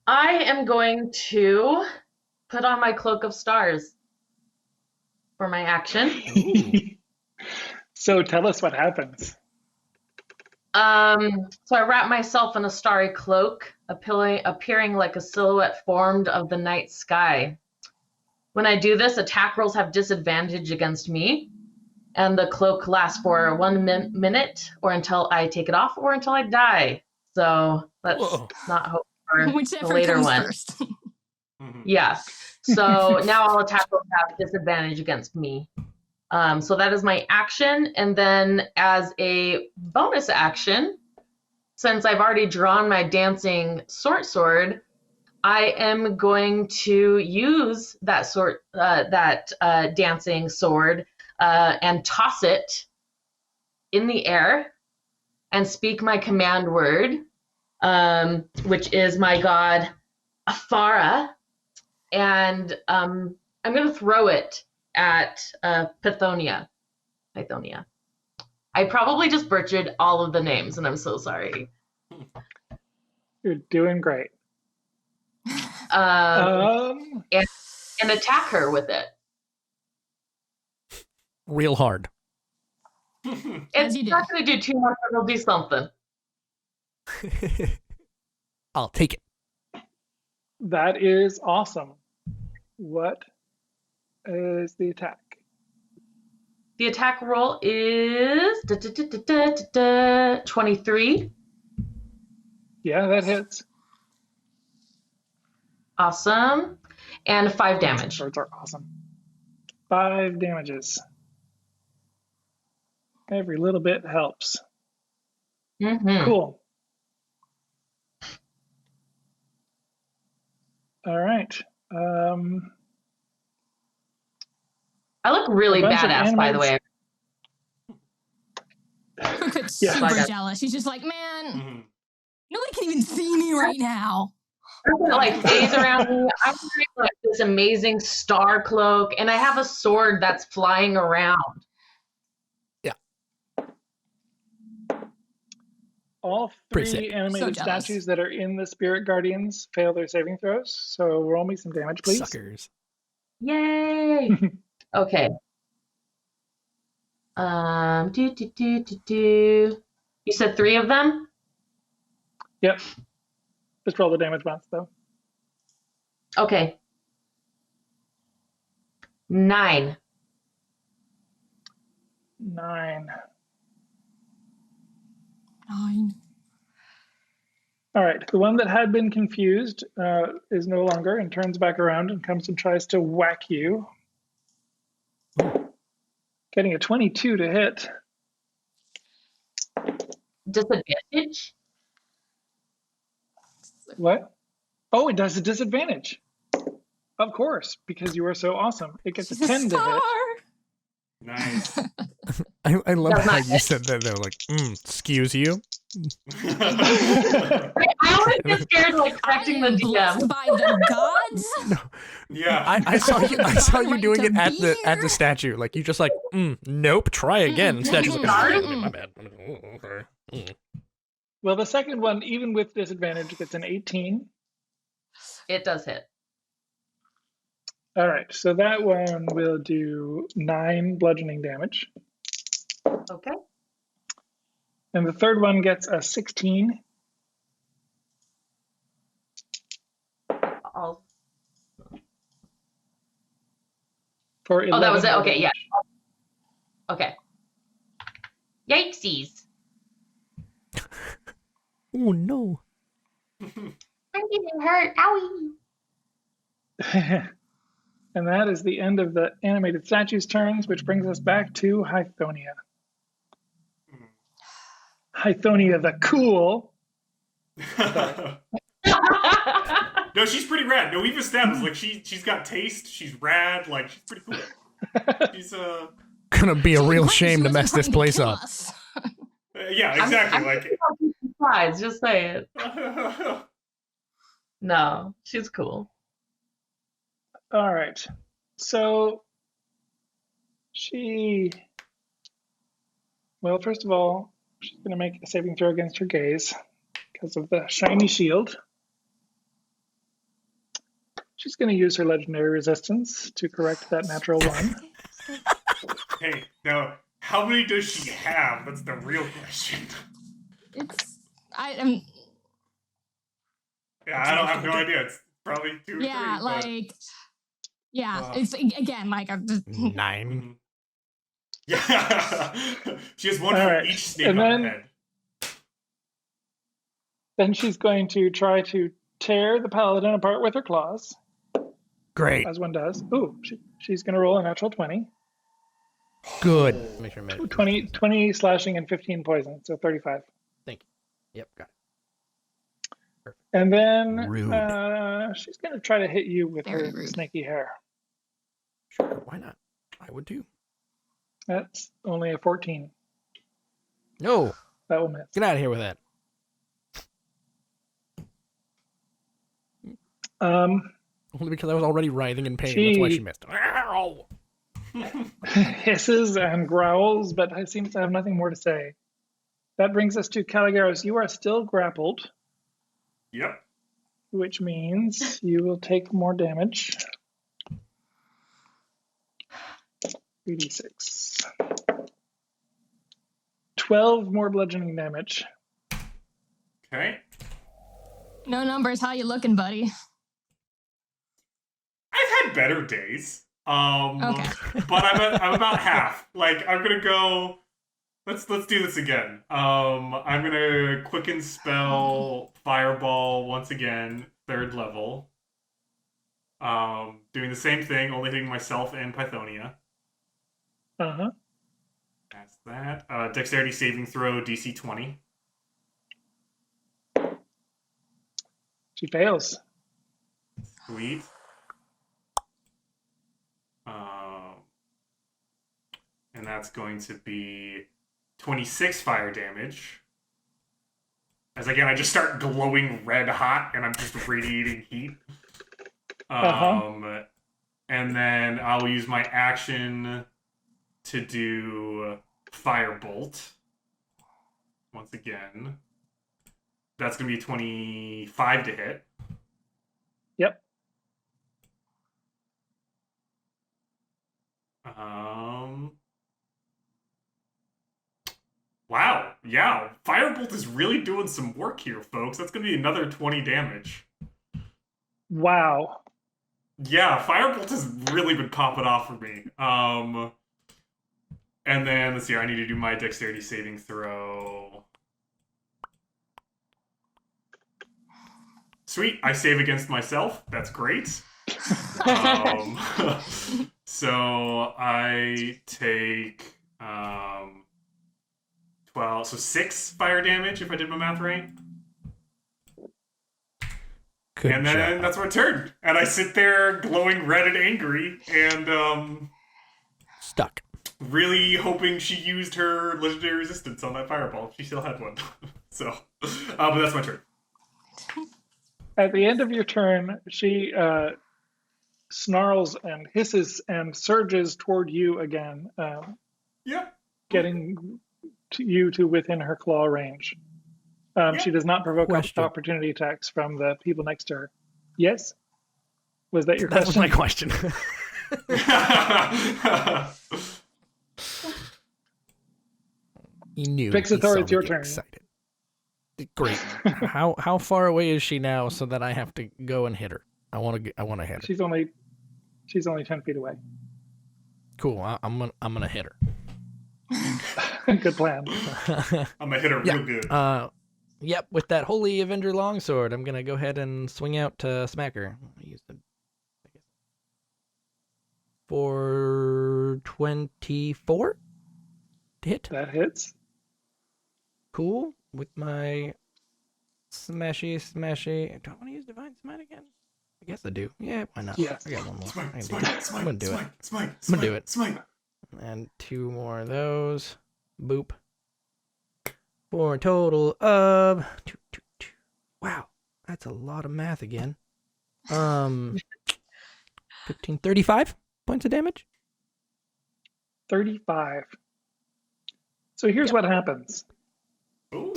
D: I am going to put on my Cloak of Stars for my action.
C: So tell us what happens.
D: So I wrap myself in a starry cloak, appearing like a silhouette formed of the night sky. When I do this, attack rolls have disadvantage against me, and the cloak lasts for 1 minute, or until I take it off, or until I die. So let's not hope for
A: Whichever
D: the later
A: comes
D: one.
A: first.
D: Yeah. So now all attack rolls have disadvantage against me. So that is my action. And then as a bonus action, since I've already drawn my dancing sword, I am going to use that dancing sword and toss it in the air and speak my command word, which is my god Afara, and I'm going to throw it at Pythonia. I probably just butchered all of the names, and I'm so sorry.
C: You're doing great.
D: And attack her with it.
E: Real hard.
D: It's not going to do too much, but it'll do something.
E: I'll take it.
C: That is awesome. What is the attack?
D: The attack roll is 23.
C: Yeah, that hits.
D: Awesome. And 5 damage.
C: Swords are awesome. 5 damages. Every little bit helps.
D: Mm-hmm.
C: Cool. All right.
D: I look really badass, by the way.
A: Cook's
C: Yeah.
A: super jealous. She's just like, man, nobody can even see me right now.
D: Like phase around me. I'm wearing like this amazing star cloak, and I have a sword that's flying around.
E: Yeah.
C: All
E: Pretty
C: 3
E: sick.
C: animated
A: So jealous.
C: statues that are in the Spirit Guardians fail their saving throws. So roll me some damage, please.
E: Suckers.
D: Yay! Okay. You said 3 of them?
C: Yep. Just roll the damage once, though.
D: Okay. 9.
C: 9.
A: 9.
C: All right. The one that had been confused is no longer and turns back around and comes and tries to whack you. Getting a 22 to hit.
D: Disadvantage?
C: What? Oh, it does a disadvantage. Of course, because you are so awesome. It gets
A: She's
C: a 10 to
A: star.
C: hit.
B: Nice.
E: I love
D: Does
E: how
D: not
E: you said that. They're like, excuse you.
D: I always get scared like correcting the
A: Blessed
D: DM.
A: by the gods.
B: Yeah.
E: I saw you. I saw you
A: Right
E: doing
A: to
E: it at
A: be
E: the
A: here.
E: statue. Like you just like, nope. Try again. And statue's like, my bad. Okay.
C: Well, the second one, even with disadvantage, gets an 18.
D: It does hit.
C: All right, so that one will do 9 bludgeoning damage.
D: Okay.
C: And the third one gets a 16.
D: I'll...
C: For 11
D: Oh, that was it.
C: more
D: Okay, yeah.
C: damage.
D: Okay. Yikesies.
E: Oh no.
D: I'm getting hurt. Owie.
C: And that is the end of the animated statue's turns, which brings us back to Hythonia. Hythonia the cool.
B: No, she's pretty rad. No, we've established like she's got taste. She's rad. Like she's pretty cool. She's
E: Gonna be a real shame to
A: She
E: mess
A: wasn't
E: this
A: trying to
E: place
A: kill
E: up.
A: us.
B: yeah, exactly.
D: I'm
B: like
D: surprised, just say it. No, she's cool.
C: All right. So well, first of all, she's going to make a saving throw against her gaze because of the shiny shield. She's going to use her legendary resistance to correct that natural 1.
B: hey, now how many does she have? That's the real question.
A: I am.
B: Yeah, I don't have no idea. It's probably 2 or 3.
A: Yeah,
B: but-
A: like. Yeah, it's again like I'm just.
E: 9.
B: Yeah, she has one
C: All
B: for
C: right,
B: each snake
C: and
B: on
C: then-
B: her head.
C: Then she's going to try to tear the paladin apart with her claws,
E: Great.
C: as one does. Ooh, she's going to roll a natural 20.
E: Good. Make sure I made it.
C: 20 slashing and 15 poison, so 35.
E: Thank you. Yep, got
C: And then
E: Rude.
C: she's going to try to hit you with
A: Very
C: her
A: rude.
C: snaky hair.
E: Sure, why not? I would too.
C: That's only a 14.
E: No,
C: That will miss.
E: get out of here with that. Only because I was already writhing in pain. That's why she missed. Ow!
C: Hisses and growls, but seems to have nothing more to say. That brings us to Caligaris. You are still grappled,
B: Yep.
C: which means you will take more damage. 3d6. 12 more bludgeoning damage.
B: Okay.
A: No numbers. How you looking, buddy?
B: I've had better days.
A: Okay.
B: But I'm about half. Like, I'm gonna go. Let's do this again. I'm gonna quicken spell Fireball once again, 3rd level. Doing the same thing, only hitting myself and Pythonia.
C: Uh-huh.
B: That's that. Dexterity saving throw, DC 20.
C: She fails.
B: Sweet. And that's going to be 26 fire damage. As again, I just start glowing red hot and I'm just radiating heat. And then I'll use my action to do Firebolt. Once again. That's going to be 25 to hit.
C: Yep.
B: Wow. Yeah. Firebolt is really doing some work here, folks. That's going to be another 20 damage.
C: Wow.
B: Yeah, Firebolt has really been popping off for me. And then, let's see, I need to do my dexterity saving throw. Sweet, I save against myself. That's great. So I take 12, so 6 fire damage if I did my math right.
E: Good
B: and then
E: job.
B: that's my turn. And I sit there glowing red and angry and
E: Stuck.
B: really hoping she used her legendary resistance on that fireball. She still had one. So, but that's my turn.
C: At the end of your turn, she snarls and hisses and surges toward you again,
B: Yeah.
C: getting you to within her claw range. She does not provoke opportunity attacks from the people next to her. Yes? Was that your
E: That
C: question?
E: was my question. He knew.
C: Pixathor,
E: He
C: it's
E: saw
C: your
E: me get
C: turn.
E: Excited. Great. How far away is she now so that I have to go and hit her? I want to hit her.
C: She's only 10 feet away.
E: Cool. I'm gonna hit her.
C: Good plan.
B: I'm gonna hit her real good.
E: Yep. With that Holy Avenger longsword, I'm gonna go ahead and swing out to smack her. Use the for 24 to hit.
C: That hits.
E: Cool. With my smashy. Do I want to use Divine Smite again? I guess I do. Yeah, why not?
C: Yes.
E: I got one more.
B: Smite,
E: I'm gonna do it.
B: Smite,
E: I'm gonna do it.
B: Smite.
E: And 2 more of those. Boop. For a total of 2. Wow, that's a lot of math again. 15, 35 points of damage.
C: 35. So here's what happens.
B: Ooh.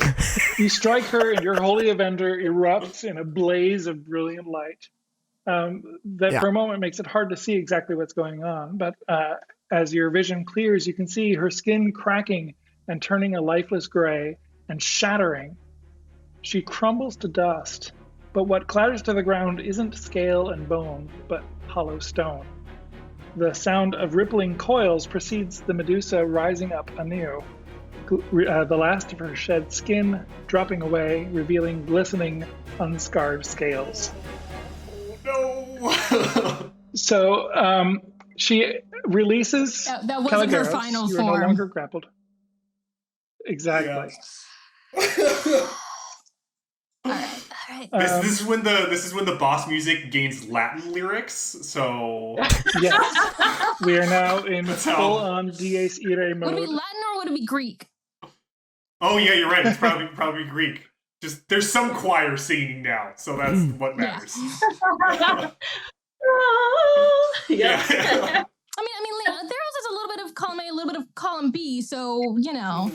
C: You strike her, and your Holy Avenger erupts in a blaze of brilliant light. That for a moment makes it hard to see exactly what's going on, but as your vision clears, you can see her skin cracking and turning a lifeless gray and shattering. She crumbles to dust, but what clatters to the ground isn't scale and bone, but hollow stone. The sound of rippling coils precedes the Medusa rising up anew. The last of her shed skin dropping away, revealing glistening, unscarred scales.
B: No.
C: So she releases.
A: That wasn't her
C: Caligaris.
A: final
C: You are
A: form.
C: no longer grappled. Exactly.
A: All right. right.
B: This is when the boss music gains Latin lyrics. So
C: Yes, we are now in
B: That's how-
C: full-on Dies Irae
A: Would it be
C: mode.
A: Latin or would it be Greek?
B: oh yeah, you're right. It's probably Greek. Just there's some choir singing now, so that's what matters.
D: Yep.
A: I mean, Theros is a little bit of column A, a little bit of column B, so you know.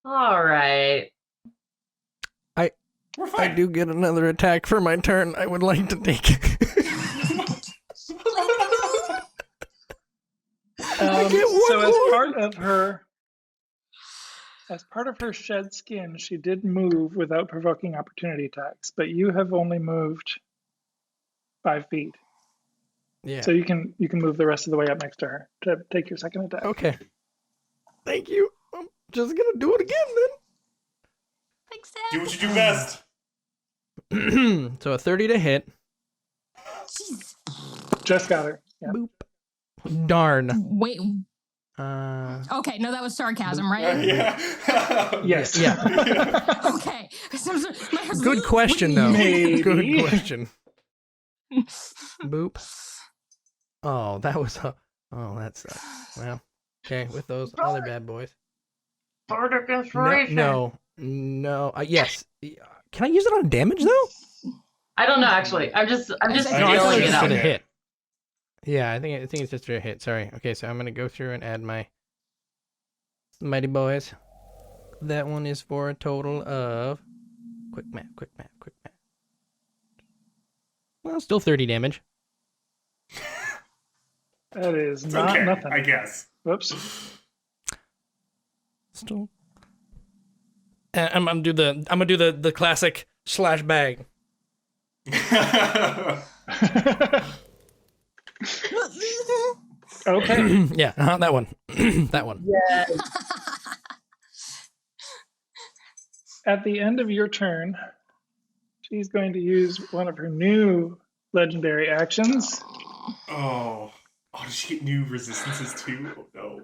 D: All right.
B: We're
E: I
B: fine.
E: do get another attack for my turn. I would like to take it.
C: So as part of her shed skin, she did move without provoking opportunity attacks, but you have only moved 5 feet.
E: Yeah.
C: So you can move the rest of the way up next to her to take your second attack.
E: Okay. Thank you. I'm just gonna do it again
A: Thanks,
B: Do what you do best.
E: then. So a 30 to hit.
A: Jeez.
C: Just got her. Yeah.
E: Boop. Darn.
A: Wait.
E: Okay,
A: No, that was sarcasm, right?
B: Yeah.
C: Yes.
E: Yeah.
A: Okay. My heart's
E: Good question, though.
C: Maybe.
E: Good question. Boop. Oh, that was that sucks. Well, okay, with those other bad boys.
D: Bardic inspiration.
E: No. Yes. Can I use it on damage though?
D: I don't know actually. I'm just
E: No, I thought
D: feeling
E: it
D: it
E: was
D: out.
E: for the hit. Yeah, I think it's just for a hit. Sorry. Okay, so I'm gonna go through and add my mighty boys. That one is for a total of quick math. Well, still 30 damage.
C: That is
B: It's
C: not
B: okay,
C: nothing.
B: I guess.
C: Whoops.
E: Still. And I'm gonna do the classic slash bag.
C: Okay.
E: Yeah, that one. That one.
D: Yes.
C: At the end of your turn, she's going to use one of her new legendary actions.
B: Oh, does she get new resistances too? Oh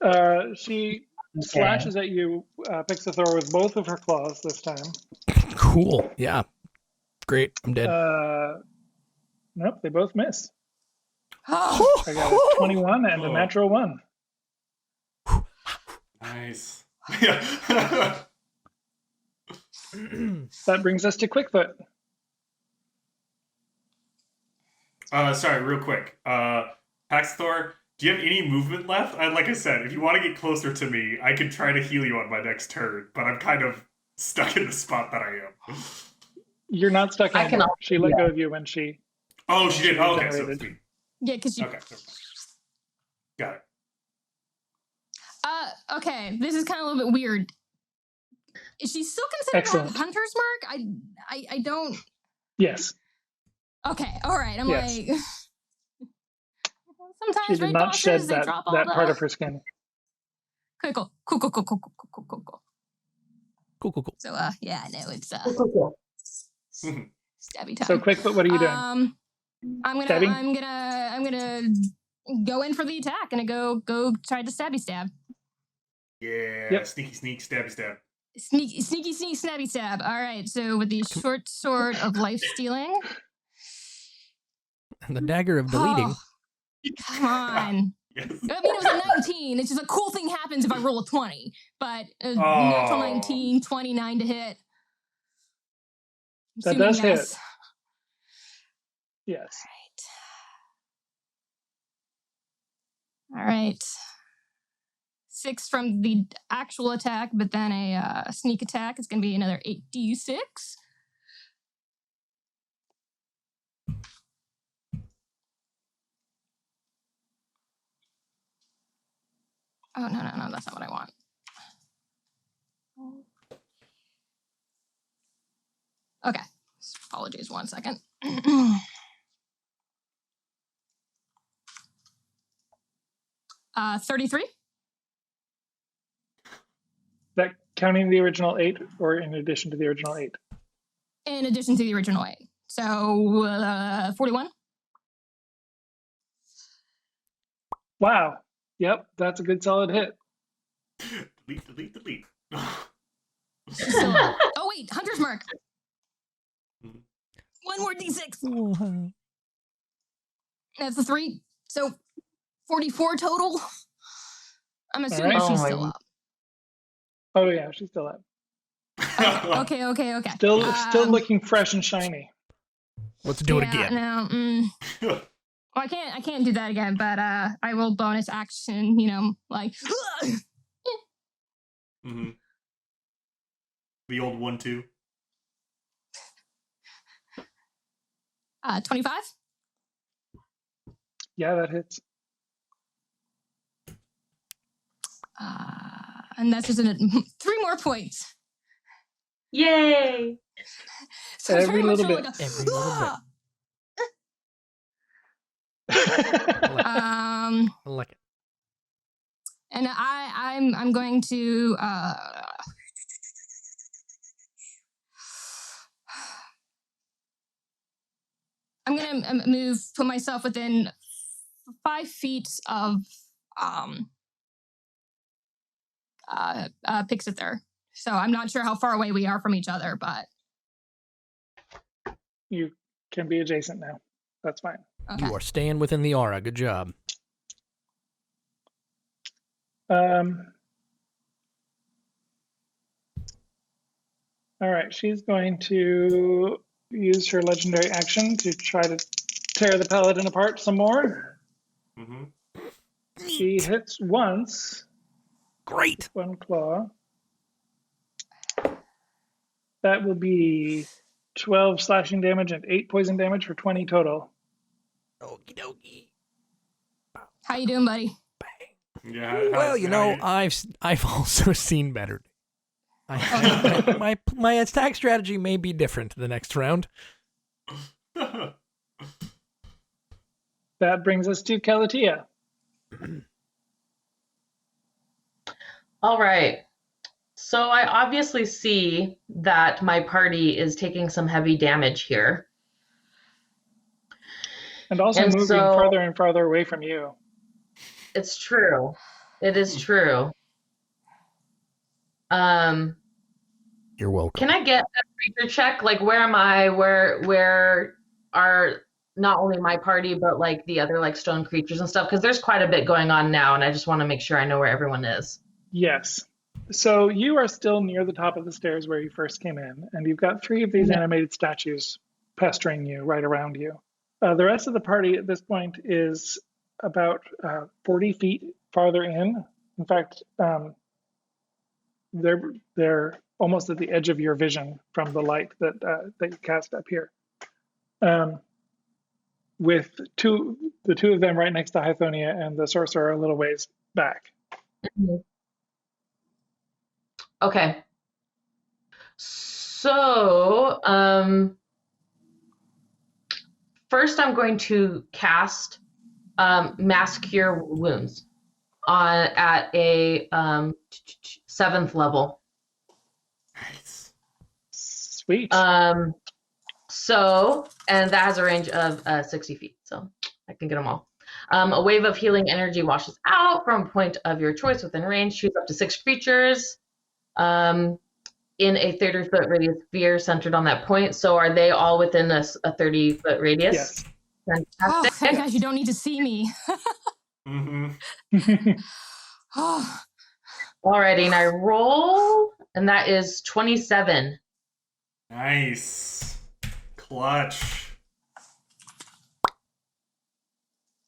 B: no.
C: She slashes at you, picks the thrower with both of her claws this time.
E: Cool. Yeah. Great. I'm dead.
C: Nope, they both miss.
A: Oh,
C: I got a 21 and a natural 1.
B: Nice. Yeah.
C: That brings us to Quickfoot.
B: Sorry, real quick. Paxthor, do you have any movement left? Like I said, if you want to get closer to me, I could try to heal you on my next turn, but I'm kind of stuck in the spot that I am.
C: You're not stuck
D: I can
C: anymore.
D: also
C: She
D: do
C: let go
D: that.
C: of you when she...
B: Oh, she did. Oh, okay, so
C: Generated.
B: sweet.
A: yeah, because you.
B: Okay, got it.
A: Okay, this is kind of a little bit weird. Is she still considered to have
C: Excellent.
A: hunter's mark? I don't.
C: Yes.
A: Okay, all right. I'm
C: Yes.
A: like. Sometimes
C: She did
A: raid
C: not
A: bosses,
C: shed
A: they
C: that
A: drop all
C: part
A: the.
C: of her skin.
A: Cool.
E: Cool.
A: So yeah, no, it's
D: Cool.
A: stabby time.
C: So Quickfoot, what are you doing?
A: I'm
C: Stabbing?
A: gonna go in for the attack. Gonna go try to stabby stab.
B: Yeah,
C: Yep.
B: sneaky, stabby stab.
A: Sneaky, stabby stab. All right. So with the short sword of life stealing.
E: And the dagger of deleting.
A: Oh, come on.
B: Yes.
A: I mean, it was a 19. It's just a cool thing happens if I roll a 20. But
B: Oh.
A: natural 19, 29 to hit.
C: That
A: Assuming
C: does hit.
A: yes.
C: Yes.
A: All right. 6 from the actual attack, but then a sneak attack. It's going to be another 8d6. Oh, no, that's not what I want. Okay. Apologies, 1 second. 33?
C: That counting the original 8 or in addition to the original 8?
A: In addition to the original 8. So, 41?
C: Wow. Yep, that's a good solid hit.
B: Delete.
A: She's still up. Oh wait, Hunter's Mark. One more d6.
E: Wow.
A: That's a 3. So 44 total. I'm assuming
C: right.
A: she's
D: Oh
A: still
D: my-
A: up.
C: Oh yeah, she's still up.
A: Okay.
C: Still looking fresh and shiny.
E: Let's do it
A: Yeah,
E: again.
A: No, well, I can't do that again, but I will bonus action, like
B: Mm-hmm. The old 1-2.
A: 25.
C: Yeah, that hits.
A: And that's just 3 more points.
D: Yay!
A: So
C: Every
A: very much
C: little
A: like
C: bit.
E: Every little bit.
A: I
E: like it.
A: And I'm going to I'm gonna put myself within 5 feet of Pixither. So I'm not sure how far away we are from each other, but
C: You can be adjacent now. That's fine.
A: okay.
E: You are staying within the aura. Good job.
C: All right, she's going to use her legendary action to try to tear the paladin apart some more.
B: Mm-hmm.
C: She hits once.
E: Great.
C: One claw. That will be 12 slashing damage and 8 poison damage for 20 total.
E: Okie dokie.
A: How you doing, buddy?
B: Yeah.
E: Well, you know, I've also seen better. My attack strategy may be different the next round.
C: That brings us to Calatia.
D: All right. So I obviously see that my party is taking some heavy damage here.
C: And also
D: And
C: moving
D: so-
C: farther and farther away from you.
D: It's true. It is true.
E: You're welcome.
D: Can I get a creature check? Like, where am I? Where are not only my party, but like the other like stone creatures and stuff? Because there's quite a bit going on now, and I just want to make sure I know where everyone is.
C: Yes. So you are still near the top of the stairs where you first came in, and you've got 3 of these animated statues pestering you right around you. The rest of the party at this point is about 40 feet farther in. In fact, they're almost at the edge of your vision from the light that you cast up here. With the two of them right next to Hythonia and the sorcerer a little ways back.
D: Okay. So, first I'm going to cast Mass Cure Wounds at a 7th level.
B: Nice.
C: Sweet.
D: So, and that has a range of 60 feet, so I can get them all. A wave of healing energy washes out from a point of your choice within range. Shoots up to 6 creatures in a 30-foot radius sphere centered on that point. So are they all within a 30-foot radius?
C: Yes.
A: Oh,
D: Fantastic.
A: thank gosh, you don't need to see me.
B: Mm-hmm.
A: Oh,
D: Alrighty, and I roll, and that is 27.
B: Nice. Clutch.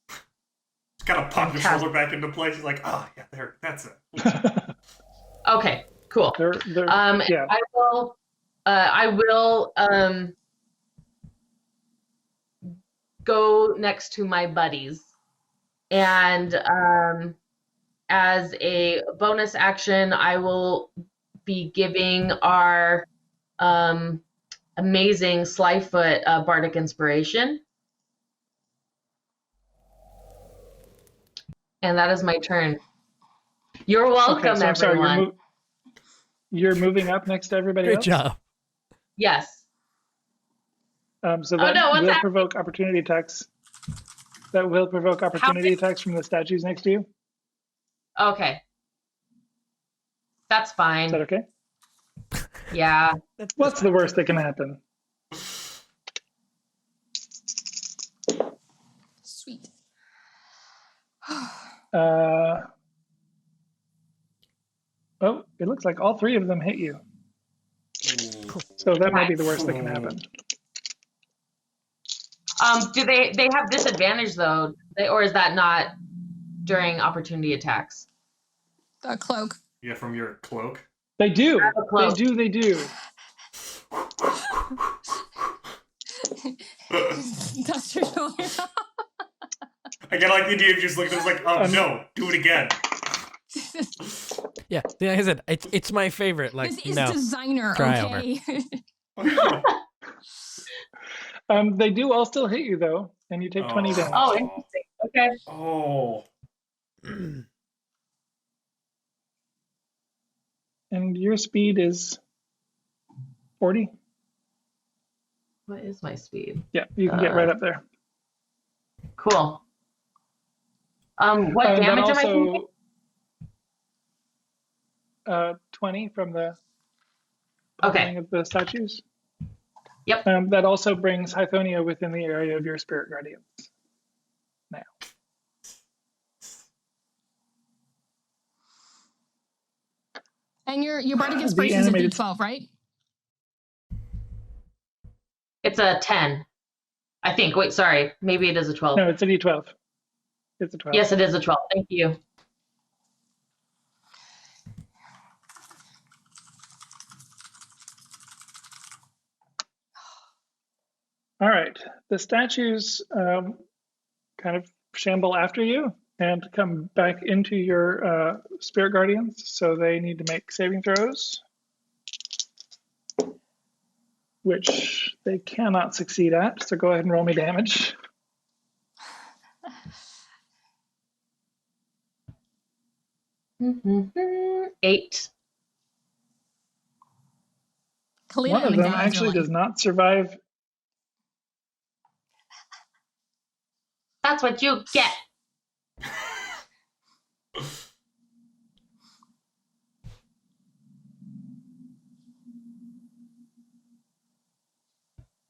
B: Just gotta pop your
D: Fantastic.
B: shoulder back into place. You're like, oh yeah, there, that's it.
D: Okay, cool.
C: They're, yeah.
D: I will go next to my buddies, and as a bonus action, I will be giving our amazing Slyfoot bardic inspiration, and that is my turn. You're welcome,
C: Okay, so I'm sorry,
D: everyone.
C: you're moving up next to everybody
E: Great
C: else?
E: job.
D: Yes.
C: So
D: Oh,
C: that
D: no, what's
C: will
D: happening?
C: provoke opportunity attacks. That will provoke opportunity attacks from the statues next to you.
D: Okay. That's
C: Is
D: fine.
C: that okay?
D: Yeah.
C: What's the worst that can happen?
A: Sweet.
C: Oh, it looks like all three of them hit you. So that might be the worst that can happen.
D: Do they have disadvantage though, or is that not during opportunity attacks?
A: The cloak.
B: Yeah, from your cloak.
C: They do.
D: I have a cloak.
C: They do.
A: Dust your shoulder.
B: I kind of like the idea of just looking at it, like, oh no, do it again.
E: Yeah, like I said, it's my favorite. Like,
A: This is
E: no,
A: designer,
E: try
A: okay?
C: They do all still hit you though, and you take 20 damage.
D: Oh, interesting. Okay.
B: Oh.
C: And your speed is 40?
D: What is my speed?
C: Yeah, you can get right up there.
D: Cool. What
C: And
D: damage
C: then
D: am I taking?
C: also 20 from the
D: Okay.
C: pulling of the statues.
D: Yep.
C: That also brings Hythonia within the area of your spirit guardians. Now.
A: And your bardic
C: The
A: inspiration is a
C: animated-
A: D12, right?
D: It's a 10. I think. Wait, sorry. Maybe it is a 12.
C: No, it's a D12. It's a 12.
D: Yes, it is a 12. Thank you.
C: All right. The statues kind of shamble after you and come back into your spirit guardians. So they need to make saving throws, which they cannot succeed at. So go ahead and roll me damage.
D: Mm-hmm. 8.
A: Kalina
C: One
A: and
C: of
A: the
C: them
A: gods
C: actually
A: are like,
C: does not survive.
D: That's what you get.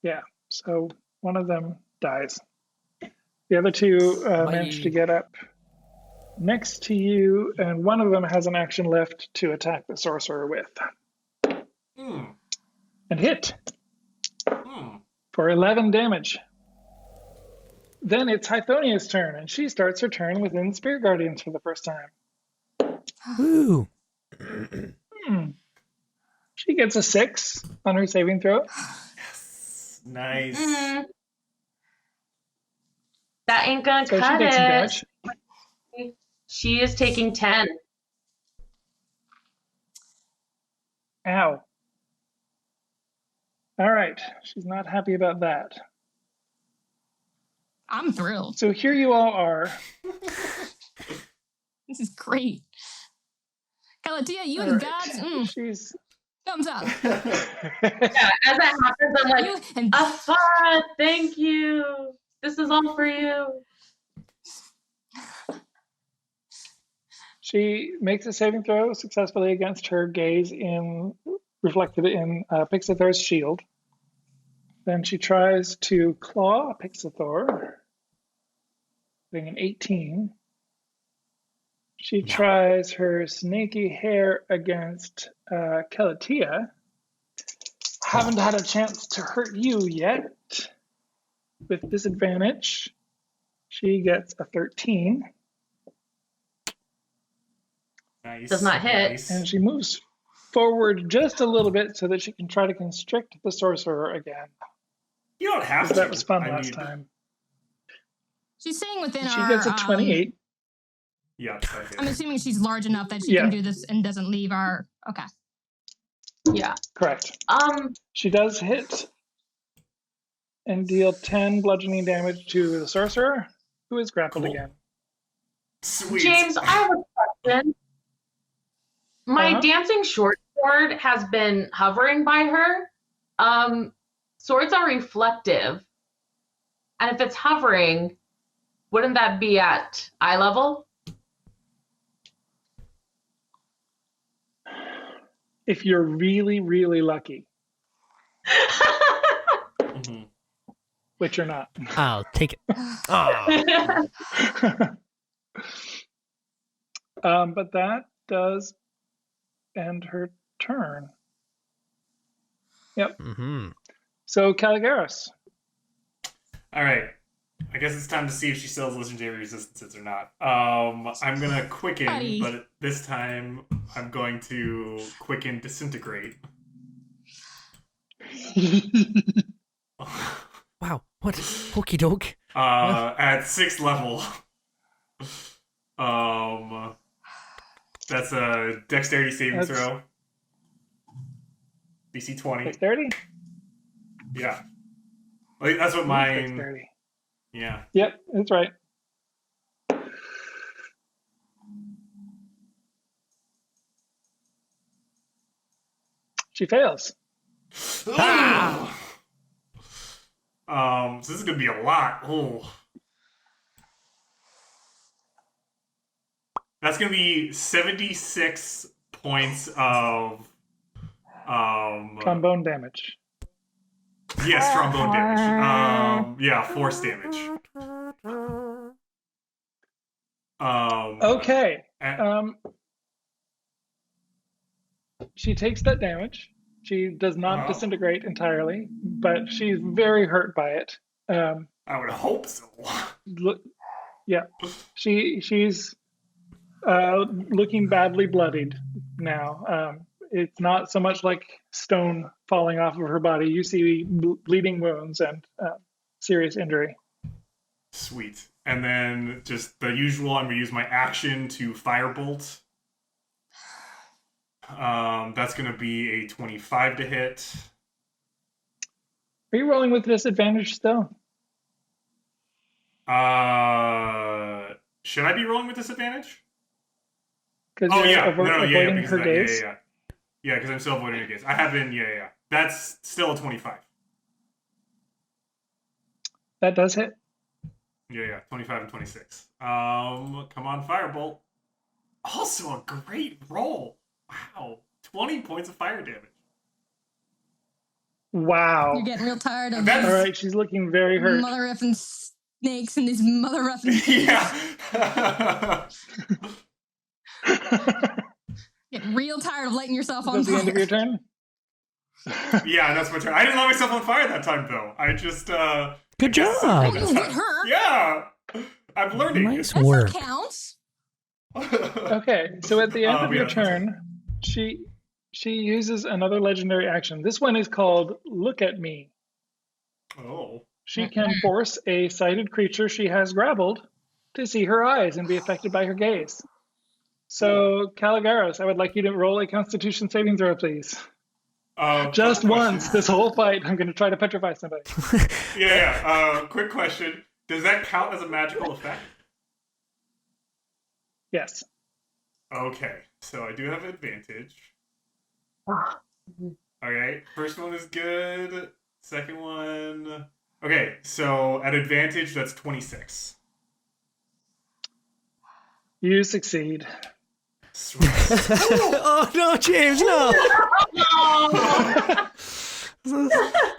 C: Yeah, so one of them dies. The other two manage to get up next to you, and one of them has an action left to attack the sorcerer with. And hit for 11 damage. Then it's Hythonia's turn, and she starts her turn within Spirit Guardians for the first time.
E: Woo.
C: She gets a 6 on her saving throw.
B: Nice.
D: That ain't gonna
C: So she
D: cut
C: takes some
D: it.
C: damage.
D: She is taking 10.
C: Ow. All right, she's not happy about that.
A: I'm thrilled.
C: So here you all are.
A: This is great. Calatia, you
C: All
A: and
C: right.
A: gods,
C: She's
A: thumbs up.
D: Yeah, as that happens, I'm like,
A: You and
D: Afara, thank you. This is all for you.
C: She makes a saving throw successfully against her gaze reflected in Pixithor's shield. Then she tries to claw Pixithor, getting an 18. She tries her snaky hair against Calatia. Haven't had a chance to hurt you yet. With disadvantage, she gets a 13.
B: Nice.
D: Does not hit.
B: Nice.
C: And she moves forward just a little bit so that she can try to constrict the sorcerer again.
B: You don't have to.
C: That was fun
B: I
C: last
B: mean,
C: time.
A: she's staying within
C: She
A: our.
C: gets a 28.
B: Yeah, that hit.
A: I'm assuming she's large enough that she
C: Yeah.
A: can do this and doesn't leave our. Okay.
D: Yeah.
C: Correct.
D: Um,
C: She does hit and deal 10 bludgeoning damage to the sorcerer, who is grappled
B: Cool.
C: again.
B: Sweet.
D: James, I have a question. My dancing short sword has been hovering by her. Swords are reflective. And if it's hovering, wouldn't that be at eye level?
C: if you're really, really lucky,
B: Mhm.
C: which you're not.
E: I'll take it. Oh.
C: But that does end her turn. Yep.
E: Mm-hmm.
C: So Caligaris.
B: All right. I guess it's time to see if she still has legendary resistances or not. I'm gonna quicken,
A: Buddy.
B: but this time I'm going to quicken disintegrate.
E: Wow. What? Hokey doke.
B: At 6th level. That's a dexterity saving throw. DC 20.
C: Dexterity?
B: Yeah. Like, that's what mine.
C: Dexterity.
B: Yeah.
C: Yep, that's right. She fails.
B: Ah! So this is gonna be a lot. Oh. That's gonna be 76 points of
C: Trombone damage.
B: yes, trombone damage. Yeah, force damage.
C: Okay.
B: and-
C: She takes that damage. She does not
B: Wow.
C: disintegrate entirely, but she's very hurt by it.
B: I would hope so.
C: Yeah, she's looking badly bloodied now. It's not so much like stone falling off of her body. You see bleeding wounds and serious injury.
B: Sweet. And then just the usual, I'm gonna use my action to firebolt. That's gonna be a 25 to hit.
C: Are you rolling with disadvantage still?
B: Should I be rolling with disadvantage?
C: Because
B: Oh
C: you're
B: yeah,
C: avoiding her gaze.
B: Yeah, because I'm still avoiding her gaze. I have been, yeah. That's still a 25.
C: That does hit.
B: Yeah, 25 and 26. Come on, firebolt. Also a great roll. Wow, 20 points of fire damage.
C: Wow.
A: You're getting real tired of
B: That's-
C: All right, she's looking very hurt.
A: mother effing snakes and these mother effing
B: Yeah.
A: Getting real tired of lighting yourself on
C: That's the end of
A: fire.
C: your turn?
B: Yeah, that's my turn. I didn't light myself on fire that time, though. I just,
E: Good job.
A: Oh, you hit her.
B: Yeah! I'm learning.
E: Nice
A: That's
E: work.
A: what counts.
C: Okay, so at the end of your
B: yeah,
C: turn, she uses another legendary action. This one is called Look at Me.
B: Oh.
C: She can force a sighted creature she has grappled to see her eyes and be affected by her gaze. So, Caligaris, I would like you to roll a Constitution saving throw, please. Just
B: Quick
C: once
B: question.
C: this whole fight, I'm going to try to petrify somebody.
B: Yeah. Quick question. Does that count as a magical effect?
C: Yes.
B: Okay, so I do have advantage. Alright, first one is good. Second one... Okay, so at advantage, that's 26.
C: You succeed.
B: Sweet.
E: Oh no, James, no!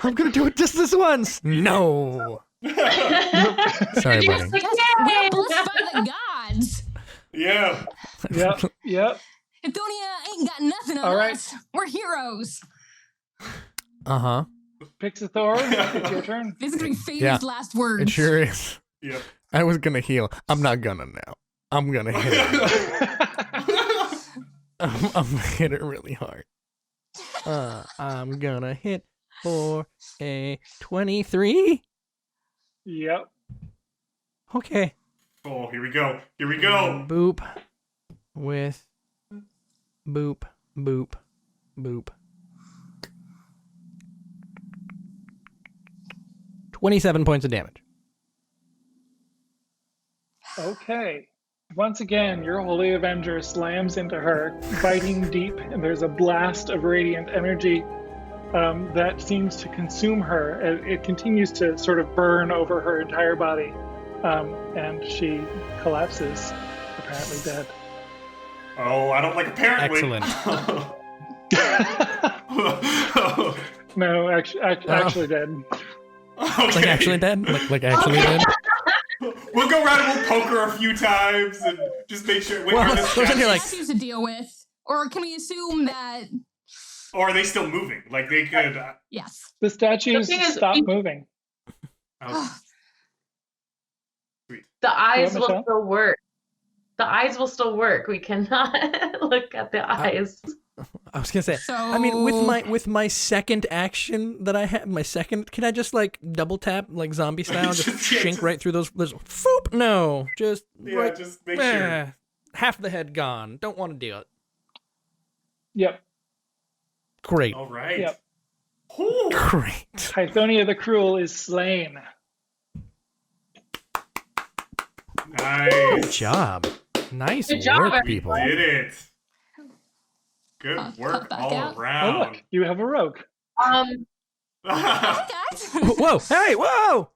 E: I'm gonna do it just this once. No. Sorry, buddy.
A: We're blessed by the gods.
B: Yeah.
C: Yep.
A: Hythonia ain't got nothing on
C: All right.
A: us. We're heroes.
E: Uh-huh.
C: Pixathor, it's your turn.
A: This is gonna be Faye's
E: Yeah.
A: last words.
E: It sure is.
B: Yep.
E: I was gonna heal. I'm not gonna now. I'm gonna hit it. I'm gonna hit it really hard. I'm gonna hit for a 23.
C: Yep.
E: Okay.
B: Oh, here we go. Here we go.
E: Boop. With boop, boop, boop. 27 points of damage.
C: Okay. Once again, your Holy Avenger slams into her, biting deep, and there's a blast of radiant energy that seems to consume her. It continues to sort of burn over her entire body, and she collapses, apparently dead.
B: Oh, I don't like apparently.
E: Excellent.
C: No, actually dead.
B: Okay.
E: Like actually dead? Like actually dead?
B: We'll go around and we'll poke her a few times and just make sure. Wait,
E: Well,
B: are this
E: those are like-
A: Statues to deal with, or can we assume that?
B: or are they still moving? Like they could.
A: Yes.
C: The statues
D: The thing is,
C: stop moving.
B: Oh, sweet.
D: The eyes
C: What,
D: will
C: Michelle?
D: still work. The eyes will still work. We cannot look at the eyes.
E: I was gonna say.
A: So
E: I mean, with my second action that I have, can I just like double tap like zombie style, just shink right through those? Foop! No, just
B: Yeah,
E: right.
B: just make sure.
E: Half the head gone. Don't want to do it.
C: Yep.
E: Great.
B: All right.
C: Yep.
B: Ooh.
E: Great.
C: Hythonia the Cruel is slain.
B: Nice.
E: Good job. Nice
D: Good job,
E: work,
D: everybody.
E: people.
B: Did it. Good
A: Cut
B: work
A: back
B: all
A: out.
C: Oh,
B: around.
C: look, you have a rogue.
A: Hi, guys.
E: Whoa! Hey! Whoa!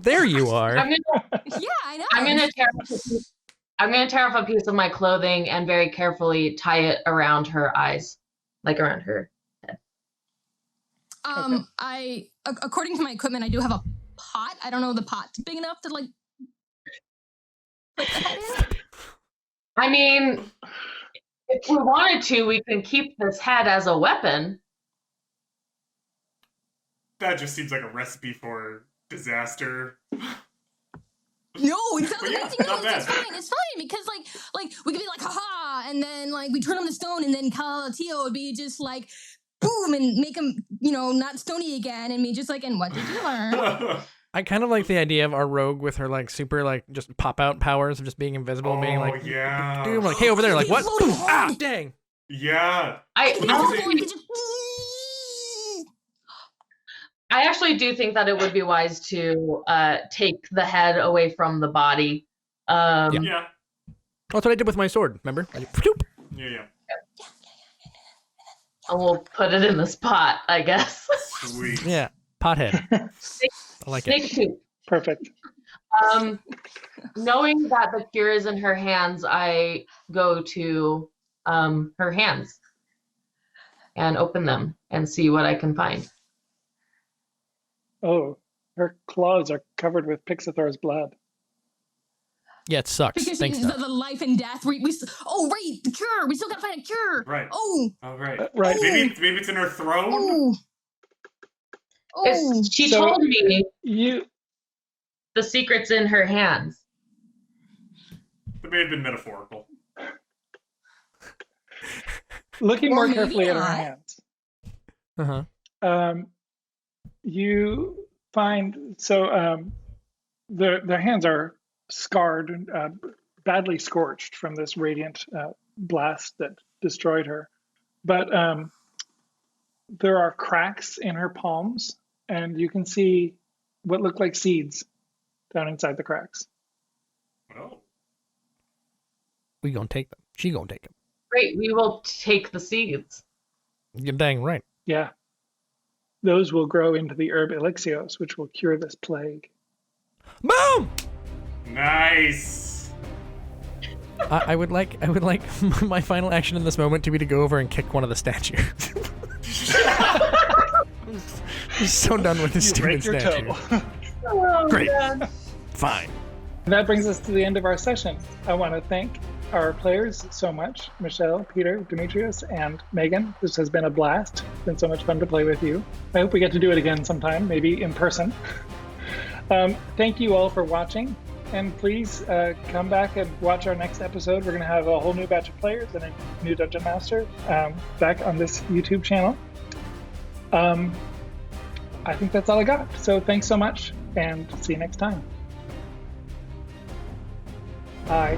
E: There you are.
D: I'm gonna
A: Yeah, I know.
D: I'm gonna tear off a piece of my clothing and very carefully tie it around her eyes, like around her.
A: I according to my equipment, I do have a pot. I don't know if the pot's big enough to like put the head in.
D: I mean, if we wanted to, we can keep this head as a weapon.
B: That just seems like a recipe for disaster.
A: No, it sounds
B: But yeah,
A: amazing. No,
B: not bad.
A: it's fine. It's fine because like we could be like haha, and then like we turn him to stone, and then Calatio would be just like boom and make him not stony again, and me just like, and what did you learn?
E: I kind of like the idea of our rogue with her like super like just pop out powers of just being invisible, being
B: Oh,
E: like,
B: yeah.
E: dude, like, hey, over there, like what?
A: Floating
E: Boom. Ah,
A: head.
E: dang.
B: Yeah.
D: I actually do think that it would be wise to take the head away from the body.
B: Yeah.
E: That's what I did with my sword. Remember? I just, phoop.
B: Yeah.
D: And we'll put it in this pot, I guess.
B: Sweet.
E: Yeah, pothead. I like it.
D: Snake tooth.
C: Perfect.
D: Knowing that the cure is in her hands, I go to her hands and open them and see what I can find.
C: Oh, her claws are covered with Pixithor's blood.
E: Yeah, it sucks.
A: Because
E: Thanks,
A: it's
E: Doc.
A: the life and death. Oh right, the cure. We still gotta find a cure.
B: Right.
A: Oh,
B: All right.
C: Right.
B: Maybe it's in her throne.
A: oh, oh.
D: She
C: So-
D: told me
C: You
D: the secret's in her hands.
B: It may have been metaphorical.
C: looking
A: Or
C: more
A: maybe
C: carefully at her
A: not.
C: hands.
E: Uh-huh.
C: You find their hands are scarred, badly scorched from this radiant blast that destroyed her. But there are cracks in her palms, and you can see what look like seeds down inside the cracks.
B: Oh.
E: We gonna take them. She gonna take them.
D: Great, we will take the seeds.
E: You're dang right.
C: Yeah. Those will grow into the herb elixios, which will cure this plague.
E: Boom!
B: Nice.
E: I would like my final action in this moment to be to go over and kick one of the statues. I'm so done with this
C: You
E: stupid
C: break your
E: statue.
C: toe.
D: Oh,
E: Great.
D: man.
E: Fine.
C: And that brings us to the end of our session. I want to thank our players so much, Michelle, Peter, Demetrius, and Megan. This has been a blast. It's been so much fun to play with you. I hope we get to do it again sometime, maybe in person. Thank you all for watching, and please come back and watch our next episode. We're going to have a whole new batch of players and a new Dungeon Master back on this YouTube channel. I think that's all I got. So thanks so much, and see you next time. Bye.